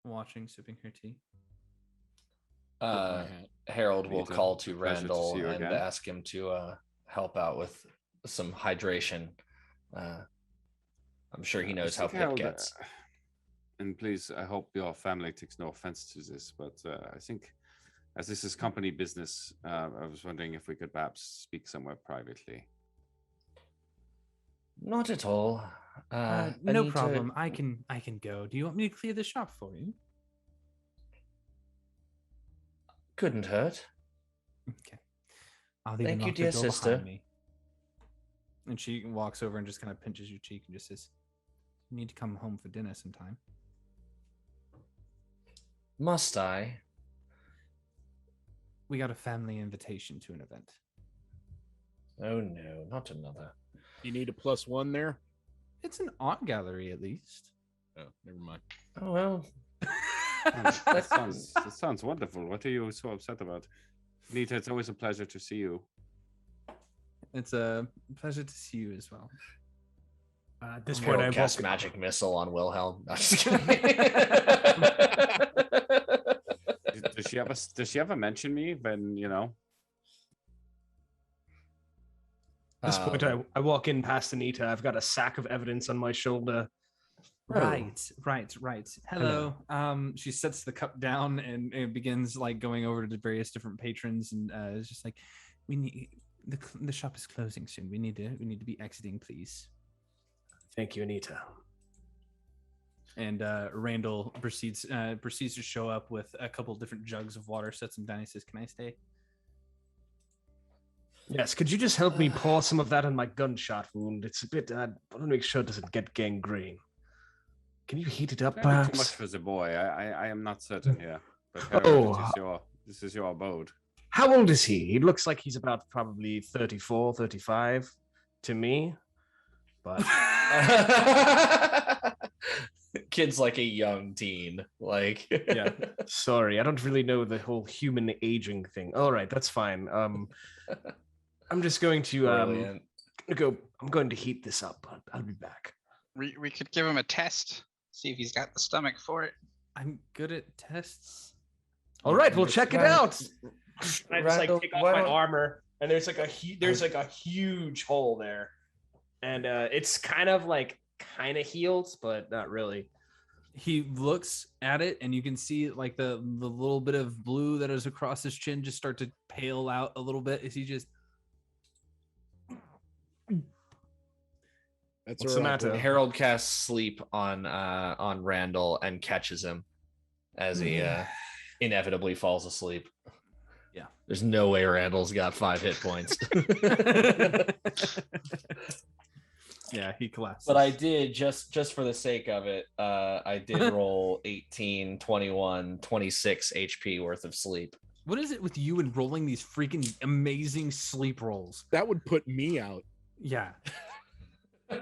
watching, sipping her tea. Harold will Anita, call to pleasure to Randall see you and again. ask him to help out with some hydration. I'm sure he knows how Pip Harold, gets. and please, I hope your family takes no offense to this, but I think as this is company business, I was wondering if we could perhaps speak somewhere privately. Not at all. No Anita- problem. I can go. Do you want me to clear the shop for you? Couldn't hurt. Okay. I'll even Thank you, lock the dear door sister. behind me. And she walks over and just kind of pinches your cheek and just says, "You need to come home for dinner sometime." Must I? We got a family invitation to an event. Oh no, not another. You need a +1 there? It's an art gallery, at least. Oh, never mind. Oh well. That sounds wonderful. What are you so upset about? Nita, it's always a pleasure to see you. It's a pleasure to see you as well. At this Harold point, I cast walk. magic missile on Wilhelm. No, just kidding. Does she ever mention me when, you know? At this point, I walk in past Anita. I've got a sack of evidence on my shoulder. Right. Hello. She sets the cup down and begins like going over to various different patrons and it's just like, we need the shop is closing soon. We need to be exiting, please. Thank you, Anita. And Randall proceeds to show up with a couple different jugs of water, sets them down. He says, "Can I stay?" Yes, could you just help me pour some of that on my gunshot wound? It's a bit. I want to make sure it doesn't get gangrene. Can you heat it up, Maybe too perhaps? much for the boy. I am not certain here. But Oh. this is your abode. How old is he? He looks like he's about probably 34, 35 to me. But Kid's like a young teen. Like yeah. Sorry, I don't really know the whole human aging thing. All right, that's fine. I'm just going to Brilliant. I'm going to heat this up. I'll be back. We could give him a test, see if he's got the stomach for it. I'm good at tests. All right, we'll check it out. I just Randall, like take off why my don't- armor, and there's like a huge hole there, and it's kind of healed, but not really. He looks at it, and you can see like the little bit of blue that is across his chin just start to pale out a little bit as he just. That's What's all the right, matter? bro. Harold casts sleep on Randall and catches him as he inevitably falls asleep. Yeah. There's no way Randall's got 5 hit points. Yeah, he collapsed. But I did, just for the sake of it, I did roll 18, 21, 26 HP worth of sleep. What is it with you and rolling these freaking amazing sleep rolls? That would put me out. Yeah.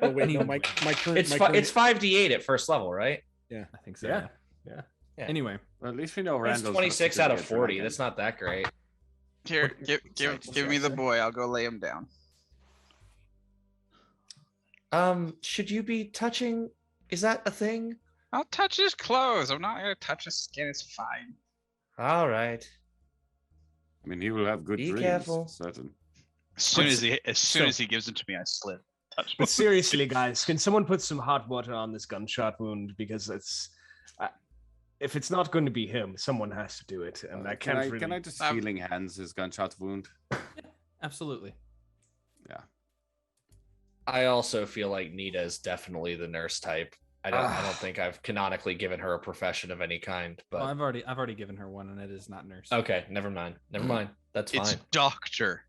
Oh wait, no, my current. It's my current, it's 5d8 at first level, right? Yeah, I think so. Yeah. Yeah. Yeah. Anyway, Well, at least we know That's Randall's 26 out of 40. dragon. That's not that great. Here, Sorry, give me the boy. I'll go lay him down. Should you be touching? Is that a thing? I'll touch his clothes. I'm not gonna touch his skin. It's fine. All right. I mean, he will have good Be dreams. careful. Certain. As soon as he gives it to me, I slip. Touch But seriously, guys, can someone put some hot water on this gunshot wound? Because it's, if it's not going to be him, someone has to do it, and I can't really. Can I just healing hands his gunshot wound? absolutely. Yeah. I also feel like Nita is definitely the nurse type. I don't think I've canonically given her a profession of any kind, but Well, I've already given her one, and it is not nurse. okay, never mind. Never mind. That's It's fine. doctor.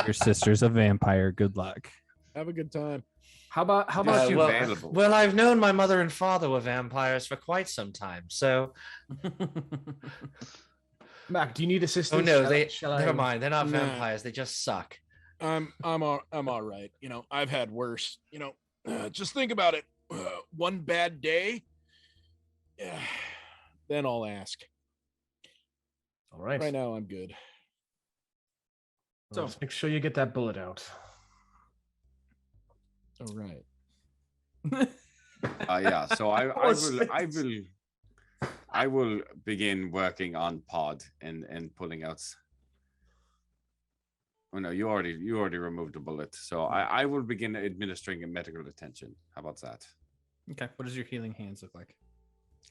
Your sister's a vampire. Good luck. have a good time. How about you? Well, I've known my mother and father were vampires for quite some time, so. Mac, do you need assistance? Oh no, I- never mind. They're not Nah. vampires. They just suck. I'm all right. You know, I've had worse. You know, just think about it. One bad day, then I'll ask. All right. Right now, I'm good. So make sure you get that bullet out. All right. Yeah. So I will begin working on Pod and pulling out. Oh no, you already removed a bullet. So I will begin administering a medical attention. How about that? Okay. What does your healing hands look like?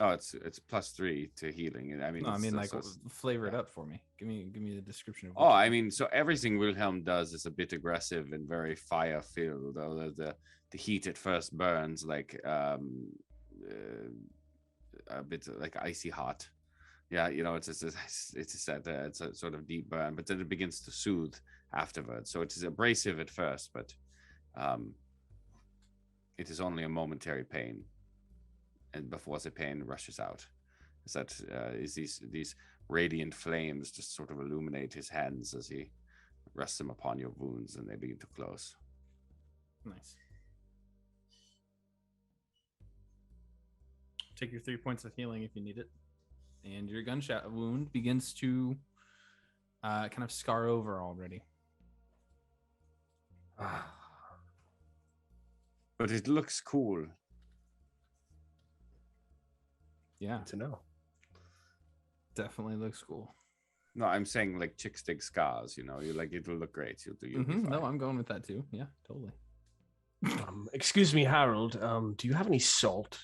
Oh, it's +3 to healing. I mean, No, I mean like it's- flavor it up for me. Give me the description of. Oh, I mean, so everything Wilhelm does is a bit aggressive and very fire filled. Though the heat at first burns like a bit like icy hot. Yeah, you know, it's a sort of deep burn, but then it begins to soothe afterwards. So it is abrasive at first, but it is only a momentary pain, and before the pain rushes out. Is that is these radiant flames just sort of illuminate his hands as he rests them upon your wounds, and they begin to close. Nice. Take your 3 points of healing if you need it, and your gunshot wound begins to kind of scar over already. But it looks cool. Yeah, to know. Definitely looks cool. No, I'm saying like chick stick scars. You know, you like it'll look great. You'll be No, fine. I'm going with that too. Yeah, totally. Excuse me, Harold. Do you have any salt?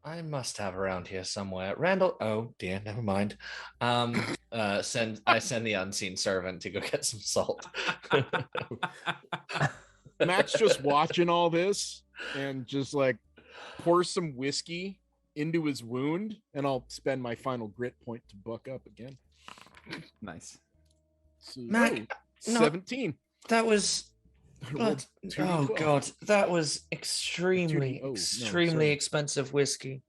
I must have around here somewhere. Randall. Oh dear, never mind. Send the unseen servant to go get some salt. Matt's just watching all this and just like pour some whiskey into his wound, and I'll spend my final grit point to buck up again. Nice. So, Mac, no, 17. That was. Rolled But, 2d12. oh god, that was extremely, 2d- oh, no, extremely sorry. expensive whiskey.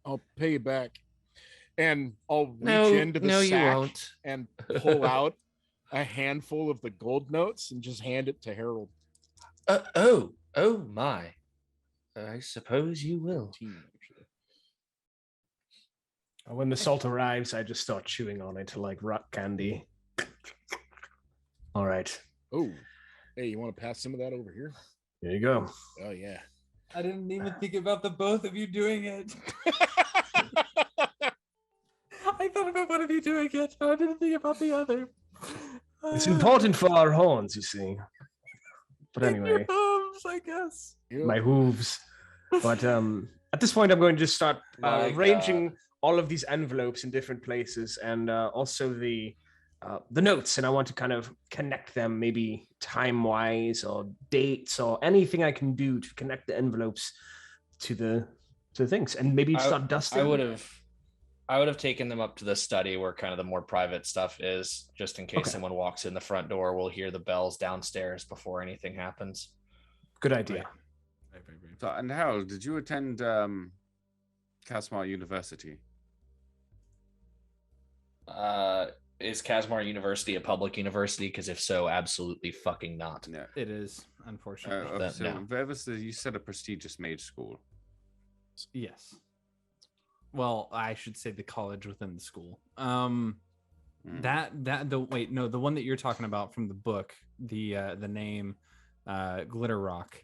I'll pay you back. And I'll reach No, into the no, you sack won't. and pull out a handful of the gold notes and just hand it to Harold. Oh my! I suppose you will. When the salt arrives, I just start chewing on it like rock candy. All right. Oh, hey, you want to pass some of that over here? There you go. Oh, yeah. I didn't even think about the both of you doing it. I thought about one of you doing it, but I didn't think about the other. It's important for our horns, you see. But Your anyway, hooves, I guess. my hooves. But at this point, I'm going to just start My arranging all of these envelopes in different places, and also the notes. And I want to kind of connect them, maybe time-wise or dates or anything I can do to connect the envelopes to the things, and maybe start dusting. I would have taken them up to the study where kind of the more private stuff is, just in case someone walks in the front door. We'll hear the bells downstairs before anything happens. Good idea. Right. So, and Harold, did you attend Kasmar University? Is Kasmar University a public university? Because if so, absolutely fucking not. Yeah. It is, unfortunately. So no. you said a prestigious mage school. Yes. Well, I should say the college within the school. The one that you're talking about from the book, the name Glitter Rock.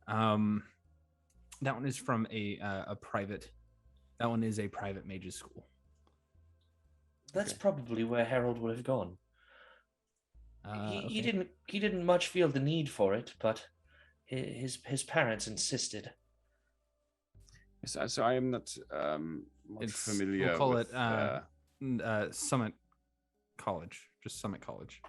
That one is from a private. That one is a private mage's school. That's probably where Harold would have gone. He didn't much feel the need for it, but his parents insisted. So I am not much familiar. We'll call with, it Summit College, just Summit College.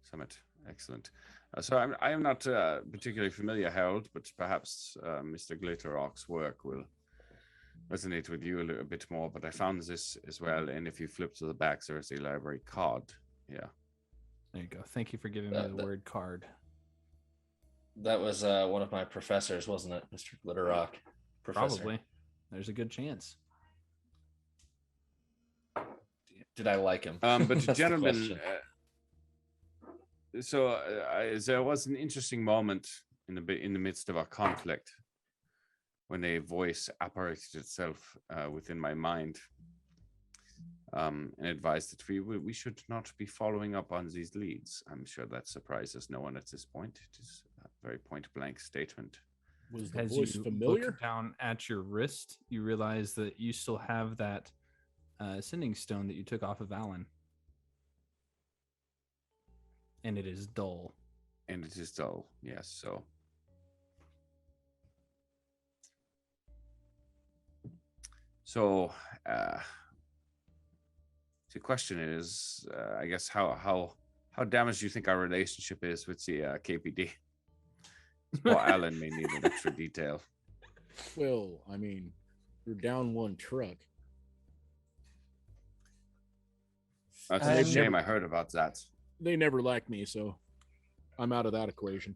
Summit, excellent. So I am not particularly familiar, Harold, but perhaps Mr. Glitterrock's work will resonate with you a little bit more. But I found this as well, and if you flip to the back, there is a library card. Yeah. There you go. Thank you for giving me the word card. That was one of my professors, wasn't it, Mr. Glitterrock? Professor. Probably. There's a good chance. Did I like him? But gentlemen, there was an interesting moment in the midst of our conflict when a voice apparated itself within my mind and advised that we should not be following up on these leads. I'm sure that surprises no one at this point. It is a very point-blank statement. Was the As voice you familiar? look down at your wrist, you realize that you still have that sending stone that you took off of Alan. And it is dull. Yes. So the question is, I guess, how damaged do you think our relationship is with the KPD? Poor Alan may need an extra detail. Well, I mean, you're down one truck. That's a shame. I heard about that. They never liked me, so I'm out of that equation.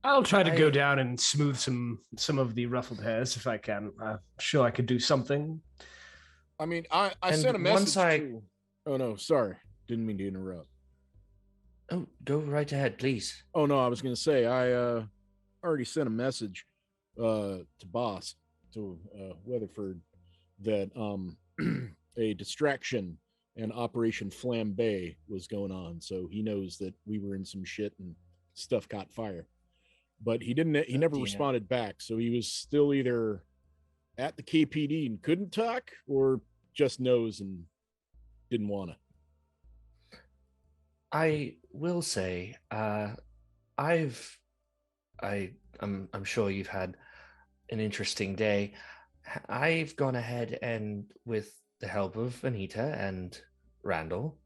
I'll try to go down and smooth some of the ruffled hairs if I can. I'm sure I could do something. I mean, I sent a message to... Oh, no, sorry. Didn't mean to interrupt. Oh, go right ahead, please. Oh, no, I was going to say, I already sent a message to Boss, to Weatherford, that a distraction and Operation Flambe was going on. So he knows that we were in some shit and stuff caught fire. But he never responded back. So he was still either at the KPD and couldn't talk, or just knows and didn't want to. I will say, I'm sure you've had an interesting day. I've gone ahead and, with the help of Anita and Randall,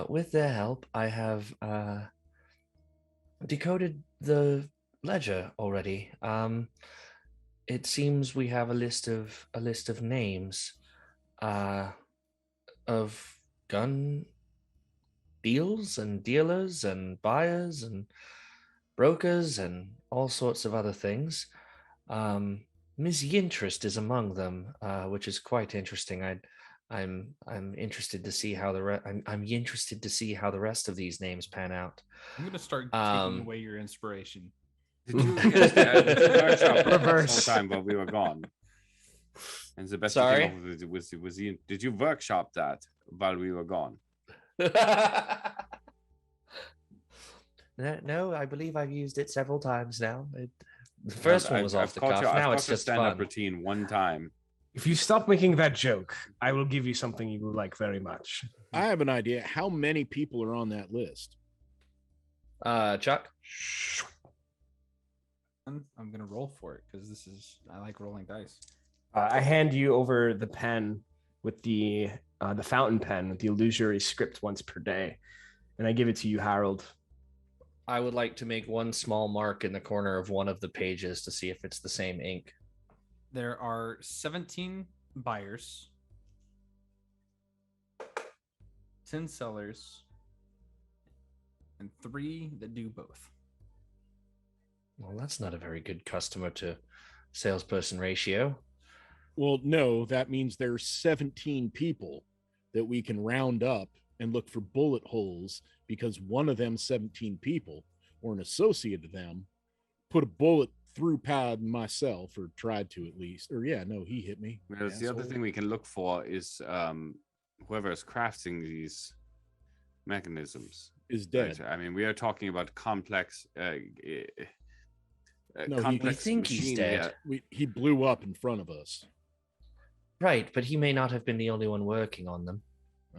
with their help, I have decoded the ledger already. It seems we have a list of names of gun deals and dealers and buyers and brokers and all sorts of other things. Ms. Yintrist is among them, which is quite interesting. I'm interested to see how I'm interested to see how the rest of these names pan out. I'm gonna start taking away your inspiration. Did you workshop reverse time while we were gone? And the best Sorry? thing was did you workshop that while we were gone? No, I believe I've used it several times now. The first one was off the cuff. Now it's just stand-up fun. routine one time. If you stop making that joke, I will give you something you will like very much. I have an idea. How many people are on that list? Chuck? I'm gonna roll for it because I like rolling dice. I hand you over the pen with the fountain pen with the illusory script once per day, and I give it to you, Harold. I would like to make one small mark in the corner of one of the pages to see if it's the same ink. There are 17 buyers, 10 sellers, and 3 that do both. Well, that's not a very good customer to salesperson ratio. Well, no, that means there's 17 people that we can round up and look for bullet holes because one of them 17 people or an associate of them put a bullet through Pad and myself, or tried to at least. Or yeah, no, he hit me. Whereas the other thing we can look for is whoever is crafting these mechanisms is dead. Right? I mean, we are talking about complex. No, complex we think he's machine dead. here. He blew up in front of us. Right, but he may not have been the only one working on them.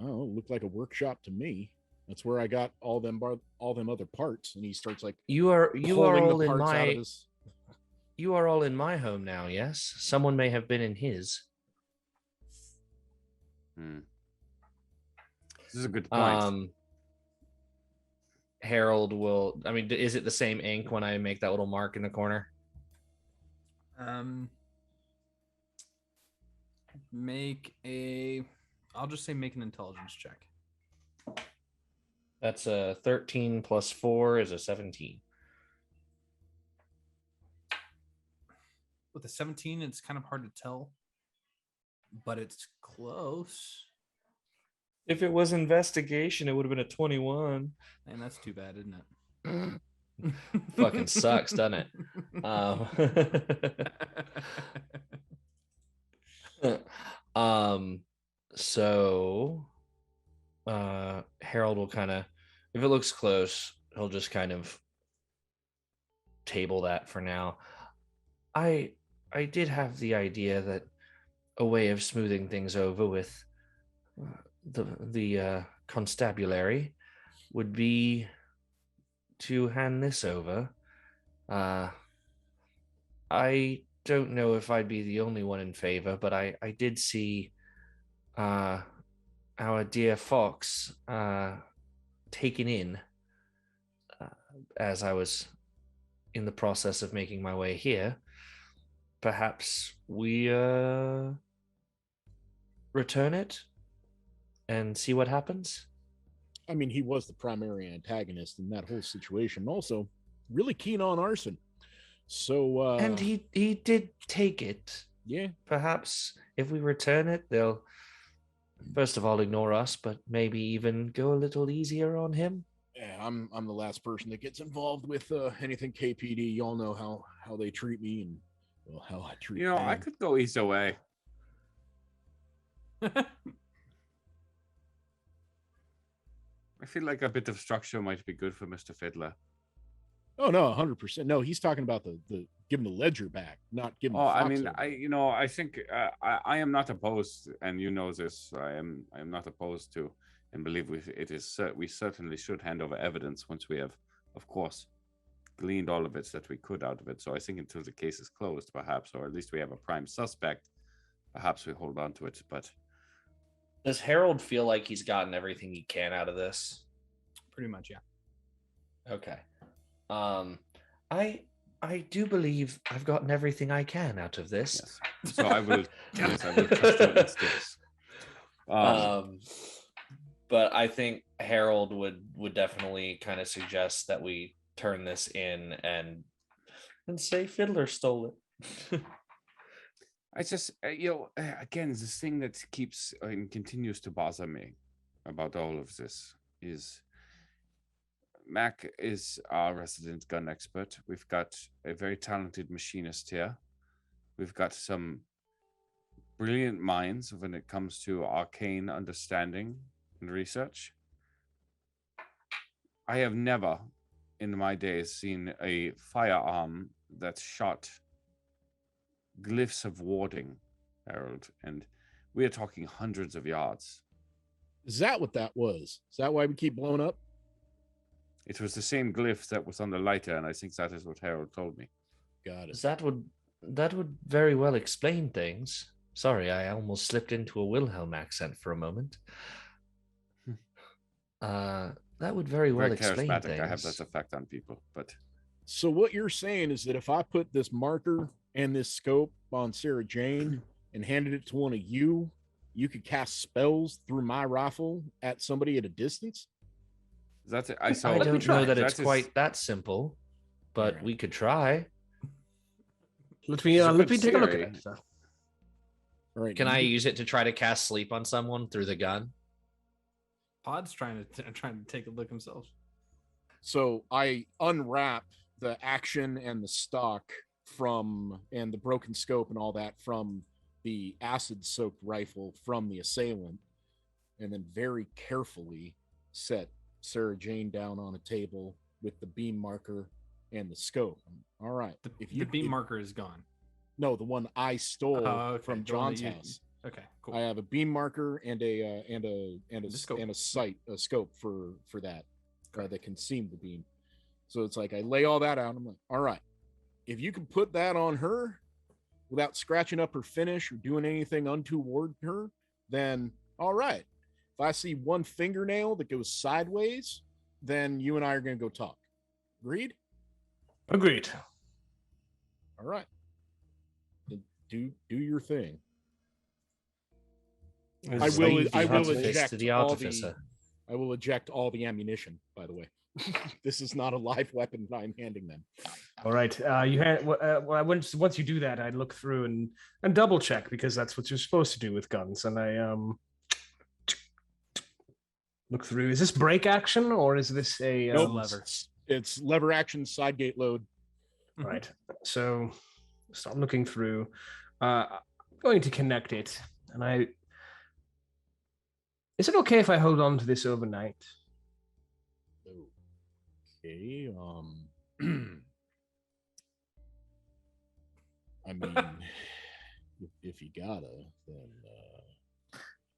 Oh, it looked like a workshop to me. That's where I got all them other parts. And he starts like you are all in my his... You are all in my home now, yes? Someone may have been in his. This is a good point. Harold will, I mean, is it the same ink when I make that little mark in the corner? I'll just say make an intelligence check. That's a 13 plus 4 is a 17. With a 17, it's kind of hard to tell, but it's close. If it was investigation, it would have been a 21. And that's too bad, isn't it? Fucking sucks, doesn't it? So Harold will kind of, if it looks close, he'll just kind of table that for now. I did have the idea that a way of smoothing things over with the constabulary would be to hand this over. I don't know if I'd be the only one in favor, but I did see our dear Fox taken in as I was in the process of making my way here. Perhaps we return it and see what happens. I mean, he was the primary antagonist in that whole situation. Also, really keen on arson. So and he did take it. Yeah. Perhaps if we return it, they'll first of all ignore us, but maybe even go a little easier on him. Yeah, I'm the last person that gets involved with anything KPD. Y'all know how they treat me and how I treat them. I could go either way. I feel like a bit of structure might be good for Mr. Fiddler. Oh no, 100%. No, he's talking about the giving the ledger back, not giving. I mean, I think I am not opposed, and you know this. I am not opposed to, and believe we certainly should hand over evidence once we have, of course, gleaned all of it that we could out of it. So I think until the case is closed, perhaps, or at least we have a prime suspect, perhaps we hold on to it. But does Harold feel like he's gotten everything he can out of this? Pretty much, yeah. Okay. I do believe I've gotten everything I can out of this. Yes. So I will. Yes, I will trust your instincts. But I think Harold would definitely kind of suggest that we turn this in and say Fiddler stole it. I just, again, this thing that keeps and continues to bother me about all of this is Mac is our resident gun expert. We've got a very talented machinist here. We've got some brilliant minds when it comes to arcane understanding and research. I have never in my days seen a firearm that shot glyphs of warding, Harold, and we are talking hundreds of yards. Is that what that was? Is that why we keep blowing up? It was the same glyph that was on the lighter, and I think that is what Harold told me. Got it. That would very well explain things. Sorry, I almost slipped into a Wilhelm accent for a moment. That would very well explain things. I have that effect on people, but so what you're saying is that if I put this marker and this scope on Sarah Jane and handed it to one of you, you could cast spells through my rifle at somebody at a distance? That's it. I don't know that it's quite that simple, but we could try. Let me take a look at it. All right. Can I use it to try to cast sleep on someone through the gun? Pod's trying to take a look himself. So I unwrap the action and the stock and the broken scope and all that from the acid-soaked rifle from the assailant, and then very carefully set Sarah Jane down on a table with the beam marker and the scope. All right. The beam marker is gone. No, the one I stole Okay, from the one John's that house. Okay, cool. I have a beam marker and a scope. and a scope for that that can seam the beam. So it's like I lay all that out. I'm like, all right, if you can put that on her without scratching up her finish or doing anything untoward her, then all right. If I see one fingernail that goes sideways, then you and I are going to go talk. Agreed? Agreed. All right. Then do your thing. I will eject all the ammunition, by the way. This is not a live weapon I'm handing them. All right. Once you do that, I look through and double check, because that's what you're supposed to do with guns. And I look through. Is this brake action or is this a Nope. lever? It's lever action, side gate load. Right. So start looking through. I'm going to connect it, and is it okay if I hold on to this overnight? Okay. I mean, if you gotta, then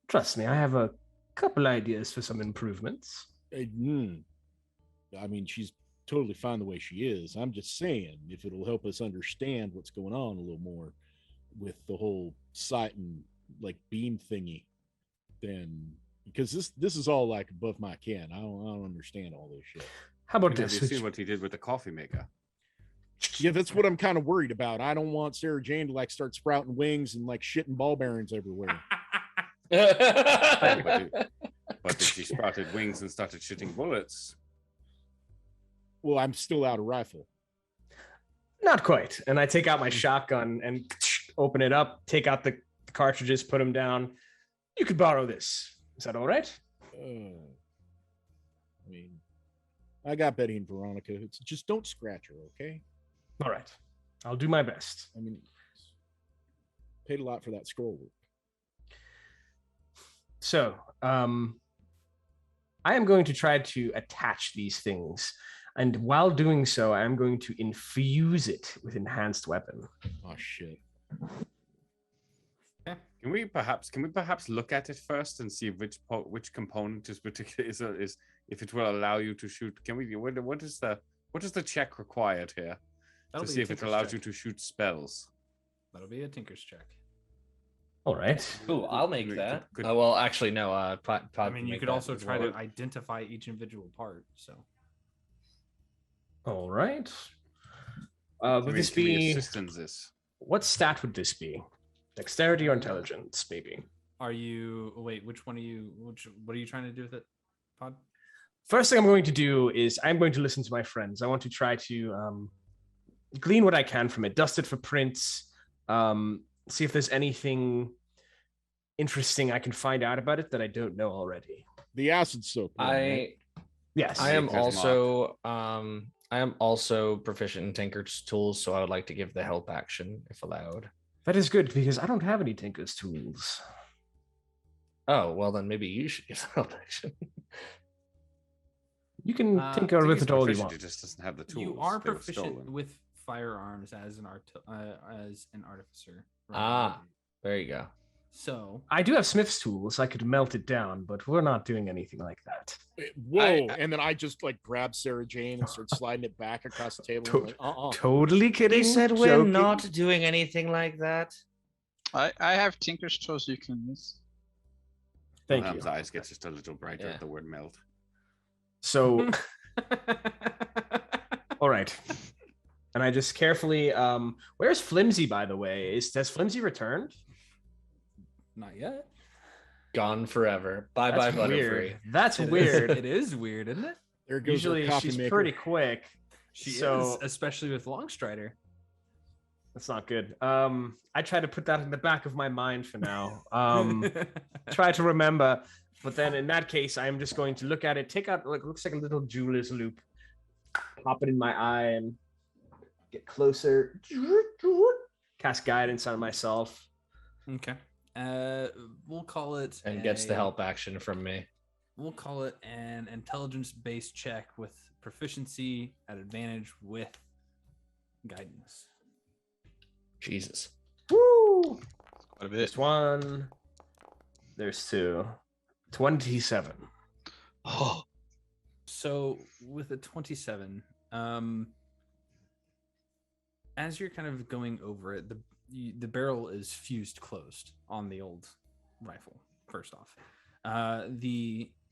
Trust me, I have a couple ideas for some improvements. I mean, she's totally fine the way she is. I'm just saying, if it'll help us understand what's going on a little more with the whole sight and like beam thingy, then because this is all like above my ken. I don't understand all this shit. How about Have this? you seen what he did with the coffee maker? Yeah, that's what I'm kind of worried about. I don't want Sarah Jane to like start sprouting wings and like shitting ball bearings everywhere. But if she sprouted wings and started shooting bullets, Well, I'm still out of rifle. Not quite. And I take out my shotgun and open it up, take out the cartridges, put them down. You could borrow this. Is that all right? I mean, I got Betty and Veronica. It's just don't scratch her, okay? All right. I'll do my best. I mean, paid a lot for that scroll work. So, I am going to try to attach these things. And while doing so, I am going to infuse it with enhanced weapon. Oh, shit. can we perhaps look at it first and see which component is particular is if it will allow you to shoot? Can we? What is the check required here to see if it allows you to shoot spells? That'll be a tinker's check. All right. Ooh, I'll make that. Well, actually, no. I mean, you could also try to identify each individual part. So. All right. Would this be assistance? What stat would this be? Dexterity or intelligence, maybe? Are you? Wait, which one are you? What are you trying to do with it, Pod? First thing I'm going to do is I'm going to listen to my friends. I want to try to glean what I can from it, dust it for prints, see if there's anything interesting I can find out about it that I don't know already. The acid soap. Right? Yes. I am also proficient in Tinker's tools, so I would like to give the help action if allowed. That is good because I don't have any Tinker's tools. Oh, well then maybe you should give the help action. You can tinker with it all you want. It just doesn't have the tools. You are proficient with firearms as an artificer. Right? There you go. So I do have Smith's tools. I could melt it down, but we're not doing anything like that. Whoa! And then I just like grab Sarah Jane and start sliding it back across the table. Totally kidding. He said we're not doing anything like that. I have Tinker's tools you can use. Thank you. His eyes get just a little brighter at the word melt. So, all right. And I just carefully. Where's Flimsy, by the way? Has Flimsy returned? Not yet. Gone forever. Bye bye Butterfree. That's weird. It is weird, isn't it? There goes Usually she's pretty quick. She is, especially with Longstrider. That's not good. I try to put that in the back of my mind for now. Try to remember. But then in that case, I am just going to look at it, take out like looks like a little jeweler's loop, pop it in my eye, and get closer. Cast guidance on myself. Okay. We'll call it And gets the help action from me. We'll call it an intelligence-based check with proficiency at advantage with guidance. Jesus. Woo! Quite a bit. There's one. There's two. 27. Oh, So with a 27, as you're kind of going over it, the barrel is fused closed on the old rifle. First off,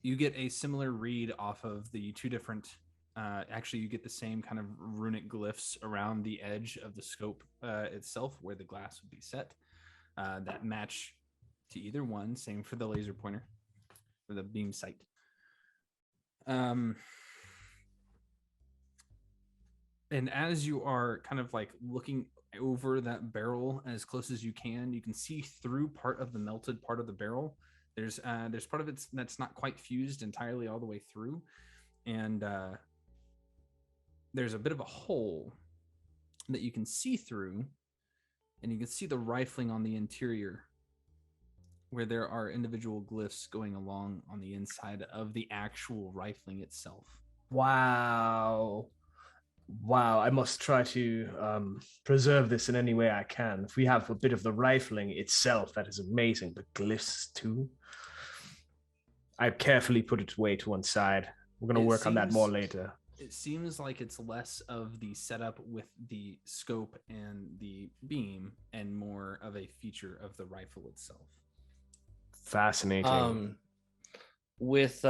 you get a similar read off of the two different. Actually, you get the same kind of runic glyphs around the edge of the scope itself, where the glass would be set, that match to either one. Same for the laser pointer, for the beam sight. And as you are kind of like looking over that barrel as close as you can see through part of the melted part of the barrel. There's part of it that's not quite fused entirely all the way through, and there's a bit of a hole that you can see through, and you can see the rifling on the interior, where there are individual glyphs going along on the inside of the actual rifling itself. Wow. I must try to preserve this in any way I can. If we have a bit of the rifling itself, that is amazing. But glyphs too? I carefully put it away to one side. We're going to work on that more later. It seems like it's less of the setup with the scope and the beam and more of a feature of the rifle itself. Fascinating. With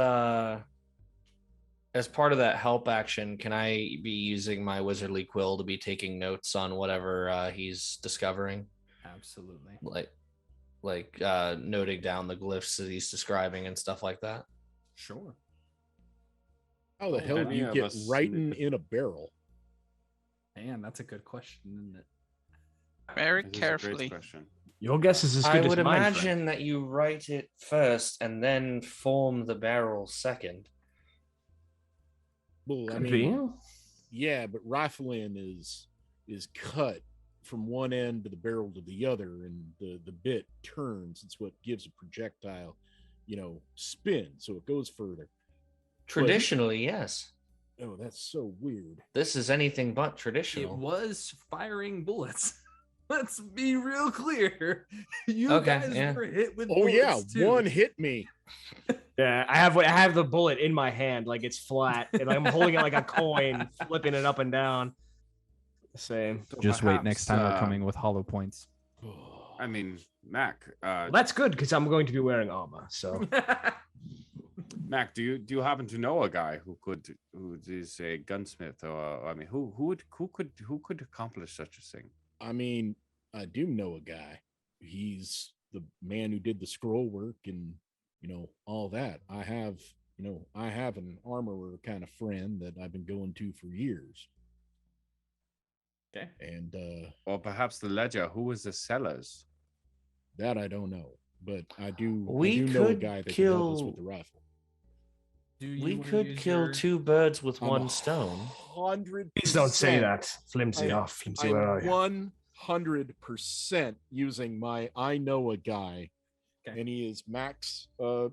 as part of that help action, can I be using my wizardly quill to be taking notes on whatever he's discovering? Absolutely. Like noting down the glyphs that he's describing and stuff like that. Sure. How the hell do you get writing in a barrel? Man, that's a good question, isn't it? Very This is a great carefully. question. Your guess is as good I as would mine, imagine friend. that you write it first and then form the barrel second. Well, I Could mean, be. yeah, but rifling is cut from one end of the barrel to the other, and the bit turns. It's what gives a projectile, spin, so it goes further. Traditionally, yes. Oh, that's so weird. This is anything but It traditional. was firing bullets. Let's be real clear. You Okay, guys yeah. were hit with Oh yeah, bullets too. one hit me. Yeah, I have the bullet in my hand, like it's flat, and I'm holding it like a coin, flipping it up and down. Same. Just wait. Next time we're coming with with hollow points. I mean, Mac. Well, that's good because I'm going to be wearing armor. So Mac, do you happen to know a guy who is a gunsmith, or I mean, who could accomplish such a thing? I mean, I do know a guy. He's the man who did the scroll work and all that. I have an armorer kind of friend that I've been going to for years. Okay. And Or perhaps the ledger. Who was the sellers? that I don't know, but I do We know a could guy that can help us kill- with the rifle. We could kill two birds with one stone. 100%. please don't say that. Flimsy. I- Flimsy. Where are I'm you? 100% using my I know a guy, Okay. and he is Max,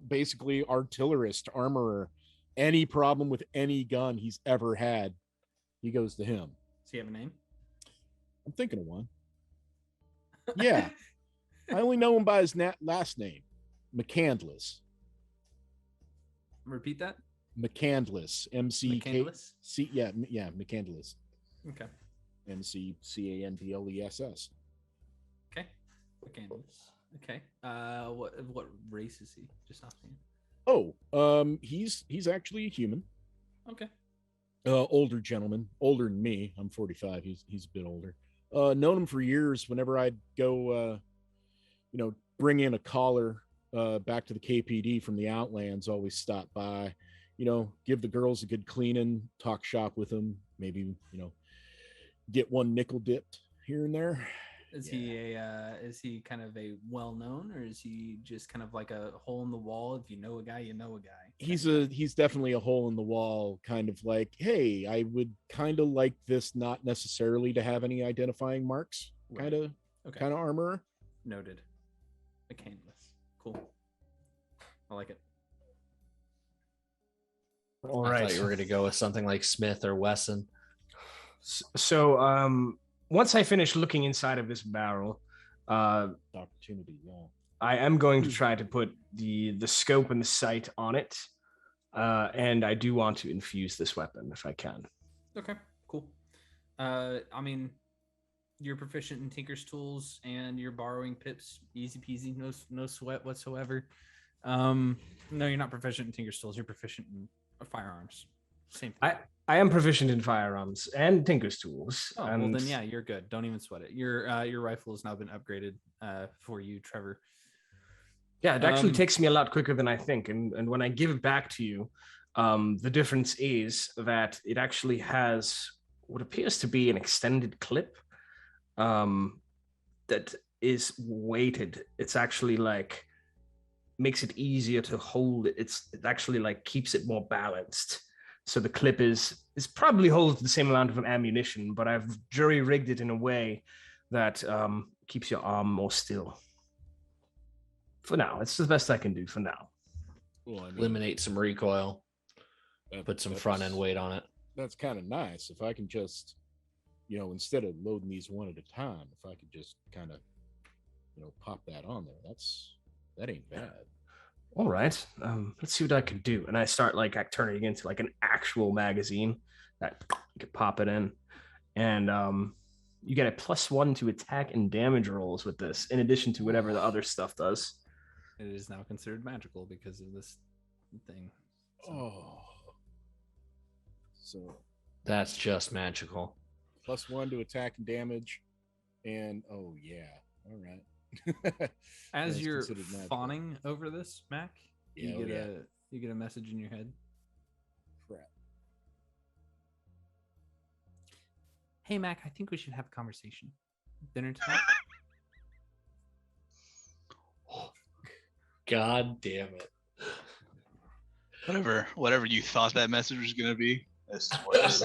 basically artillerist, armorer. Any problem with any gun he's ever had, he goes to him. Does he have a name? I'm thinking of one. Yeah, I only know him by his last name, McCandless. Repeat that. McCandless, MCK. McCandless? Yeah, McCandless, Okay. MCCANDLESS. Okay. McCandless. Okay. What race is he? Just offhand. Oh, he's actually a human. Okay. Older gentleman, older than me. I'm 45. He's a bit older. Known him for years. Whenever I'd go, bring in a caller back to the KPD from the Outlands, always stop by, give the girls a good cleaning, talk shop with them, maybe, get one nickel dipped. here and there. Is he kind of a well-known, or is he just kind of like a hole in the wall? If you know a guy, you know a guy. He's definitely a hole in the wall, kind of like, hey, I would kind of like this not necessarily to have any identifying marks, kind of armor. Noted. A canvas. Cool. I like it. All right. I thought you were going to go with something like Smith or Wesson. So, once I finish looking inside of this barrel, opportunity, I am going to try to put the scope and the sight on it, and I do want to infuse this weapon if I can. Okay, cool. I mean, you're proficient in Tinker's tools, and you're borrowing pips, easy peasy, no sweat whatsoever. No, you're not proficient in Tinker's tools. You're proficient in firearms. Same thing. I am proficient in firearms and Tinker's tools. Oh, well then, yeah, you're good. Don't even sweat it. Your rifle has now been upgraded for you, Trevor. Yeah, it actually takes me a lot quicker than I think. And when I give it back to you, the difference is that it actually has what appears to be an extended clip that is weighted. It's actually like makes it easier to hold it. It actually like keeps it more balanced. So the clip is probably holds the same amount of ammunition, but I've jury-rigged it in a way that keeps your arm more still. For now, it's the best I can do for now. Well, I mean, eliminate some recoil, put some front end weight on it. That's kind of nice. If I can just, instead of loading these one at a time, if I could just kind of, pop that on there, that ain't bad. All right, let's see what I can do. And I start turning it into like an actual magazine that you could pop it in, and you get a +1 to attack and damage rolls with this, in addition to whatever the other stuff does. It is now considered magical because of this thing. So that's just magical. +1 to attack and damage, and all right. As you're fawning over this, Mac, you get a message in your head. Crap. Hey Mac, I think we should have a conversation. Dinner tonight? God damn it. Whatever you thought that message was gonna be. This is worse.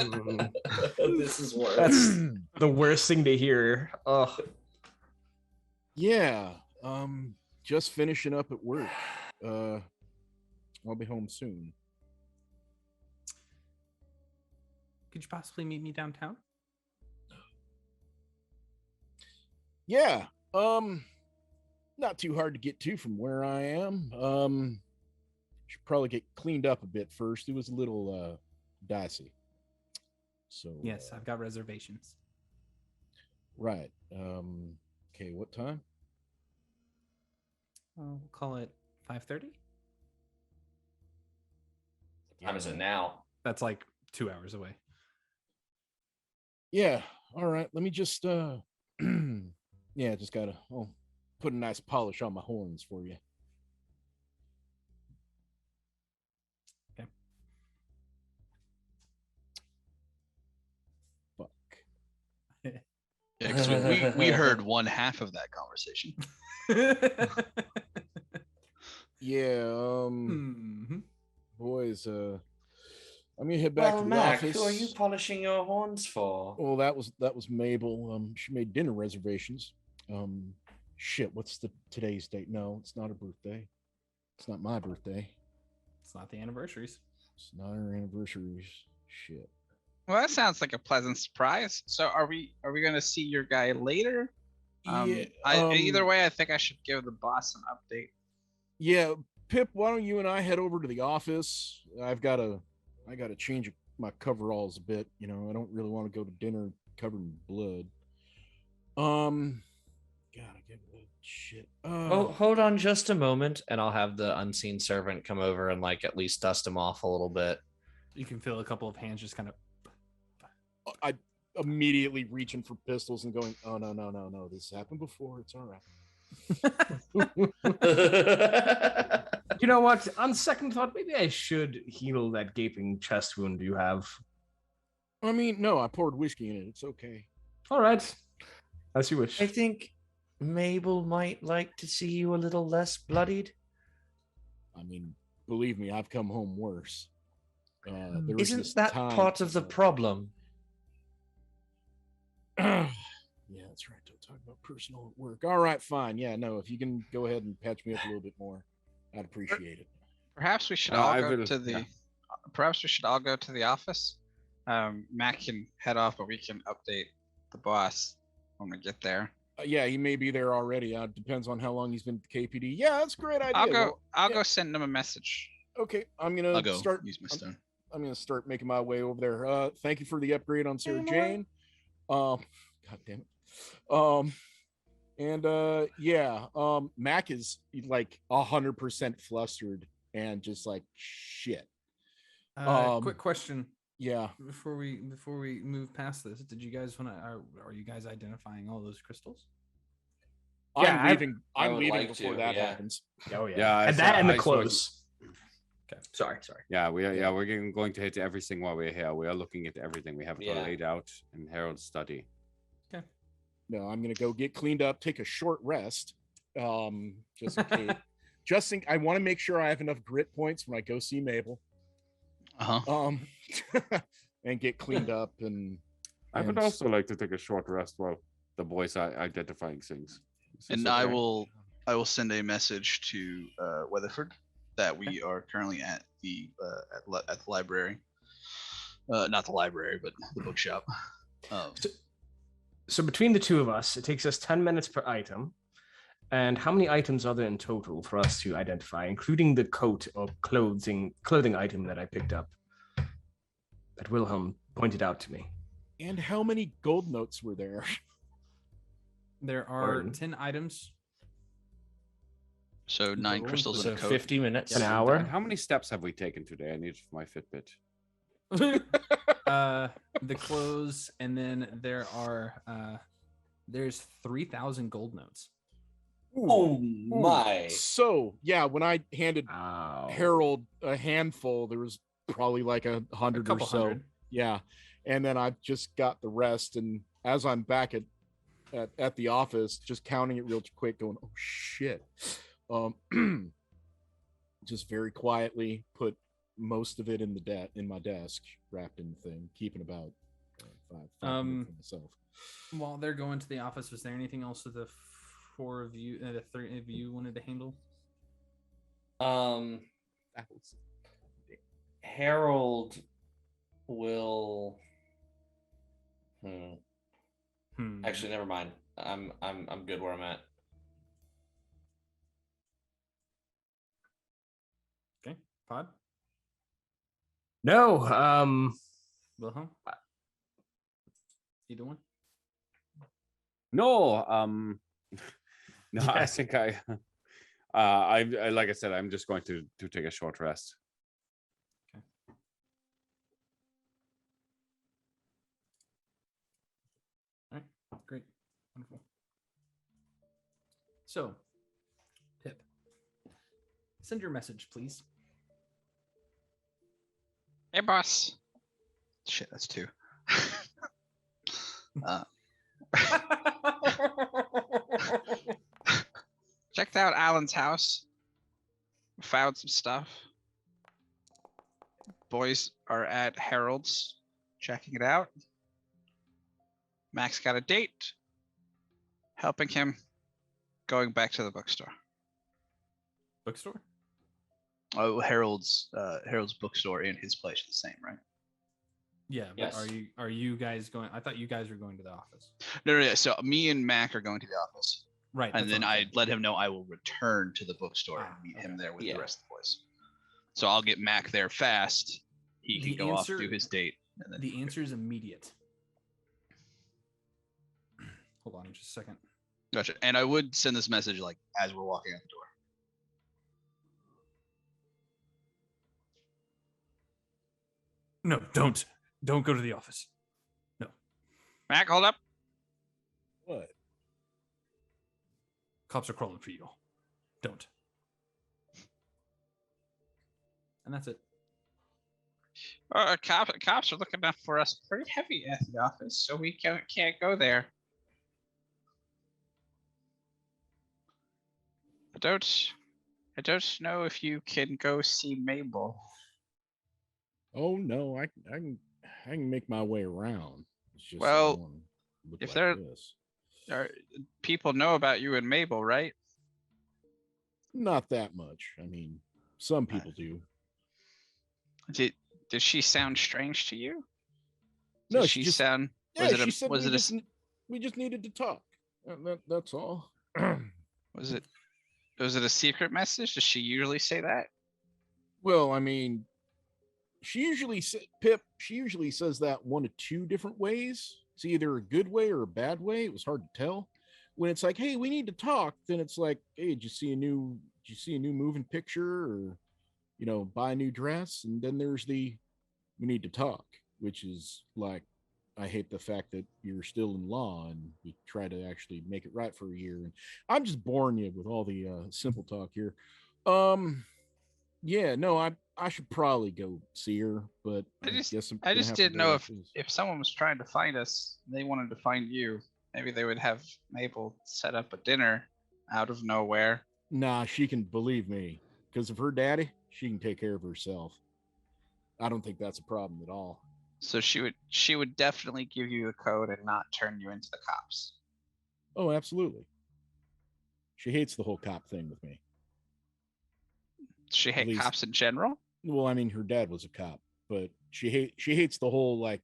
This is worse. That's the worst thing to hear. Oh. Yeah. Just finishing up at work. I'll be home soon. Could you possibly meet me downtown? Yeah. Not too hard to get to from where I am. Should probably get cleaned up a bit first. It was a little dicey. So yes, I've got reservations. Right. Okay, what time? We'll call it 5:30. What time is it now? That's like 2 hours away. Yeah. All right. Let me just just gotta put a nice polish on my horns for you. Okay. Fuck. Yeah, because we heard one half of that conversation. Yeah, boys, I'm gonna head back to the office. Who are you polishing your horns for? Well, that was Mabel. She made dinner reservations. Shit, what's today's date? No, it's not her birthday. It's not my birthday. It's not the anniversaries. It's not our anniversaries. Shit. Well, that sounds like a pleasant surprise. So are we gonna see your guy later? Either way, I think I should give the boss an update. Yeah, Pip, why don't you and I head over to the office? I gotta change my coveralls a bit. I don't really want to go to dinner covered in blood. Gotta get rid of shit. Hold on just a moment, and I'll have the unseen servant come over and at least dust him off a little bit. You can feel a couple of hands just kind of. I immediately reaching for pistols and going, oh no, this happened before. It's all right. You know what? On second thought, maybe I should heal that gaping chest wound you have. I mean, no, I poured whiskey in it. It's okay. All right. As you wish. I think Mabel might like to see you a little less bloodied. I mean, believe me, I've come home worse. There was Isn't this that time, part of the problem? Yeah, that's right. Don't talk about personal at work. All right, fine. Yeah, no, if you can go ahead and patch me up a little bit more, I'd appreciate it. Perhaps we should all go to the. Perhaps we should all go to the office. Mac can head off, but we can update the boss when we get there. Yeah, he may be there already. Depends on how long he's been at KPD. Yeah, that's a great idea. I'll go send him a message. Okay, I'm gonna go start. use my stone. I'm gonna start making my way over there. Thank you for the upgrade on Sarah Jane. God damn it. Mac is like 100% flustered and just like shit. Quick question. Yeah. Before we move past this, did you guys want to? Are you guys identifying all those crystals? I'm leaving. I I'm would leaving like before to, that yeah. happens. Oh yeah. Yeah, And that and the clothes. Okay. Sorry. We're going to hit everything while we're here. We are looking at everything. We have it all laid out in Harold's study. Okay. No, I'm gonna go get cleaned up, take a short rest. Just in case. I want to make sure I have enough grit points when I go see Mabel. And get cleaned up and I would also like to take a short rest while the boys are identifying things. And I will send a message to Weatherford that we are currently at the library. Not the library, but the bookshop. So between the two of us, it takes us 10 minutes per item. And how many items are there in total for us to identify, including the coat or clothing item that I picked up that Wilhelm pointed out to me? And how many gold notes were there? There are 10 items. So 9 crystals in a coat. 50 minutes. An hour. How many steps have we taken today? I need it for my Fitbit. The clothes, and then there's 3,000 gold notes. Oh my. So yeah, when I handed Harold a handful, there was probably like 100 or so. 100. Yeah. And then I just got the rest. And as I'm back at the office, just counting it real quick, going, oh shit. Just very quietly put most of it in my desk, wrapped in the thing, keeping about 5 for myself. While they're going to the office, was there anything else that the 4 of you, the 3 of you wanted to handle? Harold will. Actually, never mind. I'm good where I'm at. Okay, Pod. No. Wilhelm. Either one. No. No. I think I like I said, I'm just going to take a short rest. Okay. All right. Great. Wonderful. So, Pip, send your message, please. Hey, boss. Shit, that's 2. Checked out Alan's house. Found some stuff. Boys are at Harold's, checking it out. Max got a date. Helping him. Going back to the bookstore. Bookstore? Oh, Harold's bookstore and his place are the same, right? Yeah, but Yes. are you guys going? I thought you guys were going to the office. No. So me and Mac are going to the office. Right. And then I let him know I will return to the bookstore and meet him there with the rest of the boys. So I'll get Mac there fast. He can go off, do his date. And then the answer is immediate. Hold on just a second. Gotcha. And I would send this message like as we're walking out the door. No, don't go to the office. No. Mac, hold up. What? Cops are crawling for you. Don't. And that's it. Cops are looking up for us pretty heavy at the office, so we can't go there. I don't know if you can go see Mabel. Oh no, I can make my way around. It's just I Well, don't wanna look if like this. people know about you and Mabel, right? Not that much. I mean, some people do. Did did she sound strange to you? No, Did she she just sound? yeah, she said Was it a we just needed to talk. That's all. was it was it a secret message? Does she usually say that? Well, I mean, Pip. She usually says that one of two different ways. It's either a good way or a bad way. It was hard to tell. When it's like, "Hey, we need to talk," then it's like, "Hey, did you see a new moving picture, or buy a new dress?" And then there's the "we need to talk," which is like, I hate the fact that you're still in law and we try to actually make it right for a year. And I'm just boring you with all the simple talk here. Um, yeah, no, I should probably go see her, but I guess I'm I gonna just have to didn't go know after this. if someone was trying to find us, they wanted to find you. Maybe they would have Mabel set up a dinner out of nowhere. Nah, she can believe me because of her daddy. She can take care of herself. I don't think that's a problem at all. So she would definitely give you the code and not turn you into the cops. Oh, absolutely. She hates the whole cop thing with me. She At hate least, cops in general. well, I mean, her dad was a cop, but she hates the whole like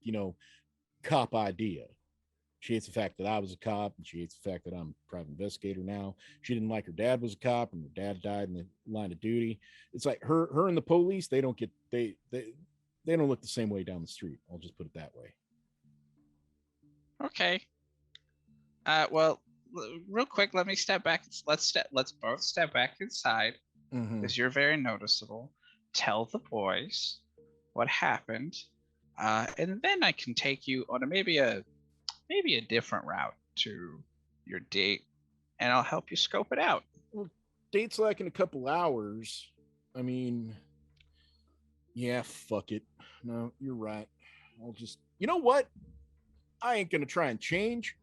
cop idea. She hates the fact that I was a cop, and she hates the fact that I'm a private investigator now. She didn't like her dad was a cop, and her dad died in the line of duty. It's like her and the police. They don't get they don't look the same way down the street. I'll just put it that way. Okay. Well, real quick, let me step back. Let's both step back inside because you're very noticeable. Tell the boys what happened, and then I can take you on maybe a different route to your date, and I'll help you scope it out. Well, date's like in a couple hours. I mean, yeah, fuck it. No, you're right. I'll just, you know what? I ain't gonna try and change.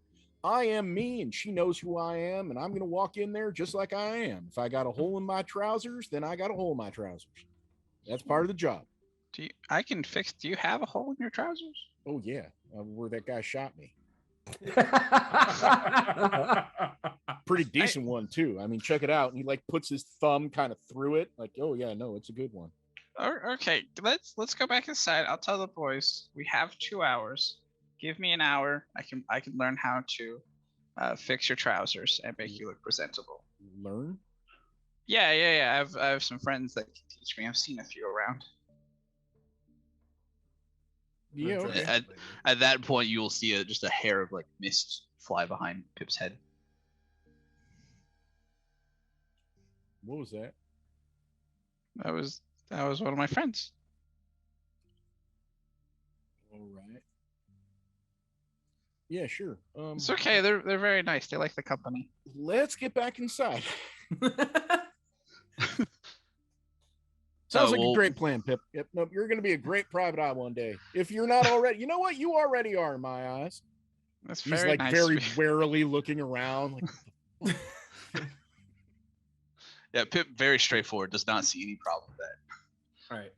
I am me, and she knows who I am, and I'm gonna walk in there just like I am. If I got a hole in my trousers, then I got a hole in my trousers. That's part of the job. Do you have a hole in your trousers? Oh yeah, where that guy shot me. Pretty decent one too. I mean, check it out. And he like puts his thumb kind of through it, like, oh yeah, no, it's a good one. Okay, let's go back inside. I'll tell the boys we have 2 hours. Give me an hour. I can learn how to fix your trousers and make you look presentable. Learn? Yeah. I have some friends that can teach me. I've seen a few around. Yeah. Okay. At that point, you will see just a hair of like mist fly behind Pip's head. What was that? That was one of my friends. All right. Yeah, sure. It's okay. They're very nice. They like the company. Let's get back inside. Sounds like a great plan, Pip. Yep. Nope, you're going to be a great private eye one day. If you're not already, you know what? You already are in my eyes. That's He's very like nice. very warily looking around. Like, yeah, Pip, very straightforward. Does not see any problem with that. All right.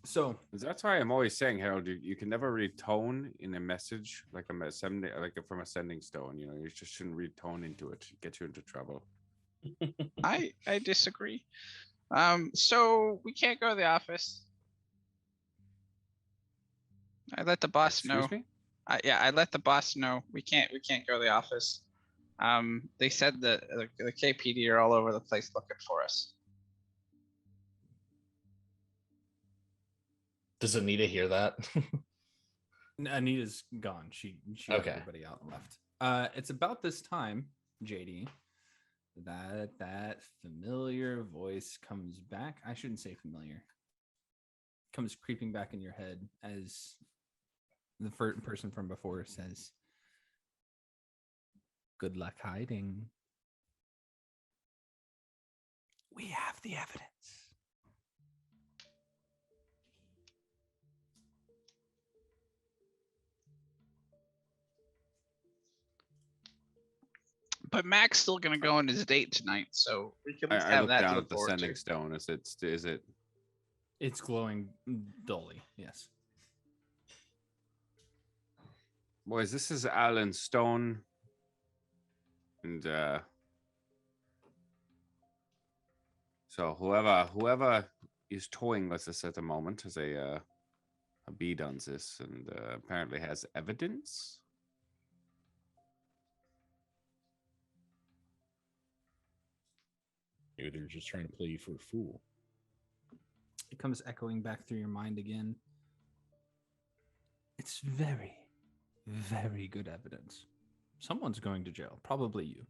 So that's why I'm always saying, Harold, you can never read tone in a message like from a sending stone. You just shouldn't read tone into it. It gets you into trouble. I disagree. So we can't go to the office. I let the boss know. Excuse me? I let the boss know we can't go to the office. They said that the KPD are all over the place looking for us. Does Anita hear that? Anita's gone. She Okay. got everybody out and left. It's about this time, JD, that familiar voice comes back. I shouldn't say familiar. Comes creeping back in your head as the first person from before says, "Good luck hiding. We have the evidence." but Mac's still gonna go on his date tonight, so we can at least I have look that down to at look the forward sending to. stone. Is it? It's glowing dully. Yes. Boys, this is Alan Stone, and so whoever is toying with us at the moment has a bead on this, and apparently has evidence. Maybe they're just trying to play you for a fool. It comes echoing back through your mind again. It's very, very good evidence. Someone's going to jail, probably you.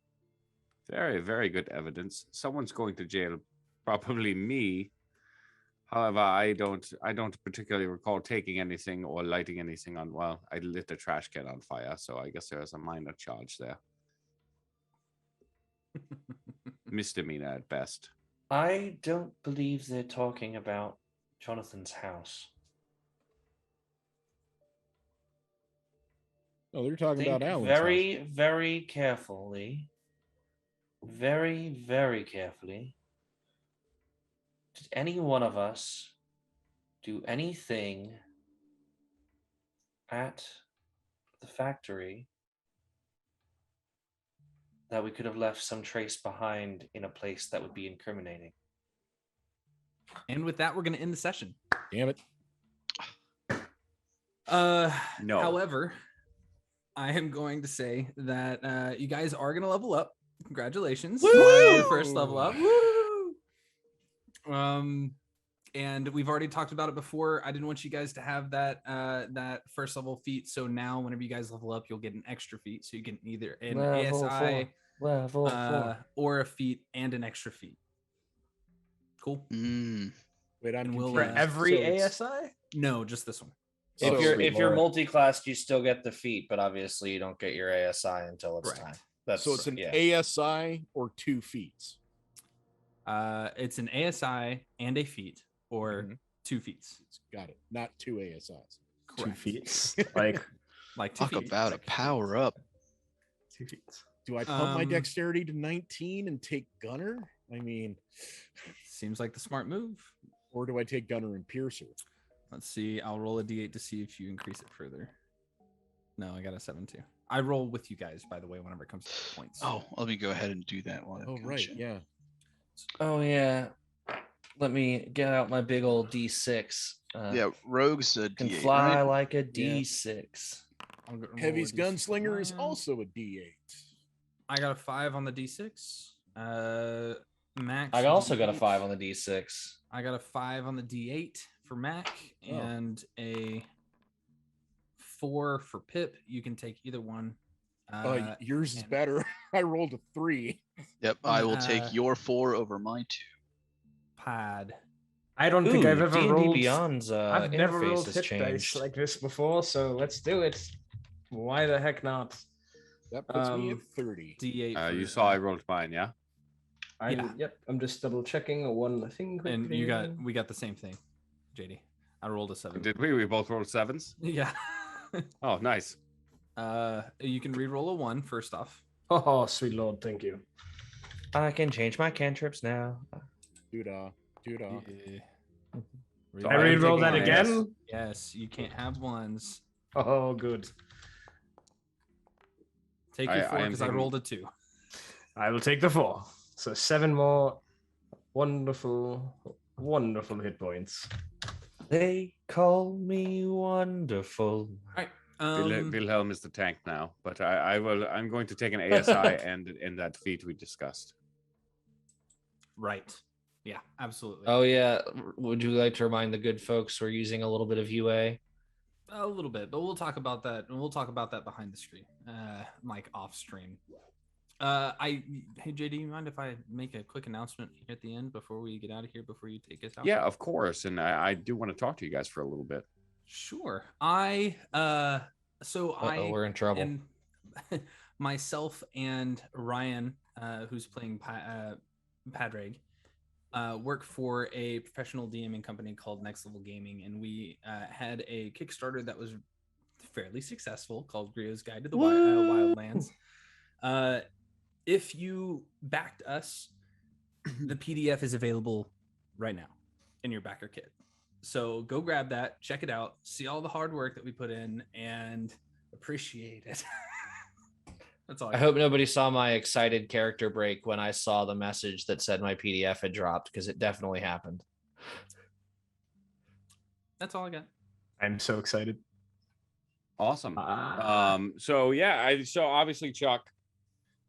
Very, very good evidence. Someone's going to jail, probably me. However, I don't particularly recall taking anything or lighting anything on. Well, I lit the trash can on fire, so I guess there is a minor charge there. Misdemeanor at best. I don't believe they're talking about Jonathan's house. No, they're talking Think about Alan's very, house. very carefully. Very, very carefully. Did any one of us do anything at the factory that we could have left some trace behind in a place that would be incriminating? And with that, we're going to end the session. Damn it. No. However, I am going to say that you guys are going to level up. Congratulations. Woo! On your first level up. Woo! And we've already talked about it before. I didn't want you guys to have that first level feat. So now whenever you guys level up, you'll get an extra feat. So you get either an Level ASI Level 4. or a feat and an extra feat. Cool. Wait, I'm We'll, For confused. every So it's- ASI? No, just this one. If So- you're multi-classed, you still get the feat, but obviously you don't get your ASI until it's Correct. time. That's So it's an yeah. ASI or 2 feats. It's an ASI and a feat, or 2 feats. Got it. Not 2 ASIs. Two Correct. feet. Like 2 Talk feet. about a power up. 2 feet. Do I pump my Um, dexterity to 19 and take Gunner? I mean, Seems like the smart move. or do I take Gunner and Piercer? Let's see. I'll roll a d8 to see if you increase it further. No, I got a 7 too. I roll with you guys, by the way, whenever it comes to points. Oh, let me go ahead and do that while I've Oh, got right. you. Yeah. Oh yeah. Let me get out my big old D6. Yeah, rogue's a Can D8, fly right? like a D6. I'll roll Heavy's a D6 Gunslinger is mine. also a D8. I got a 5 on the D6. Max. I also got a D8. 5 on the D6. I got a 5 on the D8 for Mac Oh. and a 4 for Pip. You can take either one. Yours is and- better. I rolled a 3. Yep, I will take your 4 over my 2. Pad. I don't think I've Ooh, ever D&D rolled. Beyond's I've never interface rolled has hit dice changed. like this before, so let's do it. Why the heck not? That puts me at Um, 30. D8. You for, saw I rolled mine, yeah? Yep. I'm just double checking one thing. and quickly. we got the same thing, JD. I rolled a 7. Did we? We both rolled 7s? Yeah. Oh, nice. You can re-roll a 1 first off. Oh, sweet lord, thank you. I can change my cantrips now. Doodah. Doodah. Can I re-roll that taking again? Yes, you can't have 1s. Oh, good. Take I- your 4 I am because I taking- rolled a 2. I will take the 4. So 7 more wonderful, wonderful hit points. They call me wonderful. All right. Wilhelm is the tank now, but I'm going to take an ASI and in that feat we discussed. Right. Yeah, absolutely. Oh yeah. Would you like to remind the good folks we're using a little bit of UA? A little bit, but we'll talk about that. And we'll talk about that behind the screen, like off stream. Hey JD, you mind if I make a quick announcement here at the end before we get out of here? Before you take us out? Yeah, of course. And I do want to talk to you guys for a little bit. Sure. We're in trouble. And myself and Ryan, who's playing Padraig, work for a professional DMing company called Next Level Gaming, and we had a Kickstarter that was fairly successful called Grio's Guide to the Wildlands. if you backed us, the PDF is available right now in your backer kit. So go grab that, check it out, see all the hard work that we put in, and appreciate it. That's all. I hope nobody saw my excited character break when I saw the message that said my PDF had dropped, because it definitely happened. That's all I got. I'm so excited. Awesome. So obviously Chuck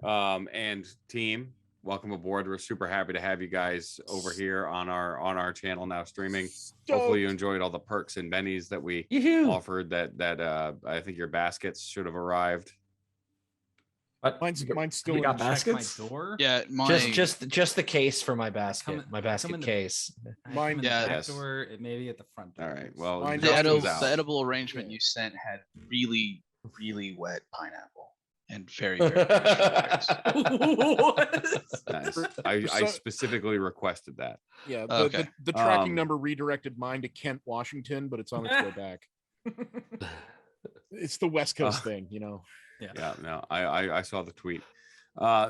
and team, welcome aboard. We're super happy to have you guys over here on our channel now streaming. Hopefully you enjoyed all the perks and bennies that we offered. That I think your baskets should have arrived. Mine's still in got the baskets? My door. Yeah, my Just the case for my basket. My basket case. Mine, back door, it may be at the front door. All right. Well, Mine the Justin's edible, out. the edible arrangement you sent had really, really wet pineapple and very, very fresh strawberries. Nice. I specifically requested that. Yeah, Okay. the tracking number redirected mine to Kent, Washington, but it's on its way back. It's the West Coast thing, you know. Yeah, no, I saw the tweet.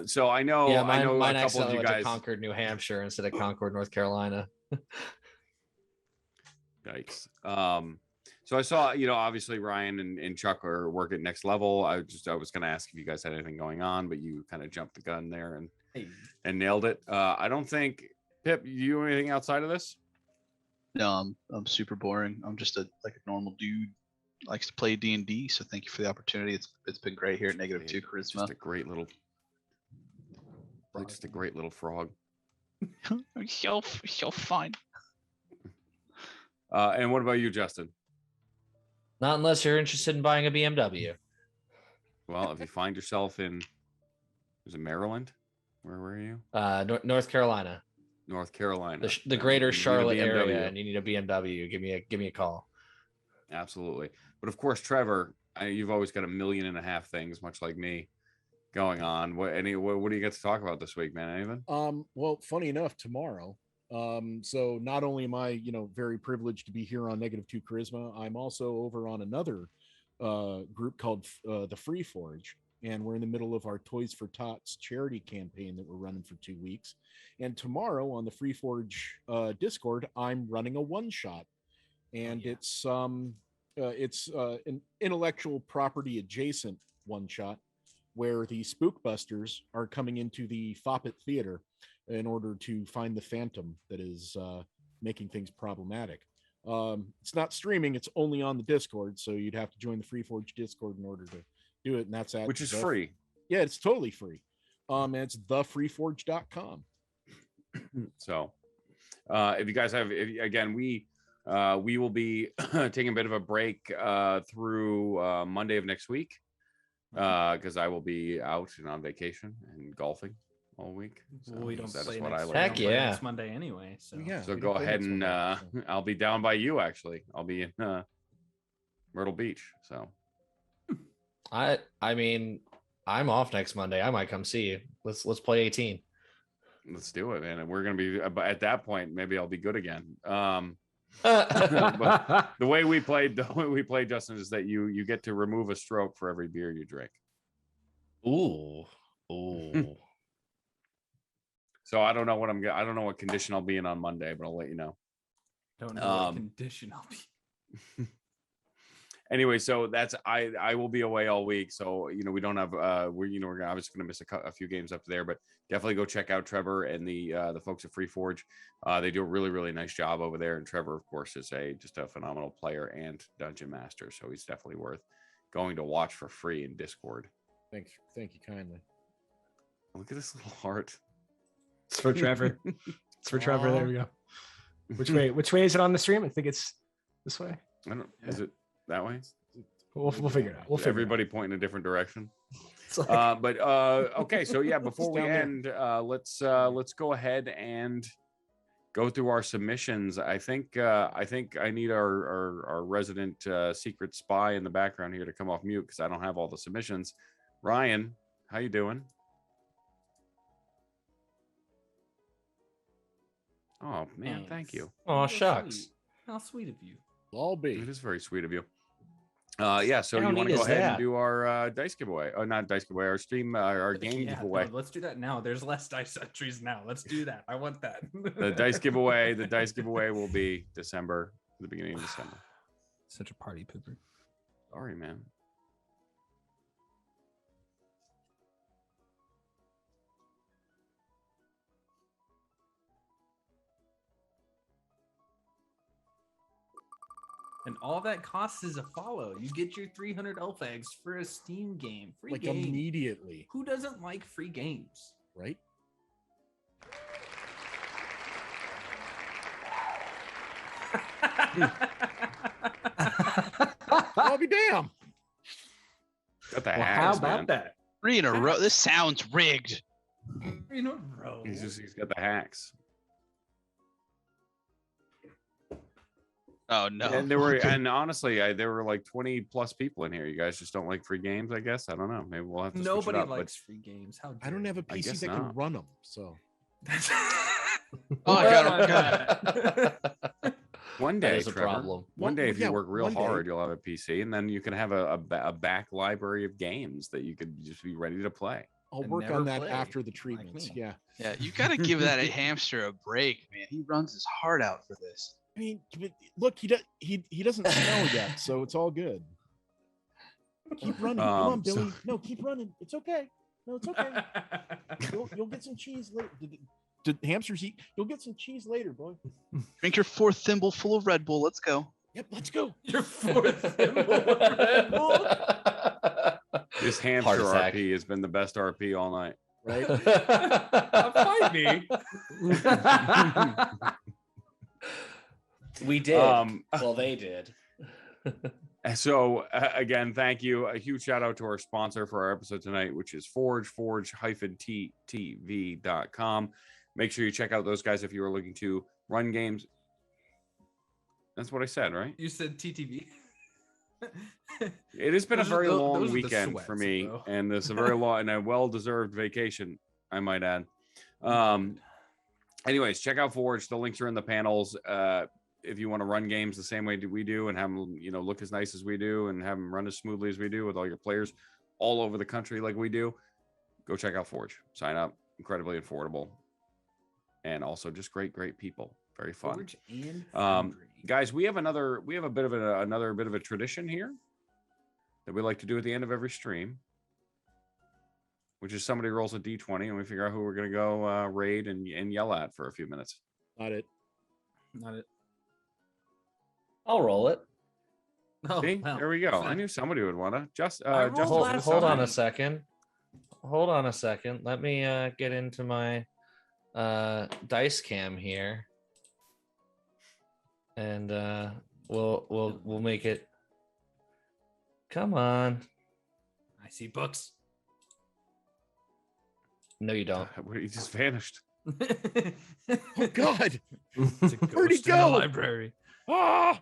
So I know, Yeah, I know mine a couple of you went guys. to Concord, New Hampshire instead of Concord, North Carolina. Yikes. So I saw, obviously Ryan and Chuck are working Next Level. I was going to ask if you guys had anything going on, but you kind of jumped the gun there and nailed it. I don't think, Pip, you do anything outside of this? No, I'm super boring. I'm just a normal dude. Likes to play D&D, so thank you for the opportunity. It's been great here at -2 Charisma. Just a great little frog. so fine. And what about you, Justin? Not unless you're interested in buying a BMW. Well, if you find yourself in, was it Maryland? Where were you? North Carolina. North Carolina. The greater You need a Charlotte BMW. area, and you need a BMW. Give me a call. Absolutely. But of course, Trevor, you've always got 1.5 million things, much like me, going on. What do you get to talk about this week, man? Anything? Well, funny enough, tomorrow. So not only am I, very privileged to be here on -2 Charisma, I'm also over on another group called the Free Forge, and we're in the middle of our Toys for Tots charity campaign that we're running for 2 weeks. And tomorrow on the Free Forge Discord, I'm running a one-shot, and it's an intellectual property adjacent one-shot where the Spookbusters are coming into the Foppet Theater in order to find the phantom that is making things problematic. It's not streaming, it's only on the Discord, so you'd have to join the Free Forge Discord in order to do it, and that's at which is free. Yeah, it's totally free. And it's thefreeforge.com. So if you guys have, again, we will be taking a bit of a break through Monday of next week because I will be out and on vacation and golfing all week. So we don't that play is what next, I like. Heck yeah. next Monday anyway. So Yeah. So we go don't play ahead next and Monday, so. I'll be down by you. Actually, I'll be in Myrtle Beach. So I mean, I'm off next Monday. I might come see you. Let's play 18. let's do it, man. And we're gonna be at that point. Maybe I'll be good again. But the way we played, Justin, is that you get to remove a stroke for every beer you drink. Ooh. So I don't know what I don't know what condition I'll be in on Monday, but I'll let you know. don't know what condition I'll be. Anyway, so that's I will be away all week, so we don't have we're obviously going to miss a few games up there, but definitely go check out Trevor and the folks at Free Forge. They do a really, really nice job over there, and Trevor, of course, is just a phenomenal player and dungeon master, so he's definitely worth going to watch for free in Discord. Thank you kindly. Look at this little heart. It's for Trevor. It's for Trevor. There we go. Which way is it on the stream? I think it's this way. I don't. Is it that way? We'll figure it out. We'll figure Everybody it out. pointing a different direction. Like... But okay, so yeah, before we end, let's go ahead and go through our submissions. I think I need our resident secret spy in the background here to come off mute because I don't have all the submissions. Ryan, how you doing? Oh man, thank you. Oh shucks. How sweet of you. All be. It is very sweet of you. Yeah, so How you want neat to go is ahead and that? do our dice giveaway? Oh, not dice giveaway, our stream, our game Yeah, giveaway. no, let's do that now. There's less dice entries now. Let's do that. I want that. The dice giveaway will be December, the beginning of December. Such a party pooper. Sorry, man. And all that costs is a follow. You get your 300 elf eggs for a Steam game. Free Like game. immediately, Who doesn't like free games? right? I'll be damned. Got the Well, hacks, how about man. that? 3 in a row. This sounds rigged. 3 in a row. He's got the hacks. Oh no. And there were, and honestly, there were like 20 plus people in here. You guys just don't like free games, I guess. I don't know. Maybe we'll have to switch it Nobody up, but- likes free games. How I don't have a I PC guess that can not. run them, so Oh, I got him. One day, is a Trevor, problem. One day, if Yeah, you work real one day. hard, you'll have a PC, and then you can have a back library of games that you could just be ready to play. I'll And work never on that play, after the like treatments. me. Yeah, Yeah, you got to give that hamster a break, man. He runs his heart out for this. I mean, but look, he doesn't smell yet, so it's all good. Keep running, come on, so- Billy. No, keep running. It's okay. No, it's okay. You'll get some cheese later. Did hamsters eat? You'll get some cheese later, boy. Drink your 4th thimble full of Red Bull. Let's go. Yep, let's go. Your 4th thimble of Red Bull. This Heart hamster attack. RP has been the best RP all night. Right? Fight me. We did. Well, they did. So again, thank you. A huge shout out to our sponsor for our episode tonight, which is forge-ttv.com. Make sure you check out those guys if you are looking to run games. That's what I said, right? You said TTV. It has been Those a are very the- long those are the weekend sweats, for me, bro. and this is a very long and a well-deserved vacation, I might add. Anyways, check out Forge. The links are in the panels. If you want to run games the same way we do and have them, look as nice as we do and have them run as smoothly as we do with all your players all over the country like we do, go check out Forge. Sign up. Incredibly affordable, and also just great people. Very fun. Forge and Foundry. Guys, we have a bit of a tradition here that we like to do at the end of every stream, which is somebody rolls a d20 and we figure out who we're going to go raid and yell at for a few minutes. Not it. Not it. I'll roll it. Oh, See, well. there we go. I knew somebody would want to. Just rolled Justin, last Hold on time. a second. Hold on a second. Let me get into my dice cam here, and we'll make it. Come on. I see books. No, you don't. He just vanished. Oh God! It's a Where'd he ghost in the go? library. Ah!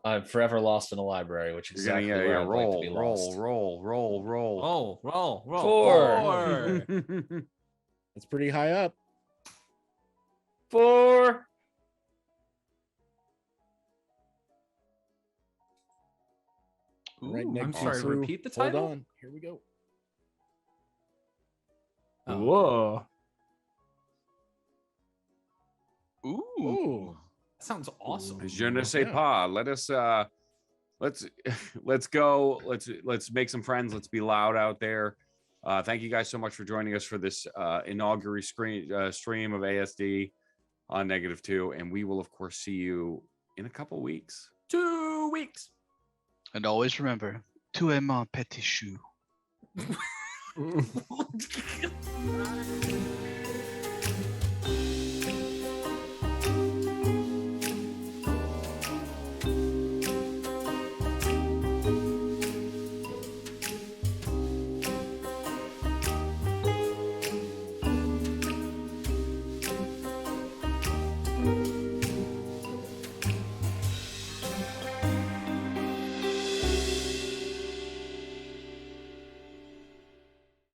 I'm forever lost in a library, which is exactly where I'd like to be lost. roll. Roll. Four. It's pretty high up. 4. Right Ooh, next I'm to sorry, Sue. repeat the Hold title? on. Here we go. Oh, Whoa. Ooh. Ooh. that sounds awesome. Je ne sais Yeah. pas. Let us let's go. Let's make some friends. Let's be loud out there. Thank you guys so much for joining us for this inaugural stream of ASD on -2, and we will of course see you in a couple weeks. 2 weeks. And always remember, tu es mon petit chou.